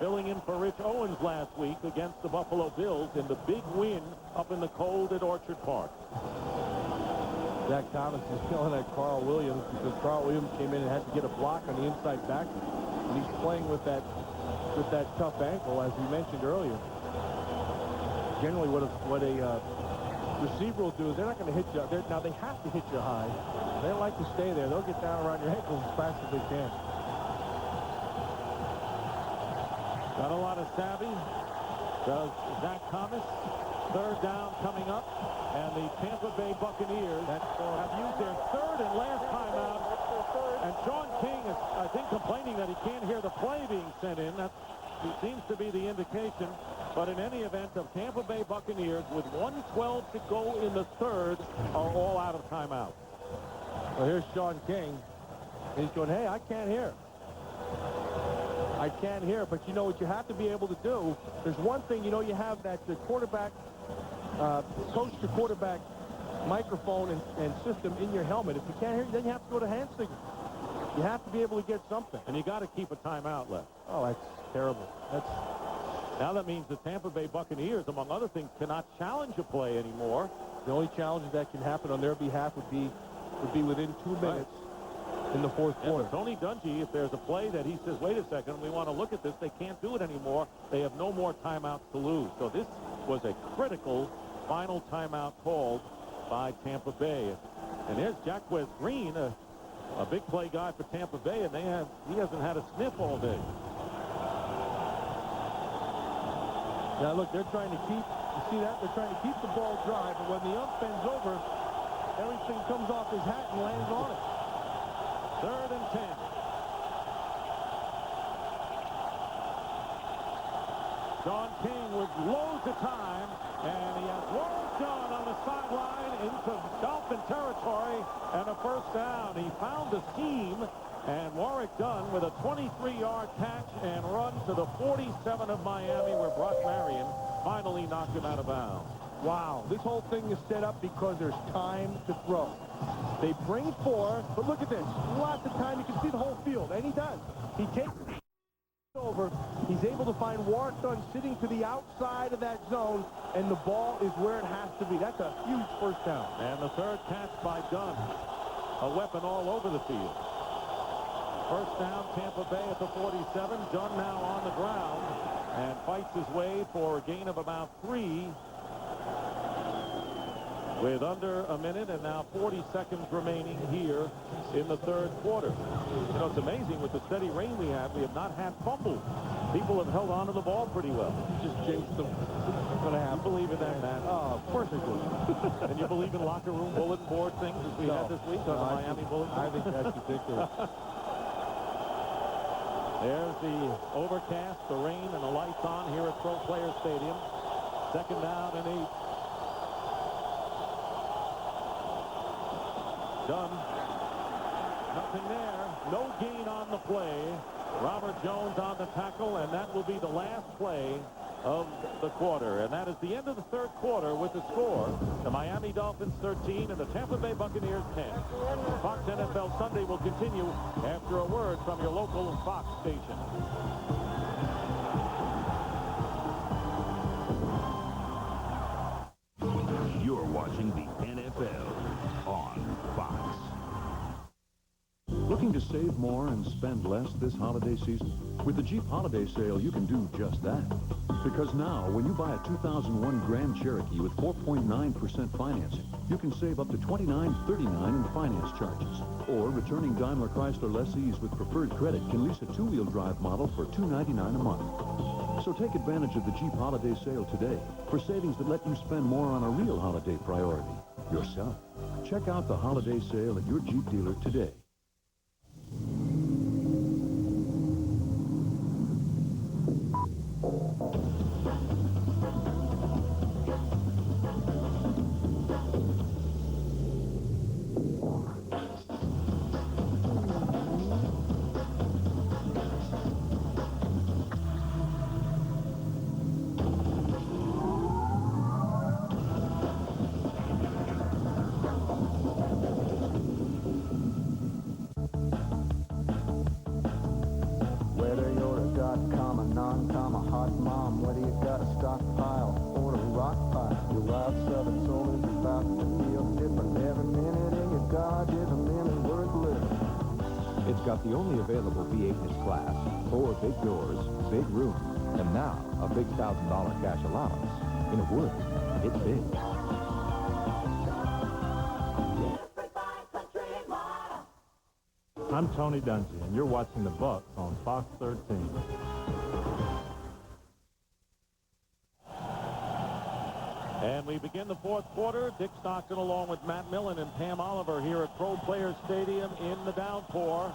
filling in for Rich Owens last week against the Buffalo Bills in the big win up in the cold at Orchard Park. Zach Thomas is killing at Carl Williams because Carl Williams came in and had to get a block on the inside back. And he's playing with that tough ankle, as we mentioned earlier. Generally, what a receiver will do is they're not going to hit you. Now, they have to hit you high. They don't like to stay there. They'll get down around your ankles as fast as they can. Got a lot of savvy. Does Zach Thomas. Third down coming up. And the Tampa Bay Buccaneers have used their third and last timeout. And Sean King is, I think, complaining that he can't hear the play being sent in. That seems to be the indication. But in any event, the Tampa Bay Buccaneers, with 1:12 to go in the third, are all out of timeout. Well, here's Sean King. He's going, hey, I can't hear. I can't hear. But you know what you have to be able to do? There's one thing, you know, you have that the quarterback, coach-to-quarterback microphone and system in your helmet. If you can't hear, then you have to go to hand signal. You have to be able to get something. And you got to keep a timeout left. Oh, that's terrible. Now that means the Tampa Bay Buccaneers, among other things, cannot challenge a play anymore. The only challenge that can happen on their behalf would be within 2 minutes in the fourth quarter. Tony Dungy, if there's a play that he says, wait a second, we want to look at this, they can't do it anymore. They have no more timeouts to lose. So this was a critical final timeout called by Tampa Bay. And there's Jacquez Green, a big play guy for Tampa Bay, and he hasn't had a sniff all day. Now, look, they're trying to keep, you see that? They're trying to keep the ball dry, but when the ump bends over, everything comes off his hat and lands on it. Third and 10. Sean King with loads of time, and he has Warren Sapp on the sideline into Dolphin territory, and a first down. He found the seam, and Warwick Dunn with a 23-yard catch and run to the 47 of Miami, where Brock Marion finally knocked him out of bounds. Wow, this whole thing is set up because there's time to throw. They bring 4, but look at this. Lots of time. You can see the whole field, and he does. He takes over. He's able to find Warwick Dunn sitting to the outside of that zone, and the ball is where it has to be. That's a huge first down. And the third catch by Dunn. A weapon all over the field. First down, Tampa Bay at the 47. Dunn now on the ground and fights his way for a gain of about 3 with under a minute and now 40 seconds remaining here in the third quarter. You know, it's amazing with the steady rain we have not had fumbles. People have held on to the ball pretty well. Just jinxed them. It's going to happen. You believe in that, Matt? Oh, of course I do. And you believe in locker room bulletin board things as we had this week on the Miami bulletin board? I think that's ridiculous. There's the overcast, the rain, and the lights on here at Pro Player Stadium. Second down and 8. Dunn. Nothing there. No gain on the play. Robert Jones on the tackle, and that will be the last play of the quarter. And that is the end of the third quarter with the score. The Miami Dolphins 13 and the Tampa Bay Buccaneers 10. Fox NFL Sunday will continue after a word from your local Fox station. You're watching the NFL on Fox. Looking to save more and spend less this holiday season? With the Jeep Holiday Sale, you can do just that. Because now, when you buy a 2001 Grand Cherokee with 4.9% financing, you can save up to $29.39 in finance charges. Or returning Daimler Chrysler lessees with preferred credit can lease a 2-wheel drive model for $299 a month. So take advantage of the Jeep holiday sale today for savings that let you spend more on a real holiday priority, yourself. Check out the holiday sale at your Jeep dealer today. Whether you're a dot-com, a non-com, a hot mom, whether you got a stockpile or a rock pile, your wild southern soul is about to feel different. Every minute in your Dodge is a minute worth living. It's got the only available V8 in its class, 4 big doors, big room, and now a big $1,000 cash allowance. In a word, it's big. I'm Tony Dungy, and you're watching the Bucks on Fox 13. And we begin the fourth quarter. Dick Stockton along with Matt Millen and Pam Oliver here at Pro Players Stadium in the downpour.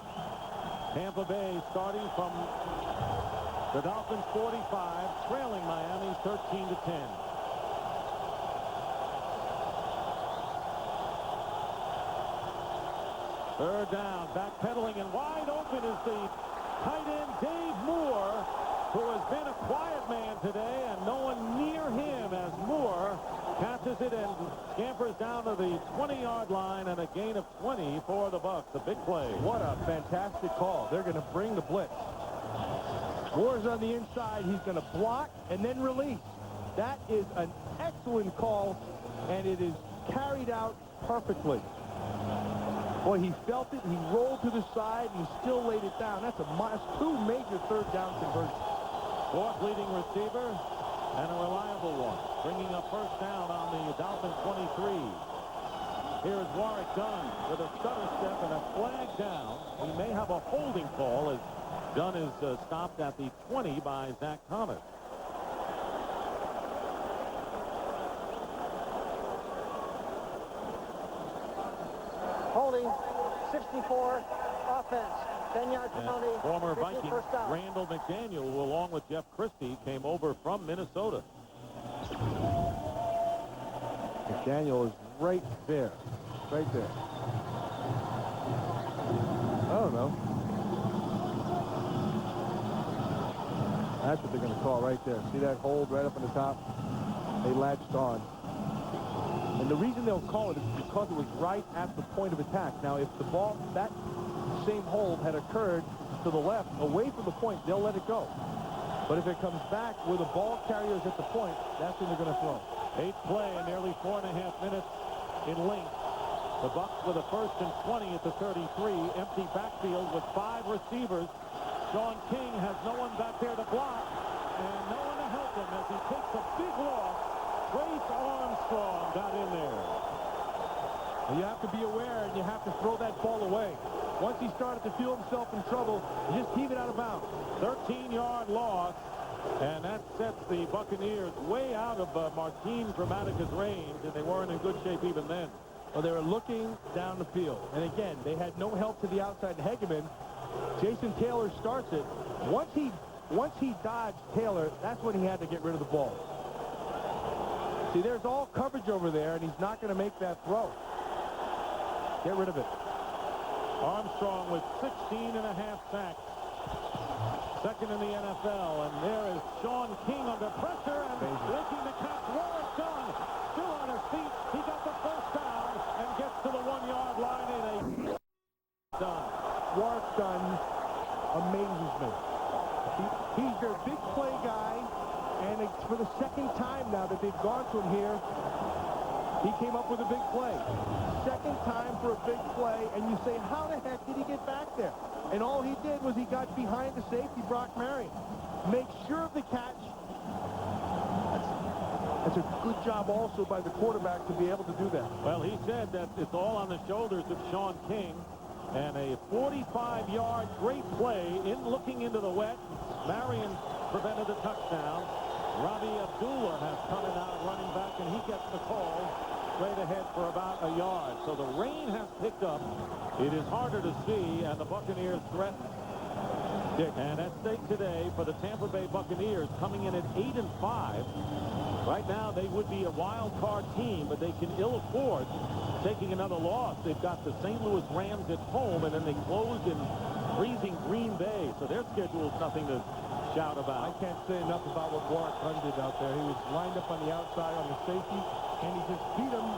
Tampa Bay starting from the Dolphins 45, trailing Miami 13-10. Third down, backpedaling, and wide open is the tight end Dave Moore, who has been a quiet man today, and no one near him as Moore catches it and scampers down to the 20-yard line, and a gain of 20 for the Bucks. A big play. What a fantastic call. They're going to bring the blitz. Moore's on the inside. He's going to block and then release. That is an excellent call, and it is carried out perfectly. Boy, he felt it. He rolled to the side, and he still laid it down. That's two major third down conversions. Fourth leading receiver and a reliable one, bringing up first down on the Dolphins 23. Here is Warwick Dunn with a stutter step and a flag down. We may have a holding call as Dunn is stopped at the 20 by Zach Thomas. Holding, 64, offense, 10-yard penalty. Former Viking Randall McDaniel, who along with Jeff Christie, came over from Minnesota. McDaniel is right there. Right there. I don't know. That's what they're going to call right there. See that hold right up in the top? They latched on. And the reason they'll call it is because it was right at the point of attack. Now, if the ball, that same hold had occurred to the left, away from the point, they'll let it go. But if it comes back where the ball carrier is at the point, that's when they're going to throw. 8th play and nearly 4.5 minutes in length. The Bucks with a first and 20 at the 33. Empty backfield with 5 receivers. Sean King has no one back there to block and no one to help him as he takes a big loss. Trace Armstrong got in there. And you have to be aware, and you have to throw that ball away. Once he started to feel himself in trouble, you just keep it out of bounds. 13-yard loss, and that sets the Buccaneers way out of Martin Gramatica's range, and they weren't in good shape even then. Well, they were looking down the field. And again, they had no help to the outside Hegeman. Jason Taylor starts it. Once he dodged Taylor, that's when he had to get rid of the ball. See, there's all coverage over there, and he's not going to make that throw. Get rid of it. Armstrong with 16.5 sacks. Second in the NFL, and there is Sean King under pressure and making the catch. Warwick Dunn still on his feet. He got the first down and gets to the 1-yard line in a done. Warwick Dunn amazes me. He's their big play guy, and it's for the second time now that they've gone to him here. He came up with a big play. Second time for a big play, and you say, how the heck did he get back there? And all he did was he got behind the safety, Brock Marion. Make sure of the catch. That's a good job also by the quarterback to be able to do that. Well, he said that it's all on the shoulders of Sean King. And a 45-yard great play looking into the wet. Marion prevented the touchdown. Robbie Abdullah has come in out running back, and he gets the call straight ahead for about a yard. So the rain has picked up. It is harder to see, and the Buccaneers threaten. And at stake today for the Tampa Bay Buccaneers, coming in at 8-5. Right now, they would be a wild card team, but they can ill afford taking another loss. They've got the St. Louis Rams at home, and then they close in freezing Green Bay. So their schedule is nothing to shout about. I can't say enough about what Warren Sapp did out there. He was lined up on the outside on the safety, and he just beat him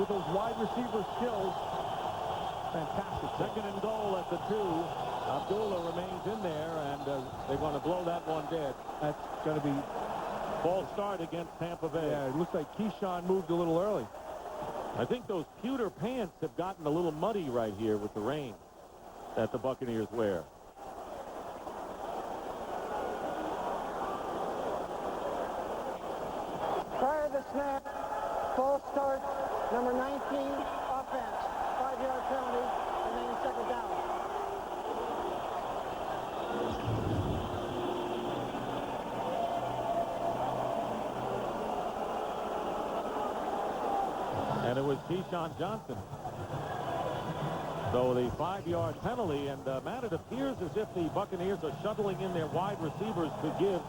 with those wide receiver skills. Fantastic. Second and goal at the 2. Abdullah remains in there, and they're going to blow that one dead. That's going to be false start against Tampa Bay. Yeah, it looks like Keyshawn moved a little early. I think those pewter pants have gotten a little muddy right here with the rain that the Buccaneers wear. Prior to the snap, false start, number 19, offense. 5-yard penalty, remaining second down. And it was Keyshawn Johnson. So the 5-yard penalty, and Matt, it appears as if the Buccaneers are shuttling in their wide receivers to give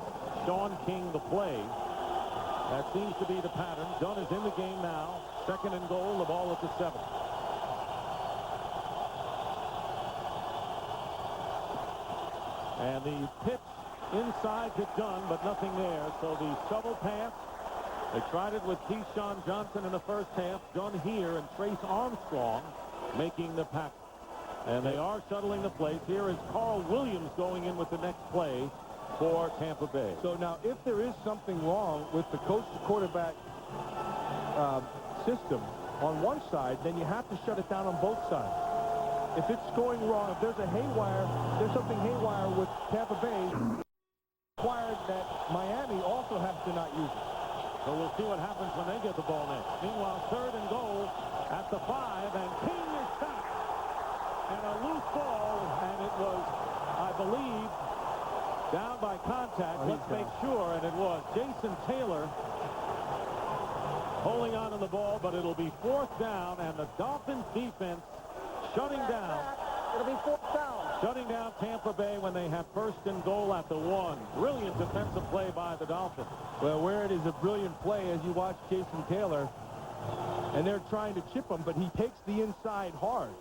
Sean King the play. That seems to be the pattern. Dunn is in the game now. Second and goal, the ball at the 7. And the pitch inside to Dunn, but nothing there. So the shovel pass. They tried it with Keyshawn Johnson in the first half. Dunn here, and Trace Armstrong making the pack. And they are shuttling the plays. Here is Carl Williams going in with the next play for Tampa Bay. So now, if there is something wrong with the coach-to-quarterback system on one side, then you have to shut it down on both sides. If it's going wrong, if there's a haywire, there's something haywire with Tampa Bay, required that Miami also has to not use it. So we'll see what happens when they get the ball next. Meanwhile, third and goal at the 5, and King is sacked. And a loose ball, and it was, I believe, down by contact. Let's make sure, and it was Jason Taylor holding on to the ball, but it'll be 4th down, and the Dolphins defense shutting down. It'll be 4th down. Shutting down Tampa Bay when they have first and goal at the 1. Brilliant defensive play by the Dolphins. Well, where it is a brilliant play as you watch Jason Taylor, and they're trying to chip him, but he takes the inside hard.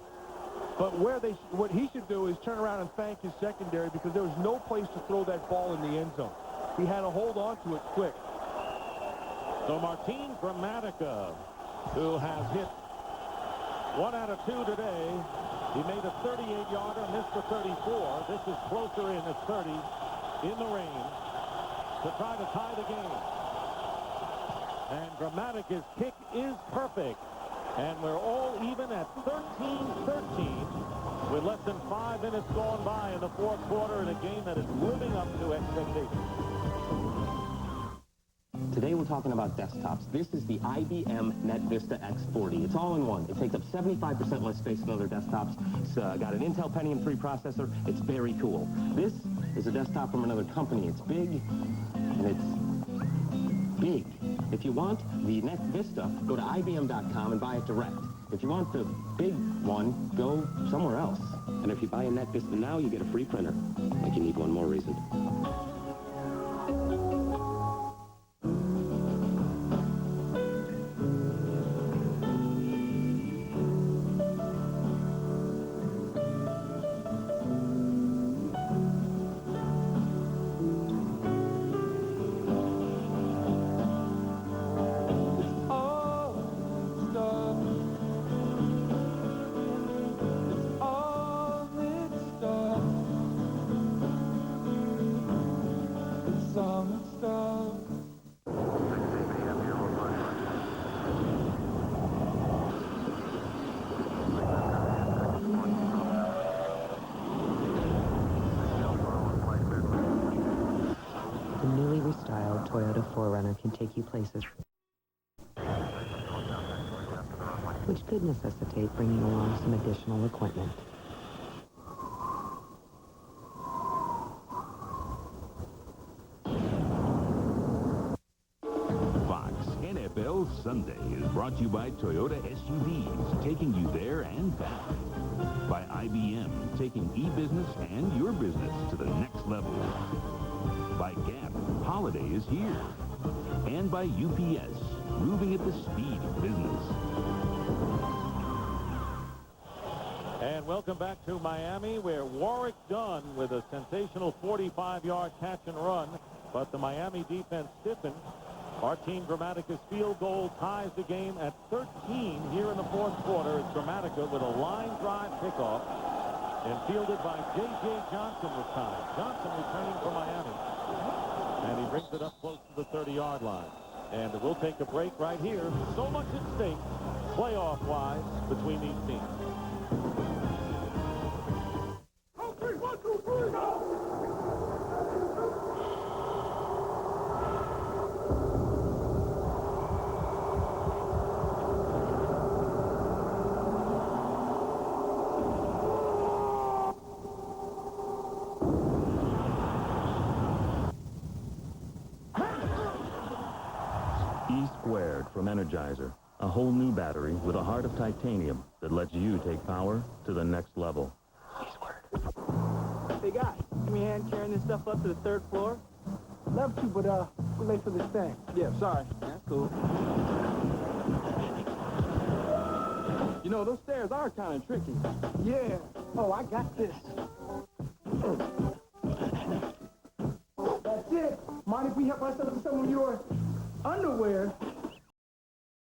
But what he should do is turn around and thank his secondary, because there was no place to throw that ball in the end zone. He had to hold on to it quick. So Martin Gramatica, who has hit 1 out of 2 today, he made a 38-yarder, missed a 34. This is closer in at 30 in the rain to try to tie the game. And Gramatica's kick is perfect. And we're all even at 13-13 with less than 5 minutes gone by in the 4th quarter in a game that is living up to expectations. Today we're talking about desktops. This is the IBM NetVista X40. It's all in one. It takes up 75% less space than other desktops. It's got an Intel Pentium 3 processor. It's very cool. This is a desktop from another company. It's big, and it's big. If you want the NetVista, go to IBM.com and buy it direct. If you want the big one, go somewhere else. And if you buy a NetVista now, you get a free printer. Like you need one more reason. Toyota 4Runner can take you places, which could necessitate bringing along some additional equipment. Hills Sunday is brought to you by Toyota SUVs, taking you there and back. By IBM, taking e-business and your business to the next level. By Gap, holiday is here. And by UPS, moving at the speed of business. And welcome back to Miami, where Warwick Dunn with a sensational 45-yard catch and run, but the Miami defense stiffened. Our team, Grammaticus field goal, ties the game at 13 here in the fourth quarter. It's Grammatica with a line drive kickoff and fielded by J.J. Johnson this time. Johnson returning for Miami. And he brings it up close to the 30-yard line. And we'll take a break right here. So much at stake, playoff-wise, between these teams. 3, 1, 2, 3, go! E-squared from Energizer. A whole new battery with a heart of titanium that lets you take power to the next level. Hey, guys, give me a hand carrying this stuff up to the 3rd floor? Love to, but we're late for this thing. Yeah, sorry. That's cool. You know, those stairs are kind of tricky. Yeah. Oh, I got this. That's it. Mind if we help ourselves to some of your underwear?